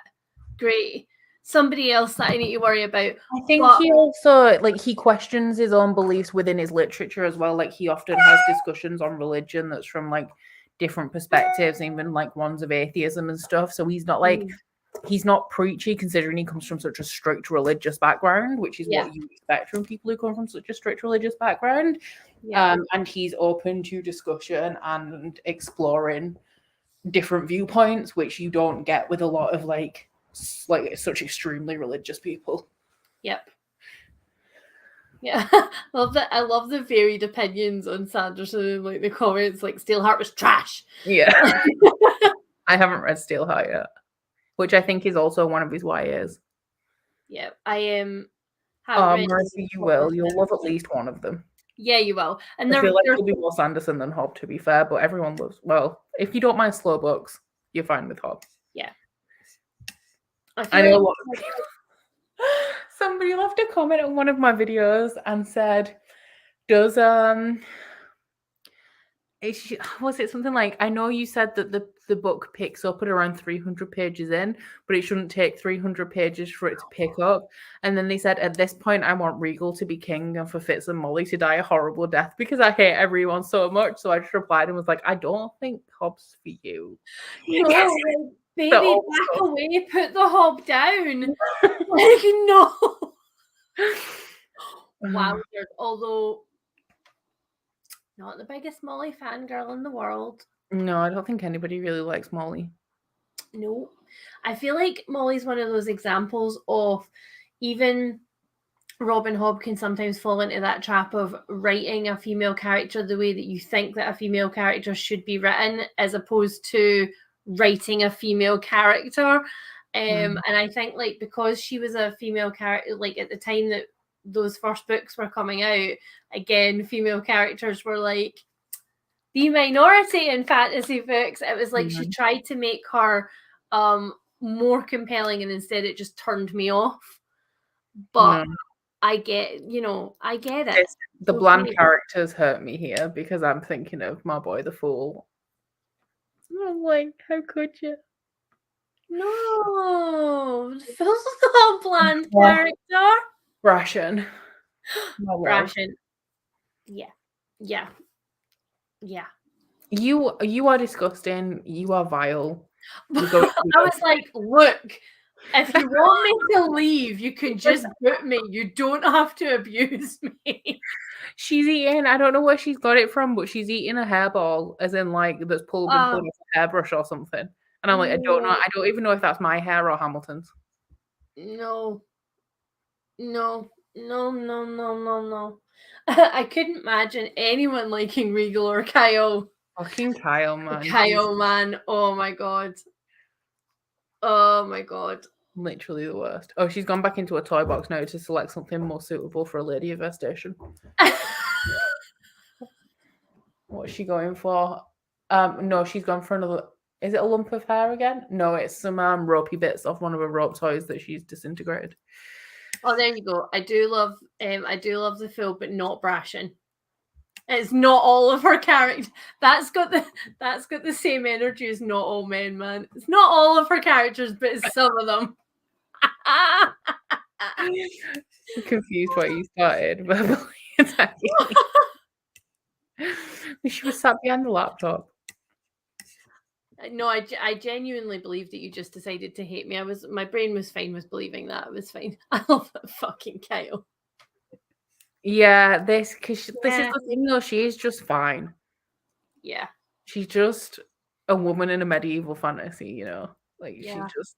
great. Somebody else that I need to worry about. I think he also, like, he questions his own beliefs within his literature as well. Like, he often has discussions on religion that's from, like, different perspectives, even, like, ones of atheism and stuff. So he's not, like, he's not preachy, considering he comes from such a strict religious background, which is what you expect from people who come from such a strict religious background. And he's open to discussion and exploring different viewpoints, which you don't get with a lot of, like such extremely religious people. Yep. Yeah, I love the varied opinions on Sanderson, like the comments, like Steelheart was trash. Yeah. I haven't read Steelheart yet, which I think is also one of his YAs. Yeah, I am. Marissa, you will. You'll love at least one of them. Yeah, you will. And I feel like it'll be more Sanderson than Hobb, to be fair, but everyone loves. Well, if you don't mind slow books, you're fine with Hobb. Yeah. I know a lot of people. Somebody left a comment on one of my videos and said, "Does was it something like, I know you said that the book picks up at around 300 pages in, but it shouldn't take 300 pages for it to pick up." And then they said, "At this point, I want Regal to be king and for Fitz and Molly to die a horrible death because I hate everyone so much." So I just replied and was like, "I don't think Hobb's for you." No, baby, back away, put the Hobb down. Like, no. Wow. Although, not the biggest Molly fangirl in the world. No, I don't think anybody really likes Molly. No. I feel like Molly's one of those examples of, even Robin Hobb can sometimes fall into that trap of writing a female character the way that you think that a female character should be written, as opposed to writing a female character. And I think, like, because she was a female character, like at the time that those first books were coming out, again, female characters were like the minority in fantasy books. It was like she tried to make her more compelling, and instead it just turned me off. But I get it. The bland characters hurt me here because I'm thinking of My Boy the Fool. I'm like, how could you? No, Phil's not a bland character. Brashen. Brashen. Yeah. You are disgusting. You are vile. I was like, look, if you want me to leave, you can just boot me. You don't have to abuse me. She's eating, I don't know where she's got it from, but she's eating a hairball, as in, like, that's pulled off a hairbrush or something. And I'm like, I don't know. I don't even know if that's my hair or Hamilton's. No. I couldn't imagine anyone liking Regal or Kyle. Fucking Kyle, man. Kyle, man. Oh my god. Literally the worst. Oh, she's gone back into a toy box now to select something more suitable for a lady infestation. What's she going for? No, she's gone for another. Is it a lump of hair again? No, it's some ropey bits off one of her rope toys that she's disintegrated. Oh, there you go. I do love the Phil, but not Brashen. It's not all of her character. That's got the same energy as Not All Men, man. It's not all of her characters, but it's some of them. I'm confused what you started verbally attacking. She was sat behind the laptop. No, I genuinely believe that you just decided to hate me. My brain was fine with believing that. It was fine. I love that fucking Kyle. Yeah, this is the thing though. She is just fine. Yeah, she's just a woman in a medieval fantasy, you know. Like she just.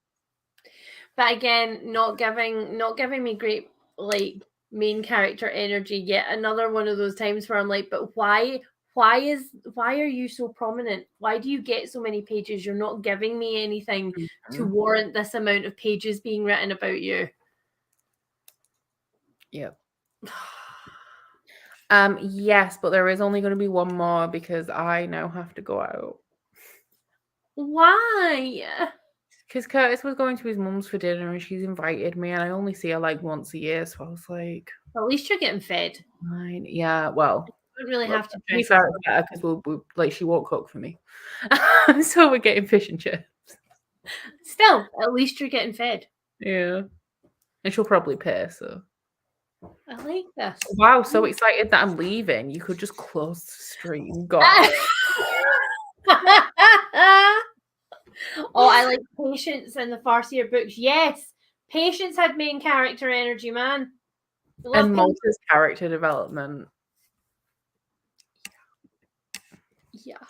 But again, not giving me great, like, main character energy. Yet another one of those times where I'm like, but why are you so prominent? Why do you get so many pages? You're not giving me anything to warrant this amount of pages being written about you. Yep. Yes, but there is only going to be one more because I now have to go out. Why? Because Curtis was going to his mum's for dinner and she's invited me, and I only see her like once a year, so I was like, At least you're getting fed. fine. Yeah, well, You don't really have to to be dress fair, up. it's better because we'll like she won't cook for me, so we're getting fish and chips. Still, at least you're getting fed. Yeah, and she'll probably pay. So I like this. wow, so excited that I'm leaving. You could just close the street and go. Oh, I like Patience in the Farseer books. Yes, Patience had main character energy, man. And Malta's character development. Yeah.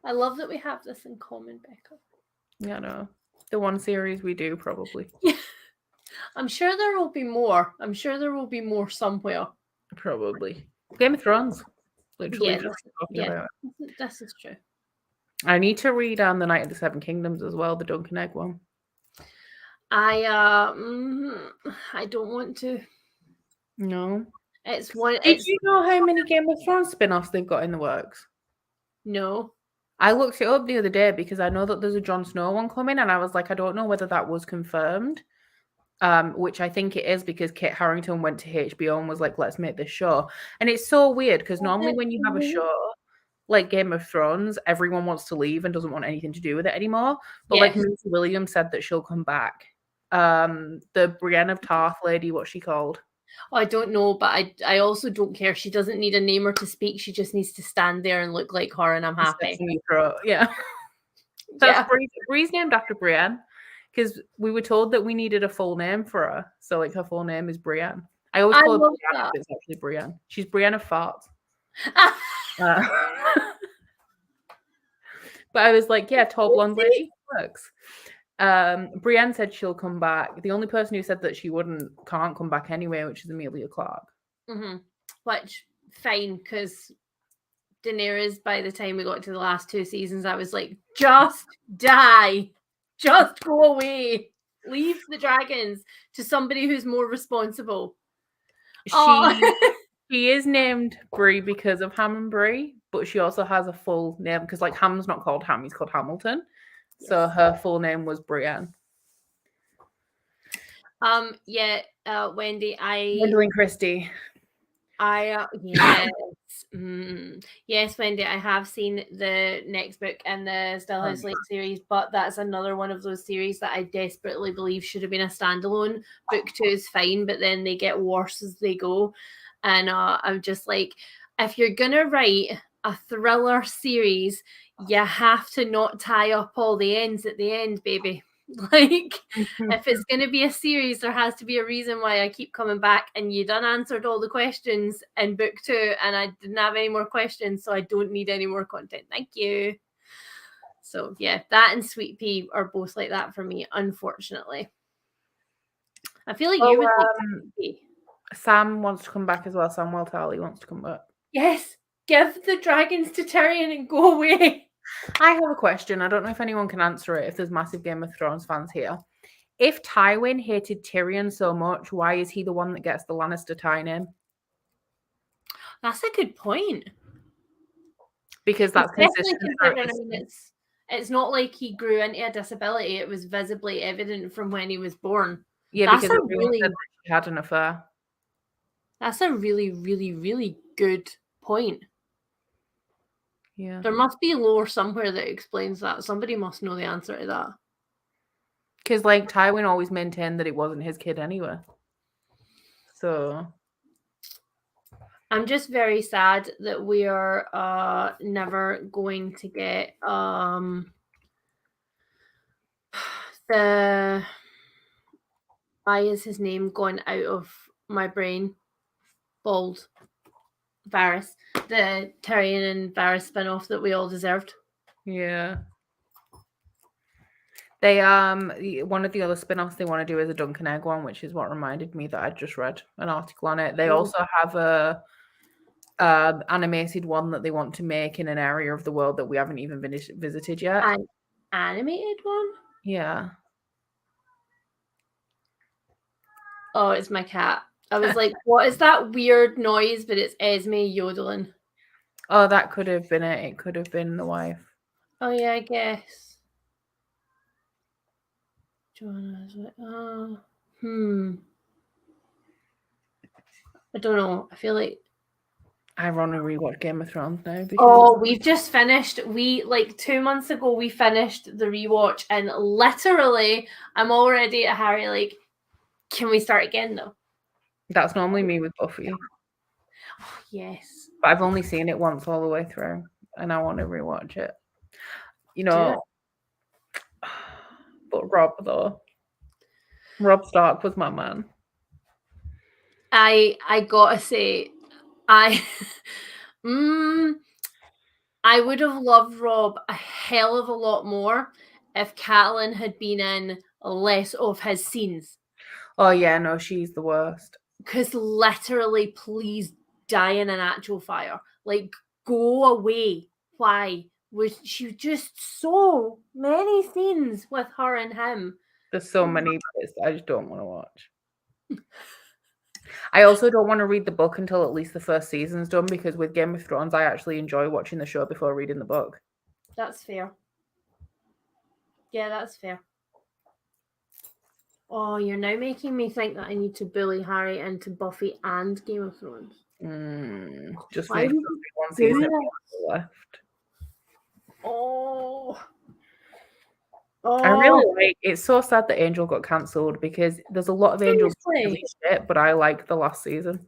I love that we have this in common, Becca. Yeah, no. The one series we do, probably. I'm sure there will be more. I'm sure there will be more somewhere. Probably. Game of Thrones. Literally Yeah, just talking about it. This is true. I need to read The Night of the Seven Kingdoms as well, the Dunk and Egg one. I don't want to. No. It's one. Did you know how many Game of Thrones spin-offs they've got in the works? No. I looked it up the other day because I know that there's a Jon Snow one coming, and I was like, I don't know whether that was confirmed. Which I think it is because Kit Harington went to HBO and was like, let's make this show. And it's so weird because normally when you have a show like Game of Thrones, everyone wants to leave and doesn't want anything to do with it anymore. But like Maisie Williams said that she'll come back. The Brienne of Tarth lady, what's she called? I don't know, but I also don't care. She doesn't need a namer to speak. She just needs to stand there and look like her, and I'm happy. Yeah. That's Brie's named after Brienne. Because we were told that we needed a full name for her. So, like, her full name is Brienne. I always call her Brienne, but it's actually Brienne. She's Brienne of Farts. But I was like, yeah, tall blonde lady works. Brienne said she'll come back. The only person who said that she can't come back anyway, which is Emilia Clarke. Mm-hmm. Which, fine, because Daenerys, by the time we got to the last 2 seasons, I was like, just die. Just go away. Leave the dragons to somebody who's more responsible. She is named Brie because of Ham and Brie, but she also has a full name because, like, Ham's not called Ham, he's called Hamilton. Yes. So her full name was Brienne. Wendy, Gwendolyn Christie. Yes, Wendy, I have seen the next book in the Still House Lake series, but that's another one of those series that I desperately believe should have been a standalone. Book 2 is fine, but then they get worse as they go. And I'm just like, if you're going to write a thriller series, you have to not tie up all the ends at the end, baby. Like, if it's going to be a series, there has to be a reason why I keep coming back. And you done answered all the questions in book 2, and I didn't have any more questions, so I don't need any more content. Thank you. So yeah, that and Sweet Pea are both like that for me, unfortunately. I feel like you would like Sweet Pea. Sam wants to come back as well. Sam Weltali wants to come back. Yes, give the dragons to Tyrion and go away. I have a question. I don't know if anyone can answer it, if there's massive Game of Thrones fans here. If Tywin hated Tyrion so much, why is he the one that gets the Lannister tie name? That's a good point. Because that's consistent. It's not like he grew into a disability. It was visibly evident from when he was born. Yeah, that's because everyone said that he had an affair. That's a really, really, really good point. Yeah. There must be lore somewhere that explains that. Somebody must know the answer to that. Because, like, Tywin always maintained that it wasn't his kid anyway. So I'm just very sad that we are never going to get the... Why is his name gone out of my brain? Bald. Varys. The Tyrion and Varys spin-off that we all deserved. Yeah. They one of the other spin-offs they want to do is a Dunk and Egg one, which is what reminded me that I just read an article on it. They also have a animated one that they want to make in an area of the world that we haven't even visited yet. An animated one? Yeah. Oh, it's my cat. I was like, what is that weird noise? But it's Esme yodeling. Oh, that could have been it. It could have been the wife. Oh, yeah, I guess. Joanna's like, I don't know. I feel like I want to rewatch Game of Thrones now because we've just finished. We 2 months ago we finished the rewatch, and literally I'm already at Harry like, can we start again though? That's normally me with Buffy. Oh, yes. But I've only seen it once all the way through, and I want to rewatch it. You know, but Rob though. Rob Stark was my man. I gotta say, I would have loved Rob a hell of a lot more if Catelyn had been in less of his scenes. Oh yeah, no, she's the worst. Because literally, please die in an actual fire. Like, go away. Why? Was she just so many scenes with her and him? There's so many bits I just don't want to watch. I also don't want to read the book until at least the first season's done, because with Game of Thrones, I actually enjoy watching the show before reading the book. That's fair. Yeah, that's fair. Oh, you're now making me think that I need to bully Harry into Buffy and Game of Thrones. Just Why finish would the one you do season that? left. Oh. I really like. It's so sad that Angel got cancelled, because there's a lot of Angel really shit, but I like the last season.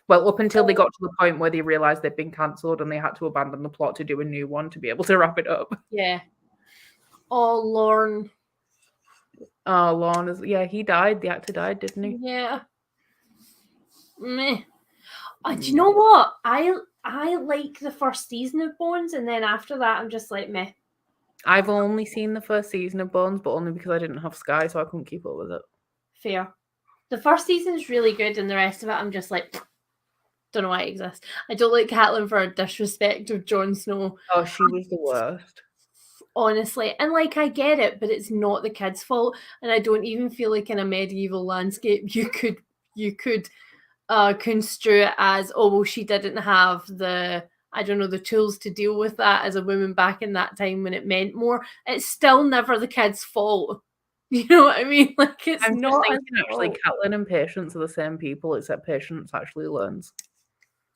Well, up until they got to the point where they realized they'd been cancelled and they had to abandon the plot to do a new one to be able to wrap it up. Yeah. Oh, Lorne. Oh, Lorne is, yeah, he died. The actor died, didn't he? Yeah. Meh. Do you know what? I like the first season of Bones, and then after that, I'm just like, meh. I've only seen the first season of Bones, but only because I didn't have Sky, so I couldn't keep up with it. Fair. The first season's really good, and the rest of it, I'm just like, don't know why it exists. I don't like Catelyn for her disrespect of Jon Snow. Oh, she was the worst. Honestly. And like, I get it, but it's not the kids' fault. And I don't even feel like in a medieval landscape you could construe it as, oh, well, she didn't have the tools to deal with that as a woman back in that time when it meant more. It's still never the kid's fault. You know what I mean? Like, it's I'm not just thinking, actually, Catelyn and Patience are the same people, except Patience actually learns.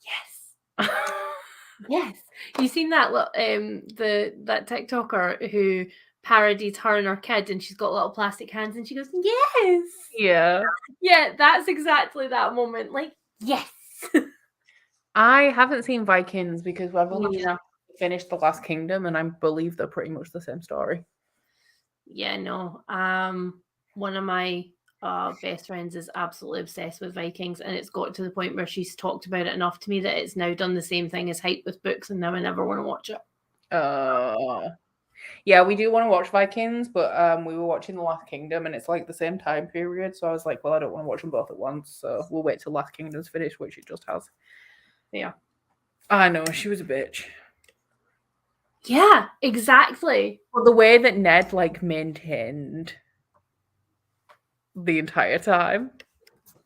Yes. Yes. You seen that that TikToker who parodied her and her kid, and she's got little plastic hands, and she goes, yes. Yeah. Yeah, that's exactly that moment. Like, yes. I haven't seen Vikings because I've only finished The Last Kingdom, and I believe they're pretty much the same story. Yeah, no. One of my best friends is absolutely obsessed with Vikings, and it's got to the point where she's talked about it enough to me that it's now done the same thing as Hype with books, and now I never want to watch it. Yeah, we do want to watch Vikings, but we were watching The Last Kingdom, and it's like the same time period, so I was like, well, I don't want to watch them both at once, so we'll wait till Last Kingdom's finished, which it just has. Yeah. I know, she was a bitch. Yeah, exactly. Well, the way that Ned maintained the entire time.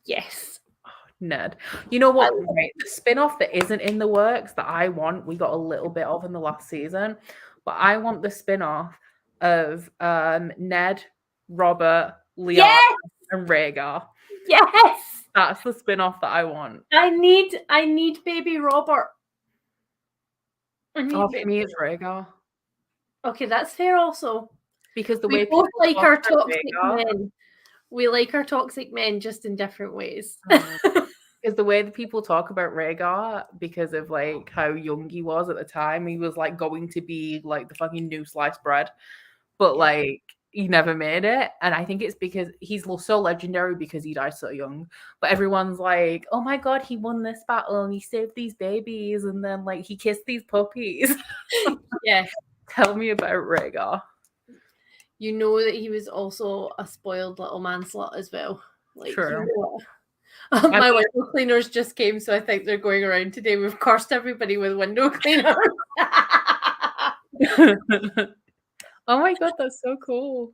Yes. Oh, Ned. You know what? Right, the spin-off that isn't in the works that I want, we got a little bit of in the last season, but I want the spin-off of Ned, Robert, Lyanna, and Rhaegar. Yes. That's the spin-off that I want. I need baby Robert. For me, it's Rhaegar. Okay, that's fair also. Because the we way both like our toxic Rhaegar, men. We like our toxic men just in different ways. Because the way that people talk about Rhaegar, because of how young he was at the time, he was going to be the fucking new sliced bread. But he never made it. And I think it's because he's so legendary because he died so young. But everyone's like, oh my God, he won this battle and he saved these babies. And then he kissed these puppies. Yeah. Tell me about Rhaegar. You know that he was also a spoiled little manslut as well. True. My window cleaners just came, so I think they're going around today. We've cursed everybody with window cleaners. Oh my God, that's so cool.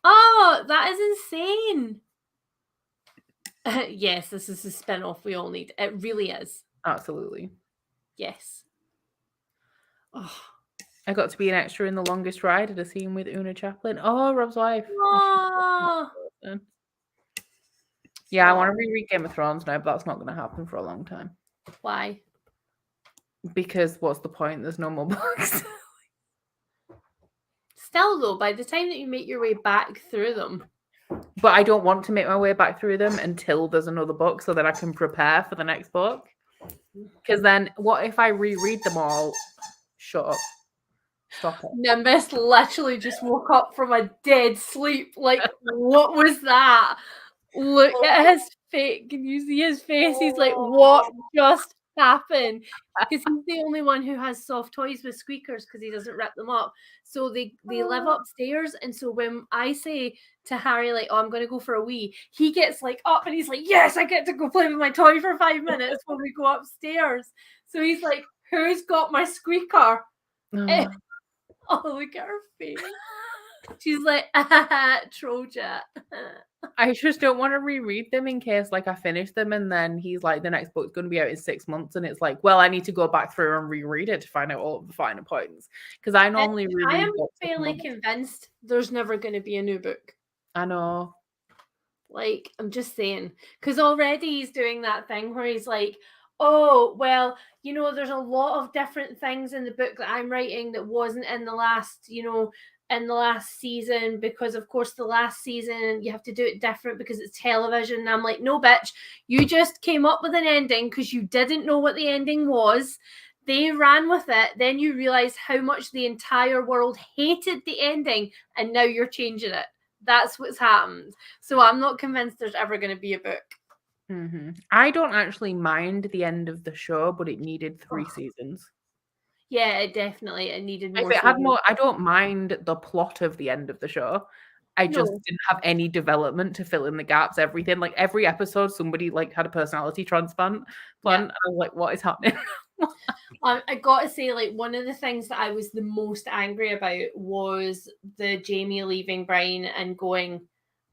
Oh, that is insane. Yes, this is the spin-off we all need. It really is. Absolutely. Yes. Oh. I got to be an extra in The Longest Ride at a scene with Una Chaplin. Oh, Rob's wife. Oh, Yeah, I want to reread Game of Thrones now, but that's not going to happen for a long time. why? Because what's the point? There's no more books. Still, though, by the time that you make your way back through them. But I don't want to make my way back through them until there's another book so that I can prepare for the next book. Because then what if I reread them all? Shut up. Stop it. Nimbus literally just woke up from a dead sleep. Like, what was that? Look at his face. Can you see his face? He's like, what just happened? Because he's the only one who has soft toys with squeakers because he doesn't rip them up. So they live upstairs. And so when I say to Harry, like, oh, I'm going to go for a wee, he gets like up and he's like, yes, I get to go play with my toy for 5 minutes when we go upstairs. So he's like, who's got my squeaker? Oh, look at her face. She's like, Troja. I just don't want to reread them in case like I finish them and then he's like, the next book's going to be out in 6 months and it's like, well, I need to go back through and reread it to find out all of the finer points. Because I normally reread. I am fairly convinced there's never going to be a new book. I know. Like, I'm just saying. Because already he's doing that thing where he's like, oh, well, you know, there's a lot of different things in the book that I'm writing that wasn't in the last, you know, in the last season, because of course the last season you have to do it different because it's television. And I'm like, no, bitch, you just came up with an ending because you didn't know what the ending was. They ran with it. Then you realize how much the entire world hated the ending, and now you're changing it. That's what's happened. So I'm not convinced there's ever going to be a book. Mm-hmm. I don't actually mind the end of the show, but it needed 3 seasons. Yeah, it needed more. If it had more, I don't mind the plot of the end of the show. I just didn't have any development to fill in the gaps. Everything, like every episode, somebody like had a personality transplant. Yeah. And I was like, what is happening? I gotta say, like, one of the things that I was the most angry about was the Jamie leaving Brian and going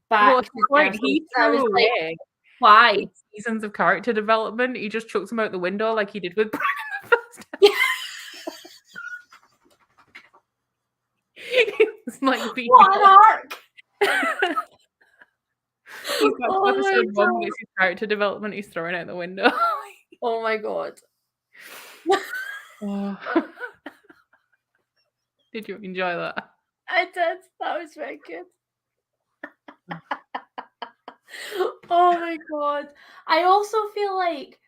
back. Well, he threw away why seasons of character development. He just chucks them out the window like he did with Brian in the first It's like what an arc! He's got episode 1, it's his character development. He's throwing out the window. Oh my god! Did you enjoy that? I did. That was very good. Oh my god! I also feel like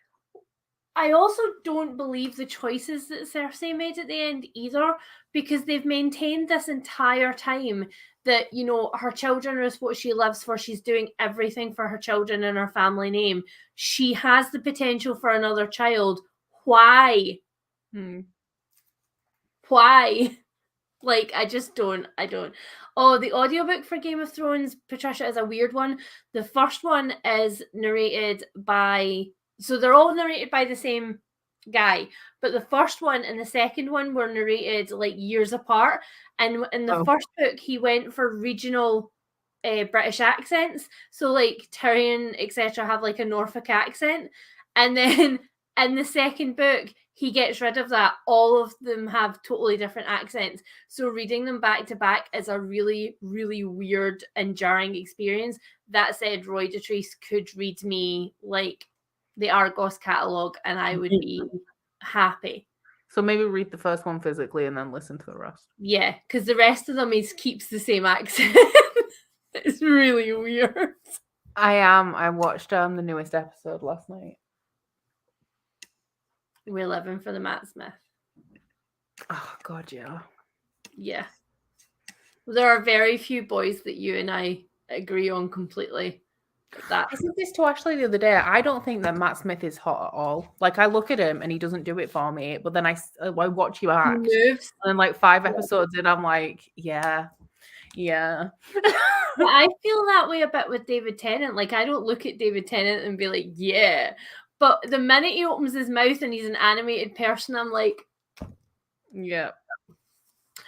I also don't believe the choices that Cersei made at the end either, because they've maintained this entire time that, you know, her children is what she lives for. She's doing everything for her children and her family name. She has the potential for another child. Why? Why? Like, I don't. Oh, the audiobook for Game of Thrones, Patricia, is a weird one. The first one is narrated by... So they're all narrated by the same guy, but the first one and the second one were narrated like years apart. And in the first book, he went for regional British accents. So like Tyrion, etc., have like a Norfolk accent. And then in the second book, he gets rid of that. All of them have totally different accents. So reading them back to back is a really, really weird and jarring experience. That said, Roy Dotrice could read me like the Argos catalogue and I would be happy. So maybe read the first one physically and then listen to the rest. Yeah, because the rest of them keeps the same accent. It's really weird. I watched the newest episode last night. We're living for the Matt Smith. Oh god, yeah. Yeah. There are very few boys that you and I agree on completely. I said this to Ashley the other day. I don't think that Matt Smith is hot at all. Like, I look at him and he doesn't do it for me, but then I watch you act. He moves. And then like 5 episodes in, I'm like, yeah. I feel that way a bit with David Tennant. Like, I don't look at David Tennant and be like, yeah. But the minute he opens his mouth and he's an animated person, I'm like, yeah.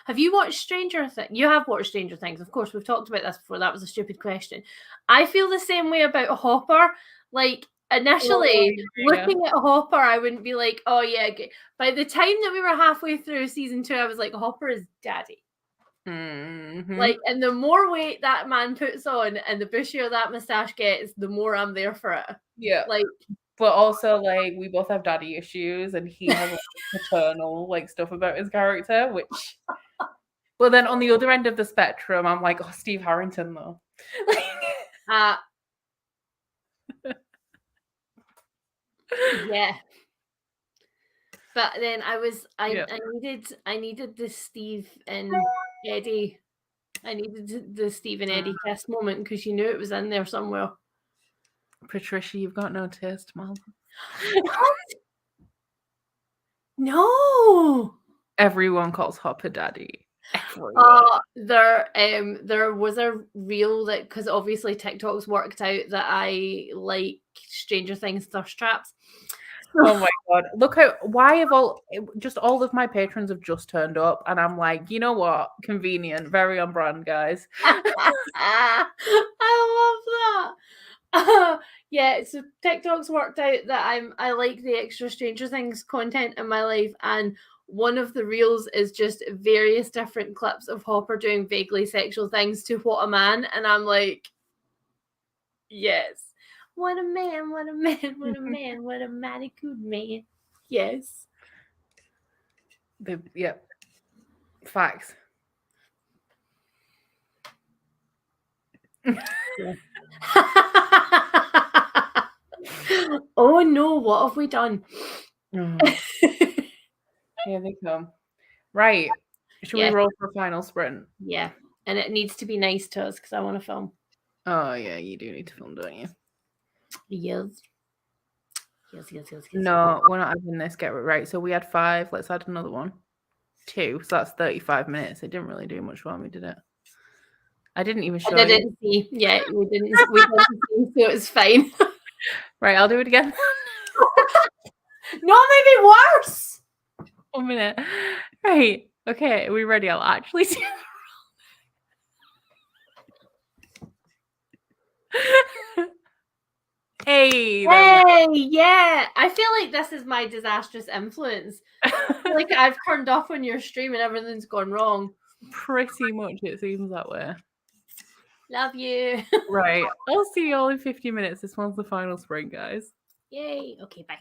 Have you watched Stranger Things? You have watched Stranger Things. Of course, we've talked about this before. That was a stupid question. I feel the same way about Hopper. Like, initially, yeah. looking at Hopper, I wouldn't be like, oh yeah. By the time that we were halfway through season 2, I was like, Hopper is daddy. Mm-hmm. Like, and the more weight that man puts on and the bushier that mustache gets, the more I'm there for it. Yeah. Like, but also, like, we both have daddy issues, and he has paternal, like, stuff about his character, which... But then on the other end of the spectrum, I'm like, oh, Steve Harrington, though. Yeah. But then I Yeah. needed the Steve and Eddie. I needed the Steve and Eddie kiss moment because you knew it was in there somewhere. Patricia, you've got no taste, Mom. No. Everyone calls Hopper daddy. Everyone. There was a reel that, because obviously TikTok's worked out that I like Stranger Things thirst traps. Oh my god! Look why have all of my patrons have just turned up, and I'm like, you know what? Convenient, very on brand, guys. I love that. Yeah, so TikTok's worked out that I like the extra Stranger Things content in my life, and one of the reels is just various different clips of Hopper doing vaguely sexual things to What a Man, and I'm like, yes. What a man, what a man, what a man, what a mighty good man. Yes. Yeah. Facts. Yeah. Oh no, what have we done? Here they come. Right. Should we roll for a final sprint? Yeah. And it needs to be nice to us because I want to film. Oh yeah, you do need to film, don't you? Yes. No, we're not having this. Get it right. So we had 5. Let's add another one. 2. So that's 35 minutes. It didn't really do much for me, did it? I didn't even show you. I didn't see. Yeah, we didn't see, so it's fine. Right, I'll do it again. No, maybe worse. 1 minute. Right. Okay, are we ready? I'll actually do Hey, yeah. I feel like this is my disastrous influence. Like I've turned off on your stream and everything's gone wrong. Pretty much it seems that way. Love you. Right. I'll see you all in 50 minutes. This one's the final sprint, guys. Yay. Okay, bye.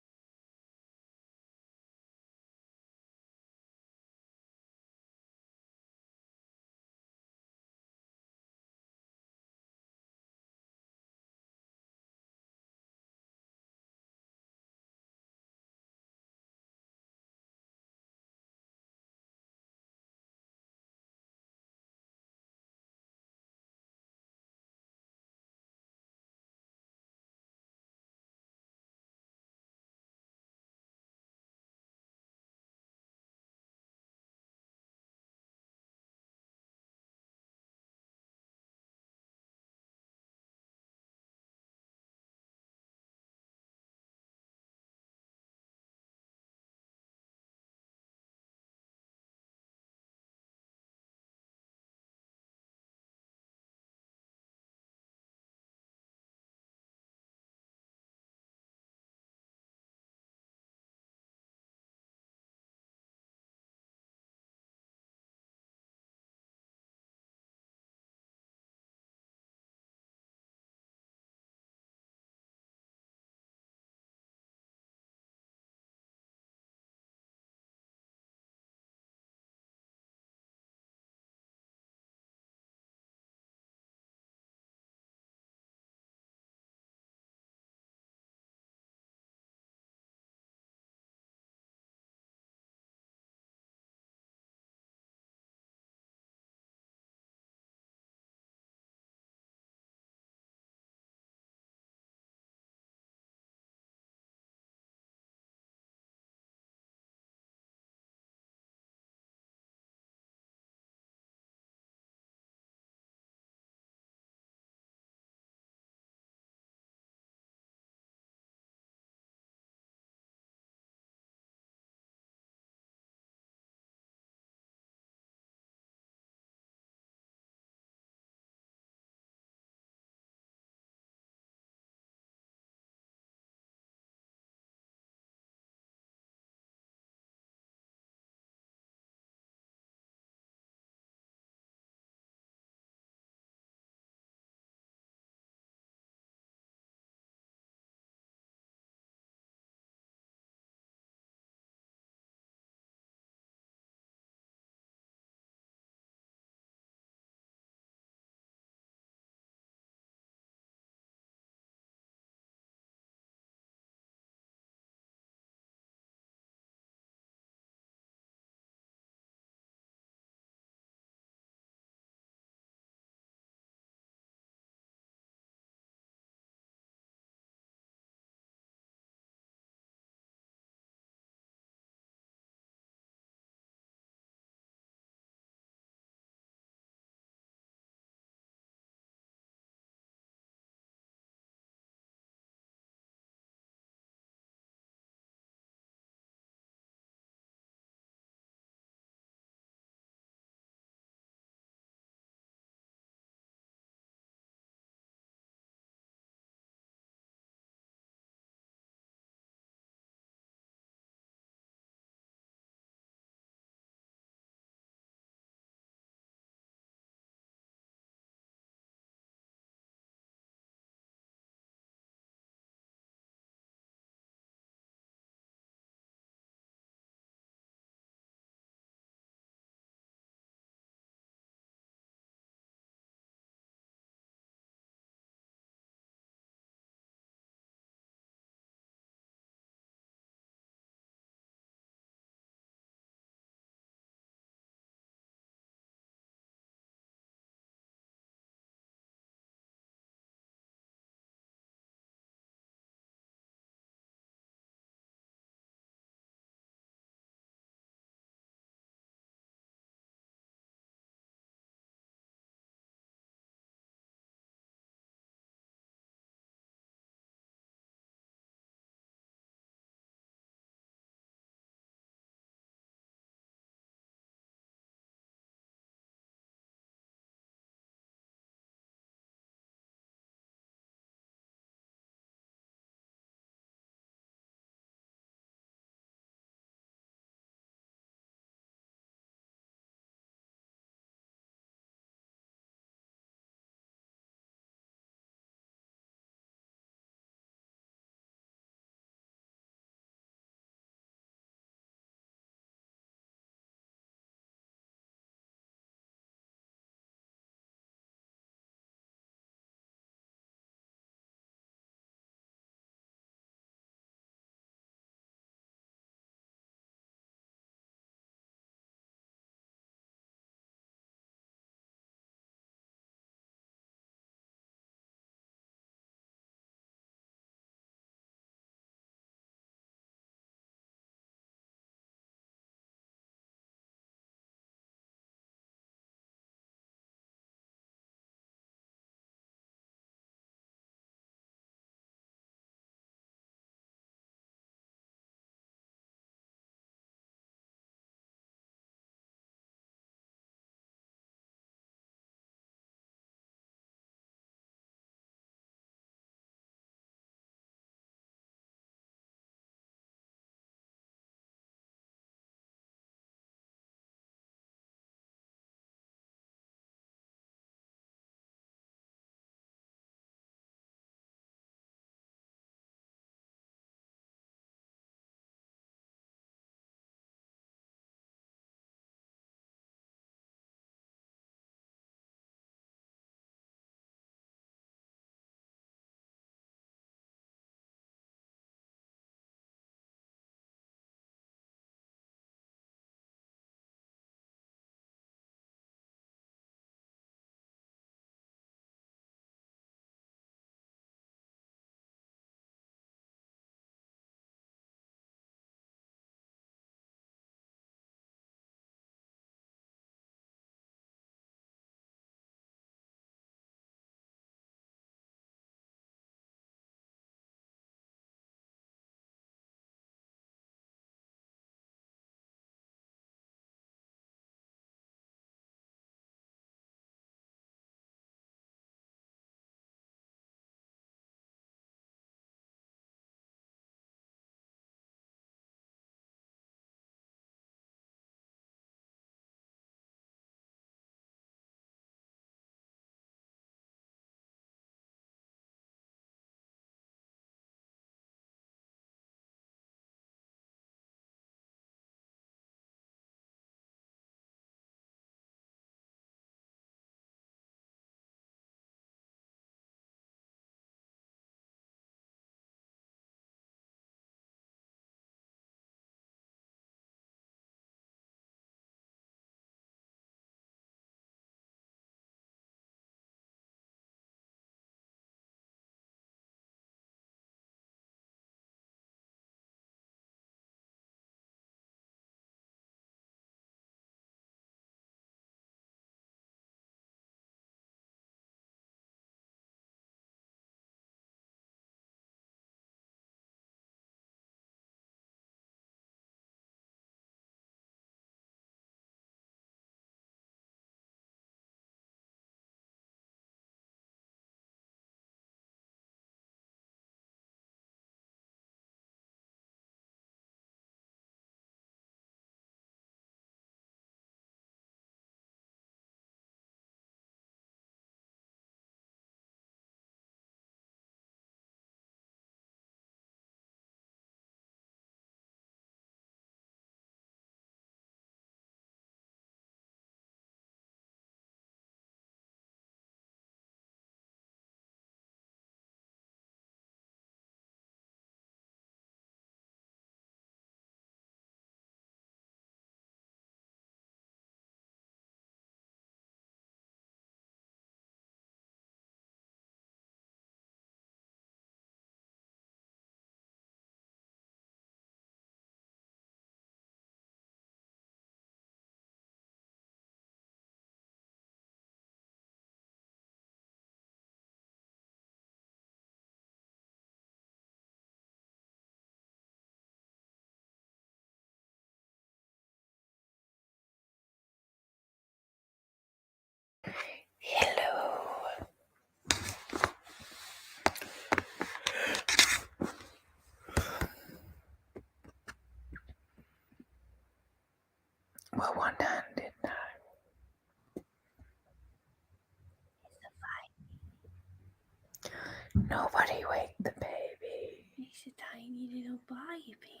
Nobody wake the baby. He's a tiny little baby.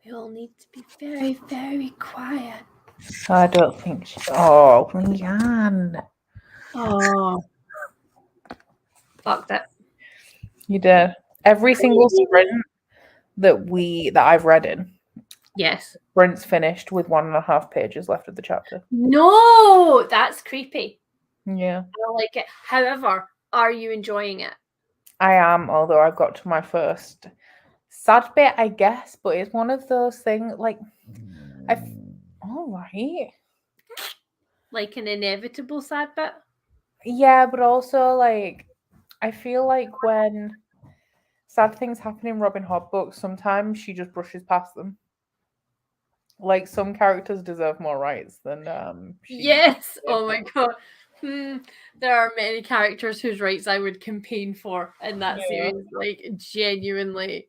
We all need to be very, very quiet. I don't think she... Oh, Leanne. Oh. Fucked it. You did. Every single sprint that I've read in. Yes. Sprint's finished with 1.5 pages left of the chapter. No, that's creepy. Yeah. I don't like it. However, are you enjoying it? I am, although I've got to my first sad bit, I guess, but it's one of those things like all right. Like an inevitable sad bit? Yeah, but also like I feel like when sad things happen in Robin Hood books, sometimes she just brushes past them. Like some characters deserve more rights than Yes. Oh my god. There are many characters whose rights I would campaign for in that series. Like genuinely.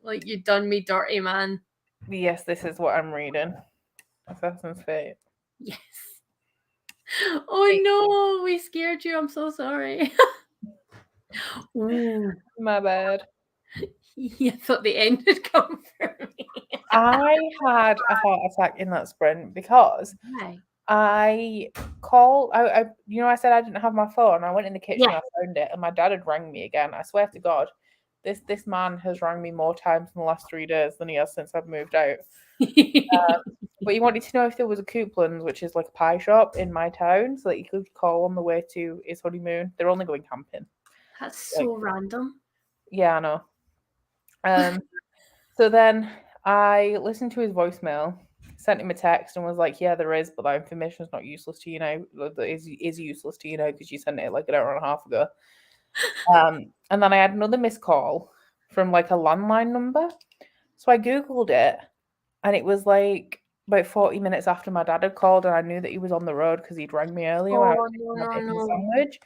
Like you done me dirty, man. Yes, this is what I'm reading. Assassin's Fate. Yes. Oh no, we scared you. I'm so sorry. Ooh, my bad. You thought the end had come for me. I had a heart attack in that sprint because I said I didn't have my phone. I went in the kitchen, I found it, and my dad had rang me again. I swear to God, this man has rang me more times in the last 3 days than he has since I've moved out. But he wanted to know if there was a Coupland's, which is like a pie shop in my town, so that you could call on the way to his honeymoon. They're only going camping. That's so random. Yeah, I know. So then I listened to his voicemail, sent him a text, and was like, "Yeah, there is, but that information is not useless to you now. That is useless to you now because you sent it like an hour and a half ago." And then I had another missed call from like a landline number, so I googled it, and it was like about 40 minutes after my dad had called, and I knew that he was on the road because he'd rang me earlier when I was making a sandwich.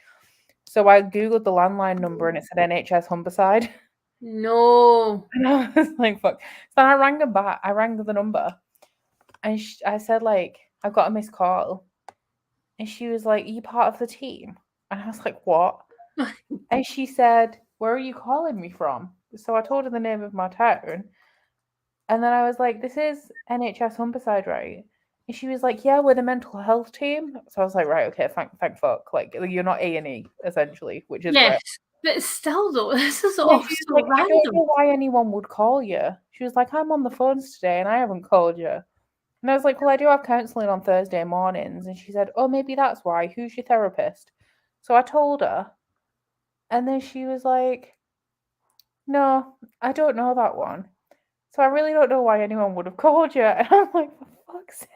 So I googled the landline number, and it said NHS Humberside. No. And I was like, fuck. So I rang her back. I rang the number. And I said, like, I've got a missed call. And she was like, are you part of the team? And I was like, what? And she said, where are you calling me from? So I told her the name of my town. And then I was like, this is NHS Humberside, right? And she was like, yeah, we're the mental health team. So I was like, right, okay, thank fuck. Like, you're not A&E, essentially, which is great. But still, though, this is all so like, random. I don't know why anyone would call you. She was like, I'm on the phones today and I haven't called you. And I was like, well, I do have counselling on Thursday mornings. And she said, oh, maybe that's why. Who's your therapist? So I told her. And then she was like, no, I don't know that one. So I really don't know why anyone would have called you. And I'm like, for fuck's sake.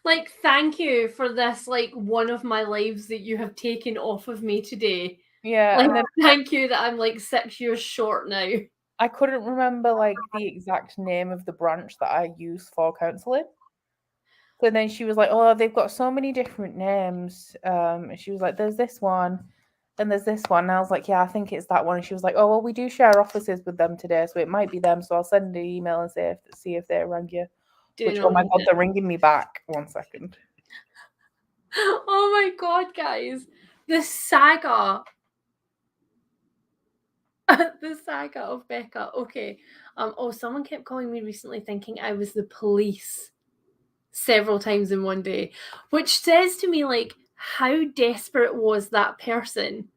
Like, thank you for this, like, one of my lives that you have taken off of me today. Yeah. Like, and then thank you that I'm, like, 6 years short now. I couldn't remember, like, the exact name of the branch that I use for counselling. So then she was like, oh, they've got so many different names. And she was like, there's this one and there's this one. And I was like, yeah, I think it's that one. And she was like, oh, well, we do share offices with them today, so it might be them. So I'll send an email and see if they rang you. Oh my God, they're ringing me back. 1 second. Oh my God, guys. The saga. The saga of Becca. Okay. Someone kept calling me recently thinking I was the police several times in one day, which says to me, like, how desperate was that person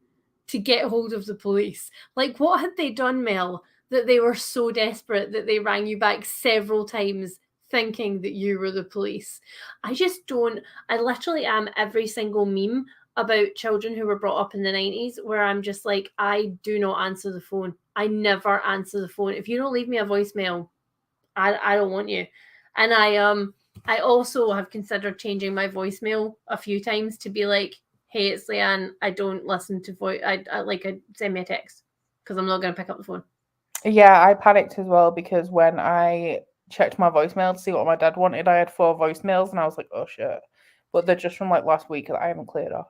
to get hold of the police? Like, what had they done, Mel, that they were so desperate that they rang you back several times thinking that you were the police? I literally am every single meme about children who were brought up in the 90s where I'm just like, I do not answer the phone. I never answer the phone. If you don't leave me a voicemail, I don't want you. And I also have considered changing my voicemail a few times to be like, hey, it's Leanne. I don't listen to voice. I send me a text because I'm not going to pick up the phone. Yeah, I panicked as well because when I checked my voicemail to see what my dad wanted, I had 4 voicemails and I was like, oh shit. But they're just from like last week that I haven't cleared off.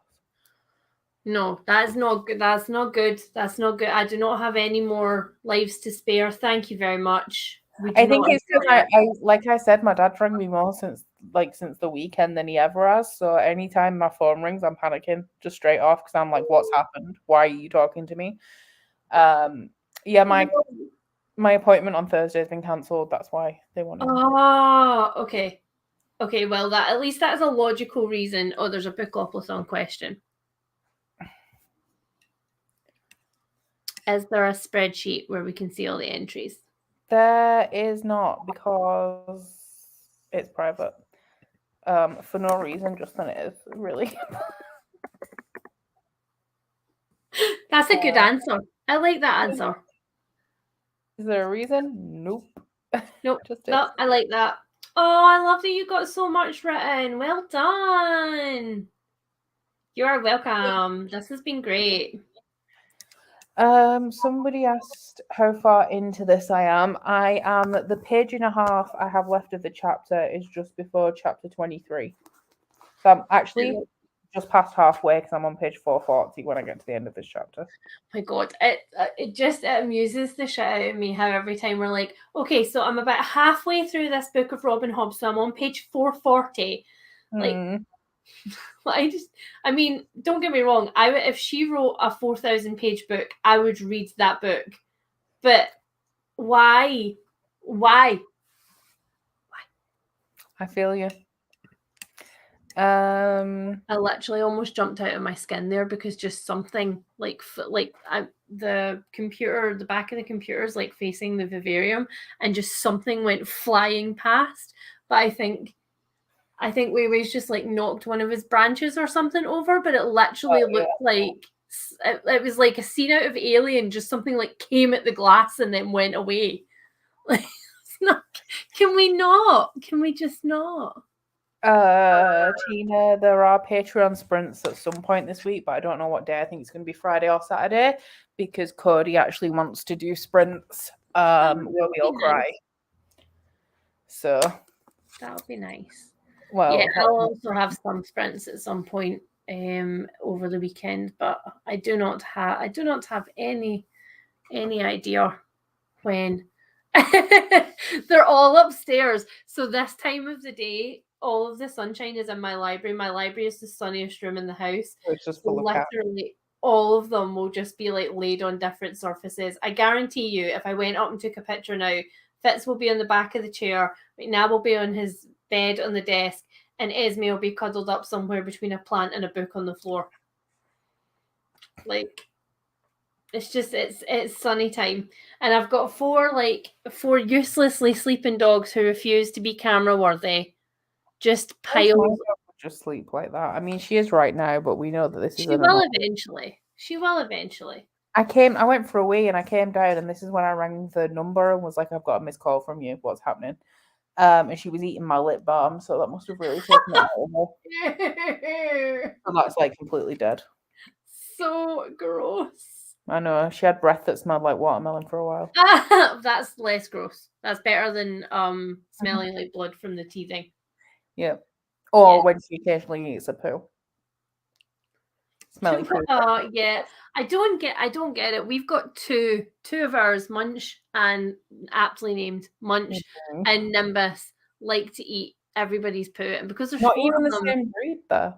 No, that's not good. That's not good. That's not good. I do not have any more lives to spare. Thank you very much. I think it's because I like I said, my dad rang me more since like since the weekend than he ever has. So anytime my phone rings, I'm panicking just straight off because I'm like, what's happened? Why are you talking to me? Yeah, my appointment on Thursday has been cancelled. That's why they wanted. Oh, okay. Okay, well, that at least that is a logical reason. Oh, there's a Bookoplathon question. Is there a spreadsheet where we can see all the entries? There is not, because it's private. For no reason, just than it is, really. That's a good answer. I like that answer. Is there a reason? Nope. Nope. Just No, I like that. Oh, I love that you got so much written. Well done. You are welcome. This has been great. Somebody asked how far into this I am. I am the page and a half I have left of the chapter is just before chapter 23. So I'm actually just past halfway because I'm on page 440 when I get to the end of this chapter. My God, it just amuses the shit out of me how every time we're like, okay, so I'm about halfway through this book of Robin Hobb, so I'm on page 440. Like, I mean, don't get me wrong. If she wrote a 4,000 page book, I would read that book. But why? I feel you. I literally almost jumped out of my skin there because just something the computer, the back of the computer is like facing the vivarium, and just something went flying past. But I think Weiwei's just like knocked one of his branches or something over, but it literally looked like it was like a scene out of Alien. Just something like came at the glass and then went away. Like, it's not. Can we not? Can we just not? Tina, there are Patreon sprints at some point this week, but I don't know what day. I think it's going to be Friday or Saturday because Cody actually wants to do sprints where we all cry. So that would be nice. Well, yeah, I'll also have some sprints at some point over the weekend, but I do not have any idea when. They're all upstairs. So this time of the day, all of the sunshine is in my library. My library is the sunniest room in the house. It's just full of literally all of them will just be like laid on different surfaces. I guarantee you, if I went up and took a picture now, Fitz will be on the back of the chair, McNab will be on his bed on the desk, and Esme will be cuddled up somewhere between a plant and a book on the floor. Like, it's sunny time, and I've got four uselessly sleeping dogs who refuse to be camera worthy. Just piled. Just sleep like that. I mean, she is right now, but we know that this is. She will eventually. I went for a wee and I came down, and this is when I rang the number and was like, "I've got a missed call from you. What's happening?" And she was eating my lip balm, so that must have really taken it out of her. So that's like completely dead. So gross. I know, she had breath that smelled like watermelon for a while. That's less gross. That's better than smelling like blood from the teething. Yeah. Or when she occasionally eats a poo. Smelly poo. Yeah. I don't get it. We've got two of ours, Munch and aptly named Munch and Nimbus, like to eat everybody's poo, and because there's not four even of the them, same breed though.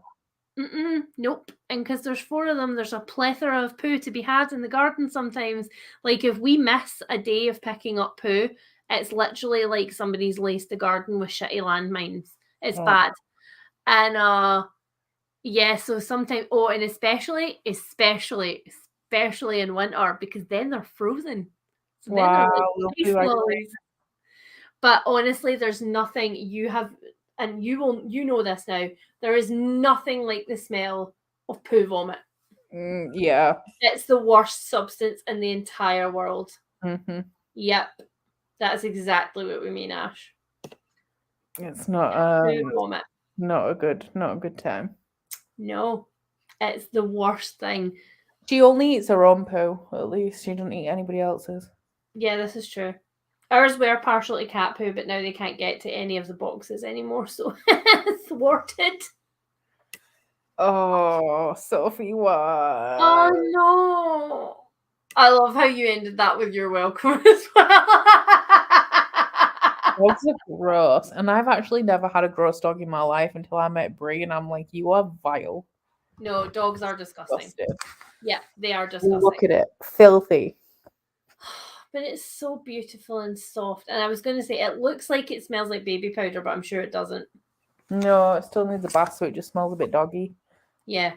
Nope. And because there's four of them, there's a plethora of poo to be had in the garden sometimes. Like, if we miss a day of picking up poo, it's literally like somebody's laced the garden with shitty landmines. It's bad. And so sometimes, and especially in winter, because then they're frozen. So wow. Then they're like, but honestly, there's nothing you have, and you know this now, there is nothing like the smell of poo vomit. Yeah. It's the worst substance in the entire world. Yep. That's exactly what we mean, Ash. It's not poo vomit. Not a good time. No. It's the worst thing. She only eats her own poo, at least. She doesn't eat anybody else's. Yeah, this is true. Ours were partially cat poo, but now they can't get to any of the boxes anymore, so thwarted. Oh, Sophie, what? Oh, no. I love how you ended that with "you're welcome" as well. Dogs are gross. And I've actually never had a gross dog in my life until I met Brie, and I'm like, you are vile. No, dogs are disgusting. Disgusting. Yeah, they are disgusting. Look at it. Filthy. But it's so beautiful and soft. And I was going to say, it looks like it smells like baby powder, but I'm sure it doesn't. No, it still needs a bath, so it just smells a bit doggy. Yeah.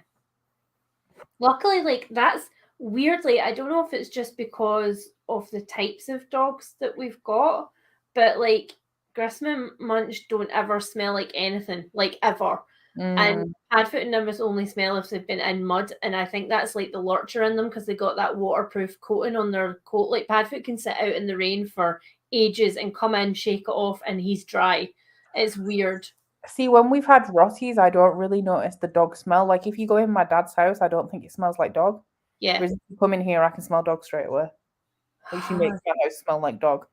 Luckily, like, that's weirdly, I don't know if it's just because of the types of dogs that we've got, but like Grissom and Munch don't ever smell like anything, like ever. And Padfoot and Nimbus only smell if they've been in mud, and I think that's like the lurcher in them because they got that waterproof coating on their coat. Like Padfoot can sit out in the rain for ages and come in, shake it off, and he's dry. It's weird. See, when we've had Rotties, I don't really notice the dog smell. Like if you go in my dad's house, I don't think it smells like dog. Yeah. Whereas if you come in here, I can smell dog straight away. Like she makes my house smell like dog.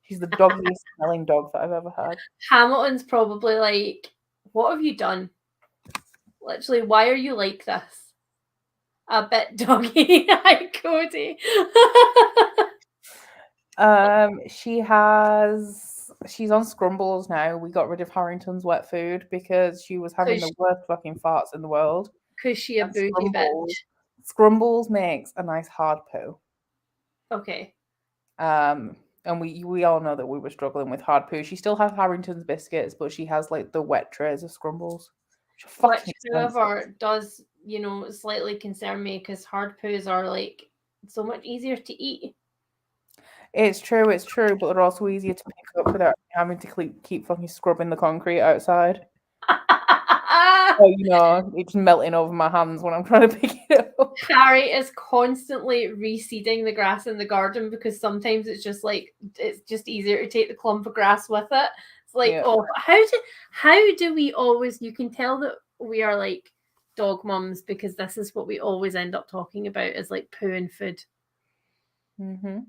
She's the doggiest smelling dog that I've ever had. Hamilton's probably like, what have you done? Literally, why are you like this? A bit doggy. Hi, Cody. She's on Scrumbles now. We got rid of Harrington's wet food because she was having the worst fucking farts in the world. Because she a bougie bitch. Scrumbles makes a nice hard poo. Okay. And we all know that we were struggling with hard poo. She still has Harrington's biscuits, but she has like the wet trays of Scrumbles. Which, however, does, slightly concern me because hard poos are like so much easier to eat. It's true, but they're also easier to pick up without having to keep fucking scrubbing the concrete outside. So, it's melting over my hands when I'm trying to pick it up. Harry is constantly reseeding the grass in the garden because sometimes it's just easier to take the clump of grass with it. It's like, how do we always, you can tell that we are like dog mums because this is what we always end up talking about is like poo and food. Mm-hmm.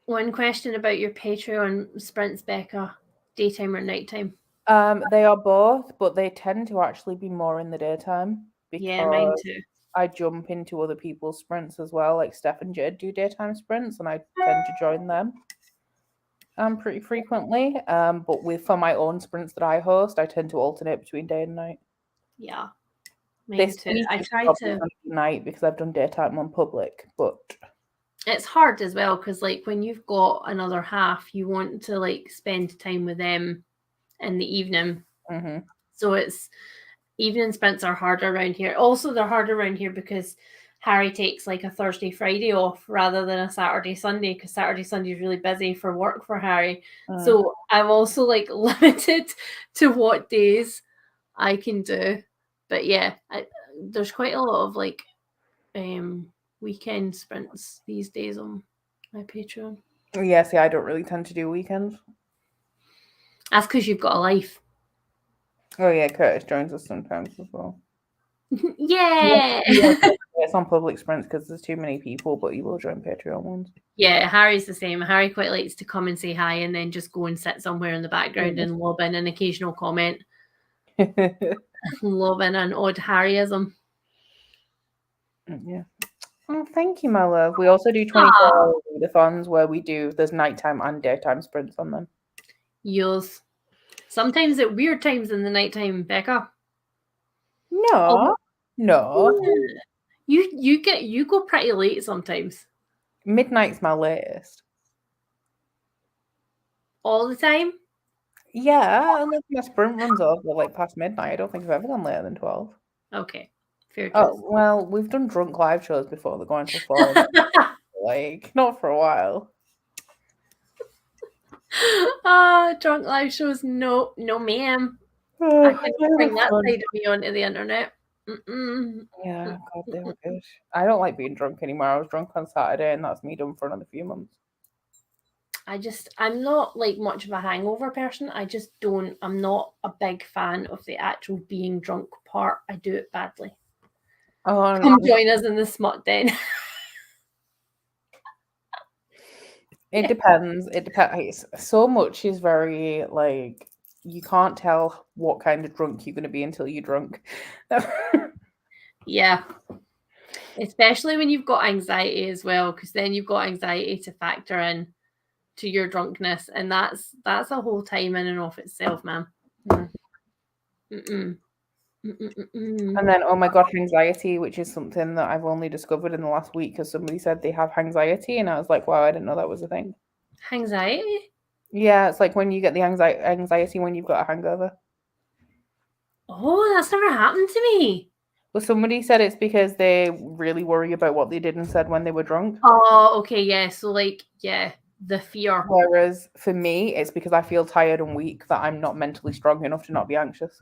One question about your Patreon sprints, Becca, daytime or nighttime? They are both, but they tend to actually be more in the daytime because mine too. I jump into other people's sprints as well. Like Steph and Jade do daytime sprints, and I tend to join them pretty frequently. But for my own sprints that I host, I tend to alternate between day and night. Yeah, mine too. I try to night because I've done daytime on public, but it's hard as well because like when you've got another half, you want to like spend time with them in the evening. Mm-hmm. So it's evening sprints are harder around here. Also, they're harder around here because Harry takes like a Thursday, Friday off rather than a Saturday, Sunday because Saturday, Sunday is really busy for work for Harry. So I'm also like limited to what days I can do. But yeah, there's quite a lot of like weekend sprints these days on my Patreon. Yeah, see, I don't really tend to do weekends. That's because you've got a life. Oh yeah, Curtis joins us sometimes as well. Yeah. It's on public sprints because there's too many people, but he will join Patreon ones. Yeah, Harry's the same. Harry quite likes to come and say hi and then just go and sit somewhere in the background and lob in an occasional comment. Lob in an odd Harryism. Yeah. Oh, thank you, my love. We also do 24-hour readathons where there's nighttime and daytime sprints on them. Yes. Sometimes at weird times in the nighttime, Becca. No. You go pretty late sometimes. Midnight's my latest. All the time? Yeah, unless my sprint runs over like past midnight. I don't think I've ever gone later than 12. Okay. Fair choice. Oh, well, we've done drunk live shows before. They're going till 4. Like, not for a while. Drunk live shows, no ma'am. I couldn't bring that side of me onto the internet. Yeah, God, they were good. I don't like being drunk anymore. I was drunk on Saturday, and that's me done for another few months. I'm not like much of a hangover person. I'm not a big fan of the actual being drunk part. I do it badly. Oh, come join us in the smut den. It depends. So much is very like you can't tell what kind of drunk you're going to be until you're drunk. Yeah, especially when you've got anxiety as well, because then you've got anxiety to factor in to your drunkenness, and that's a whole time in and of itself, man. Mm-mm. And then, oh my gosh, anxiety, which is something that I've only discovered in the last week because somebody said they have anxiety, and I was like, wow, I didn't know that was a thing. Anxiety? Yeah, it's like when you get the anxiety when you've got a hangover. Oh, that's never happened to me. Well, somebody said it's because they really worry about what they did and said when they were drunk. Oh, okay, yeah. So, like, yeah, the fear. Whereas for me, it's because I feel tired and weak that I'm not mentally strong enough to not be anxious.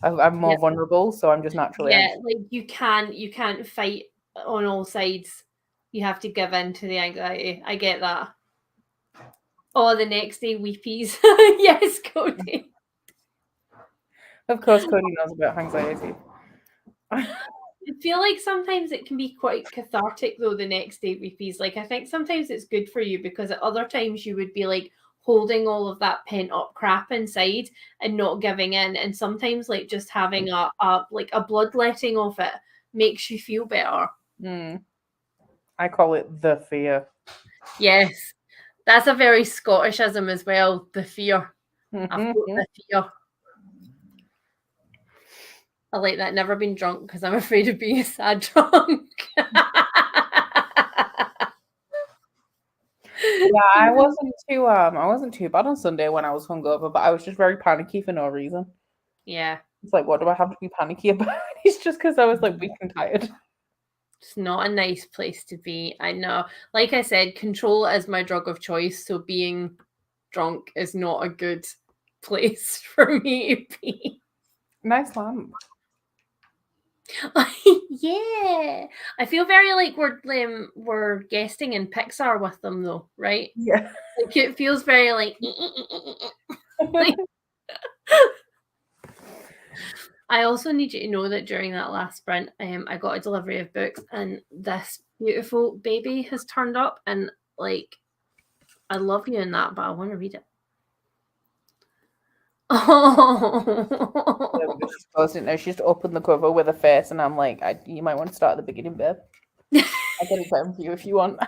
I'm more vulnerable, so I'm just naturally anxious. Like you can't fight on all sides. You have to give in to the anxiety. I get that. Oh, the next day weepies. Yes, Cody. Of course, Cody knows about anxiety. I feel like sometimes it can be quite cathartic though, the next day weepies. Like I think sometimes it's good for you because at other times you would be like holding all of that pent up crap inside and not giving in. And sometimes like just having a bloodletting of it makes you feel better. I call it the fear. Yes. That's a very Scottishism as well, the fear. I've got the fear. I like that. Never been drunk because I'm afraid of being a sad drunk. Yeah, I wasn't too bad on Sunday when I was hungover, but I was just very panicky for no reason. Yeah. It's like, what do I have to be panicky about? It's just because I was like weak and tired. It's not a nice place to be. I know. Like I said, control is my drug of choice, so being drunk is not a good place for me to be. Nice lamp. Yeah. I feel very like we're guesting in Pixar with them though, right? Yeah. Like it feels very like I also need you to know that during that last sprint, I got a delivery of books and this beautiful baby has turned up and like I love you in that, but I want to read it. Oh. She's closed it now. She just opened the cover with a face, and I'm like, you might want to start at the beginning, babe. I can time for you if you want.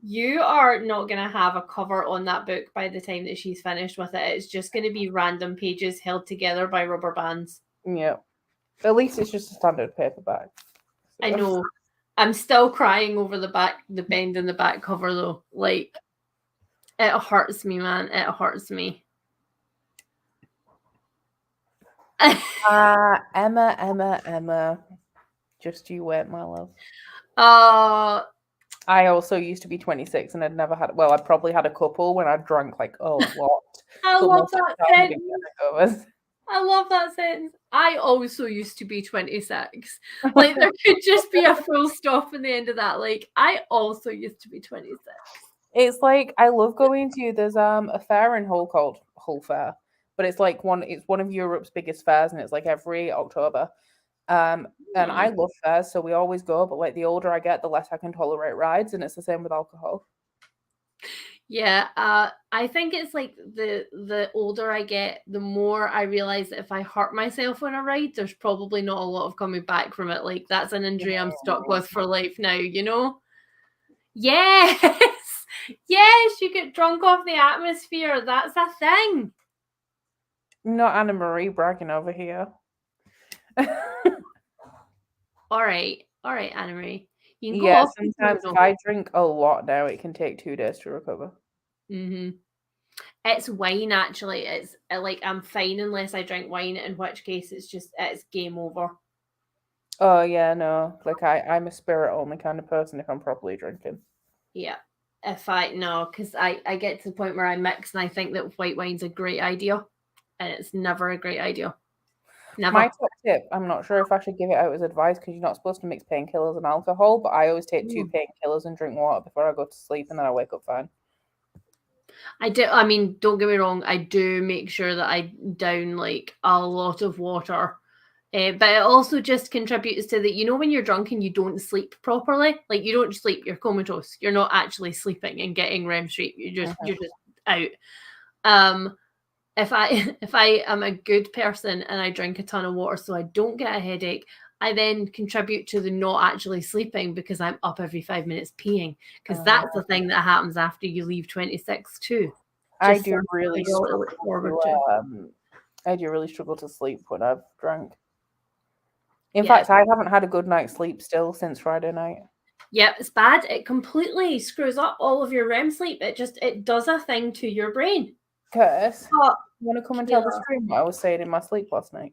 You are not going to have a cover on that book by the time that she's finished with it. It's just going to be random pages held together by rubber bands. Yeah. At least it's just a standard paperback. So. I know. I'm still crying over the bend in the back cover though. Like, it hurts me, man. It hurts me. Emma. Just you wait, my love. I also used to be 26 and I'd never had, well, I probably had a couple when I drank like a lot. I love that sentence. I love that sentence. I also used to be 26. Like there could just be a full stop in the end of that. Like I also used to be 26. It's like I love going to there's a fair in Hull called Hull Fair, but it's like one of Europe's biggest fairs and it's like every October. And I love fairs, so we always go, but like the older I get, the less I can tolerate rides, and it's the same with alcohol. Yeah, I think it's like the older I get, the more I realize that if I hurt myself on a ride, there's probably not a lot of coming back from it. Like that's an injury I'm stuck with for life now, you know? Yes! Yes, you get drunk off the atmosphere. That's a thing. Not Anna Marie bragging over here. All right, Anna Marie. You can go yeah, off sometimes if I drink a lot now, it can take 2 days to recover. It's wine, actually. It's like I'm fine unless I drink wine, in which case it's game over. Oh yeah, no. Like I'm a spirit only kind of person if I'm properly drinking. Yeah. Because I get to the point where I mix and I think that white wine's a great idea. And it's never a great idea. Never. My top tip, I'm not sure if I should give it out as advice because you're not supposed to mix painkillers and alcohol, but I always take 2 painkillers and drink water before I go to sleep and then I wake up fine. I mean, don't get me wrong, I do make sure that I down like a lot of water. But it also just contributes to that, you know, when you're drunk and you don't sleep properly, like you don't sleep, you're comatose. You're not actually sleeping and getting REM sleep. You're just out. If I am a good person and I drink a ton of water so I don't get a headache, I then contribute to the not actually sleeping because I'm up every 5 minutes peeing, because that's the thing that happens after you leave 26 too. I do really struggle to sleep when I've drank. In fact, I haven't had a good night's sleep still since Friday night. Yeah, it's bad. It completely screws up all of your REM sleep. It does a thing to your brain. Curtis, you want to come and tell the stream what I was saying in my sleep last night?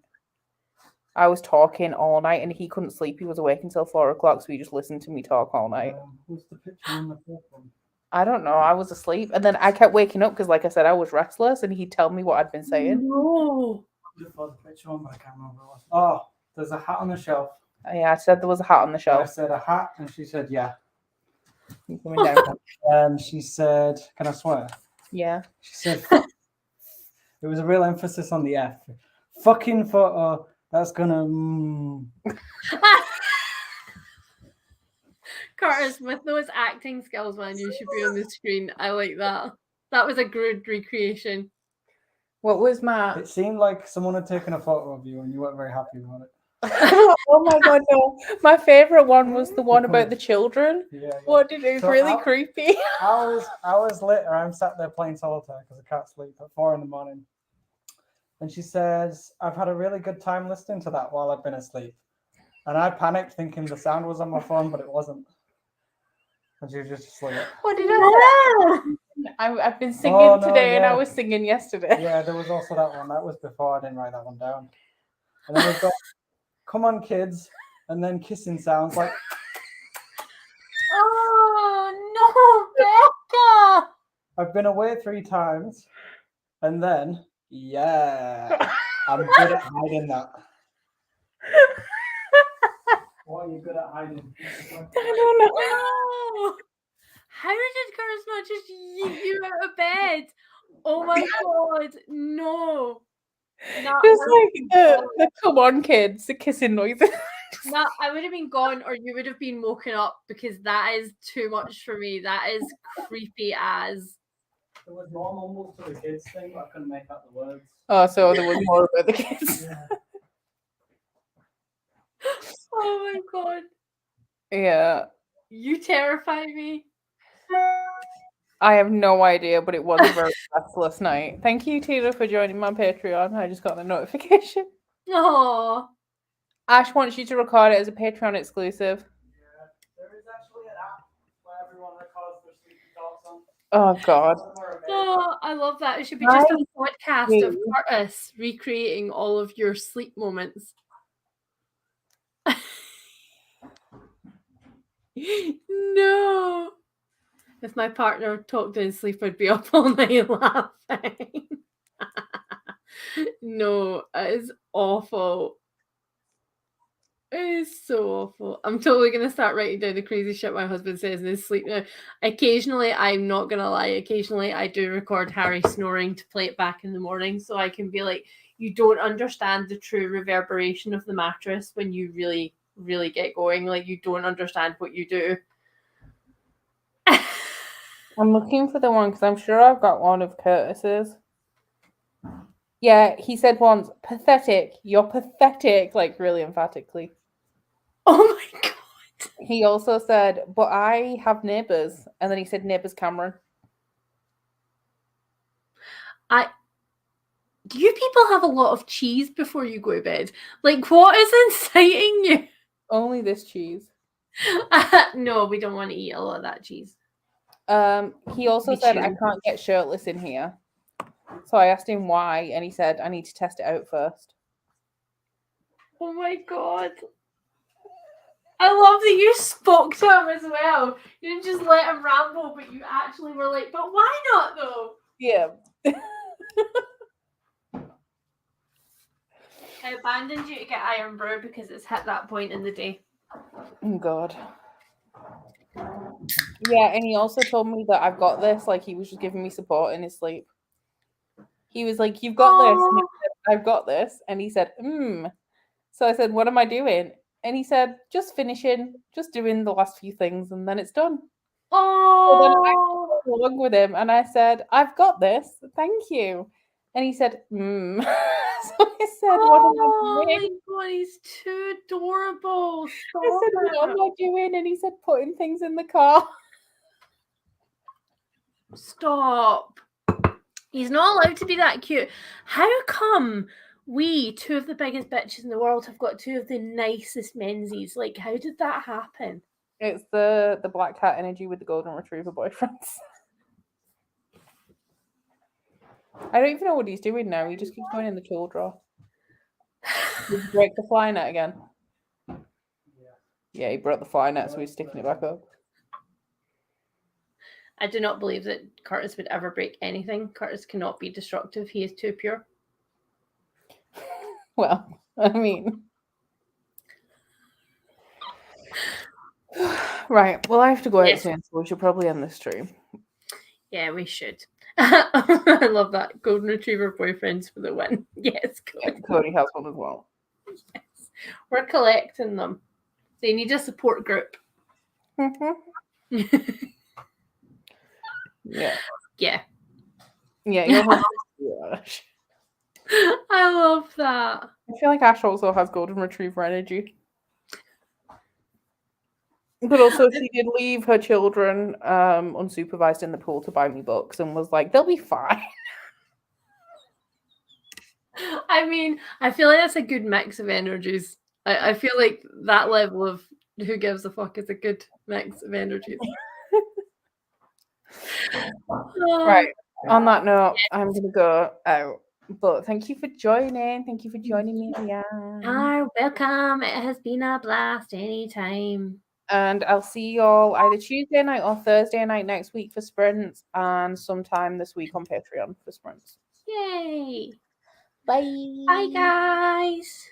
I was talking all night and he couldn't sleep. He was awake until 4 o'clock, so he just listened to me talk all night. What's the picture on the phone? I don't know. I was asleep. And then I kept waking up because, like I said, I was restless and he'd tell me what I'd been saying. No. The picture on, but I can't remember what it was. Oh, there's a hat on the shelf. Yeah, I said there was a hat on the shelf. I said a hat, and she said, yeah. You coming down? And she said, can I swear? Yeah. She said, it was a real emphasis on the F. Fucking photo. That's gonna. Curtis, with those acting skills, man, you should be on the screen. I like that. That was a good recreation. What was my? It seemed like someone had taken a photo of you, and you weren't very happy about it. Oh my god, no. My favourite one was the one about the children. Yeah. What did it was really creepy. Hours later, I'm sat there playing solitaire because I can't sleep at 4 a.m. And she says, I've had a really good time listening to that while I've been asleep. And I panicked thinking the sound was on my phone, but it wasn't. And she was just asleep. What did I say? I've been singing today and I was singing yesterday. Yeah, there was also that one. That was before. I didn't write that one down. And then we've got, come on, kids. And then kissing sounds like. Oh, no, Becca! I've been away 3 times. And then, yeah, I'm good at hiding that. What are you good at hiding? I don't know. Oh, how did Curtis not just yeet you out of bed? Oh my god, no. Just like the come on kids, the kissing noises. No, I would have been gone or you would have been woken up because that is too much for me. That is creepy as. There was more mumbles to the kids thing, but I couldn't make out the words. Oh, so there was more about the kids. Yeah. Oh my god. Yeah. You terrify me. I have no idea, but it was a very restless night. Thank you, Tina, for joining my Patreon. I just got the notification. Oh. Ash wants you to record it as a Patreon exclusive. Yeah, there is actually an app where everyone records their sleepy talks on. Oh, God. Oh, I love that. It should be just a podcast of Curtis recreating all of your sleep moments. No. If my partner talked in sleep, I'd be up all night laughing. No, it is awful. It is so awful. I'm totally going to start writing down the crazy shit my husband says in his sleep now. Occasionally, I'm not going to lie, occasionally I do record Harry snoring to play it back in the morning so I can be like, you don't understand the true reverberation of the mattress when you really, really get going. Like, you don't understand what you do. I'm looking for the one because I'm sure I've got one of Curtis's. Yeah, he said once, pathetic. You're pathetic, like really emphatically. Oh my god. He also said, but I have neighbours. And then he said, neighbours Cameron. Do you people have a lot of cheese before you go to bed? Like, what is inciting you? Only this cheese. No, we don't want to eat a lot of that cheese. He also said, I can't get shirtless in here. So I asked him why, and he said, I need to test it out first. Oh my god. I love that you spoke to him as well. You didn't just let him ramble, but you actually were like, but why not though? Yeah. I abandoned you to get Iron Brew because it's hit that point in the day. Oh god. Yeah, and he also told me that I've got this. Like, he was just giving me support in his sleep. He was like, you've got this. And I said, I've got this. And he said, So I said, what am I doing? And he said, just finishing, just doing the last few things, and then it's done. Oh. So then I went along with him, and I said, I've got this. Thank you. And he said, So I said, Oh what am I my doing? god, he's too adorable. I Stop said, what am it. I doing? And he said, putting things in the car. Stop. He's not allowed to be that cute. How come we, two of the biggest bitches in the world, have got two of the nicest menzies? Like, how did that happen? It's the black cat energy with the golden retriever boyfriends. I don't even know what he's doing now. He just keeps going in the tool drawer. Did you break the fly net again? Yeah, he broke the fly net, so he's sticking it back up. I do not believe that Curtis would ever break anything. Curtis cannot be destructive. He is too pure. Well, I mean... Right, well, I have to go out soon, so we should probably end this stream. Yeah, we should. I love that. Golden Retriever boyfriends for the win. Yes, Cody. Cody has one as well. Yes. We're collecting them. They need a support group. Mm-hmm. Yeah. Yeah. Yeah, you're Ash. I love that. I feel like Ash also has golden retriever energy. But also, she did leave her children unsupervised in the pool to buy me books and was like, they'll be fine. I mean, I feel like that's a good mix of energies. I feel like that level of who gives a fuck is a good mix of energies. Right. On that note, I'm going to go out. But thank you for joining. Thank you for joining me again. Oh, welcome. It has been a blast anytime. And I'll see you all either Tuesday night or Thursday night next week for sprints and sometime this week on Patreon for sprints. Yay. Bye. Bye, guys.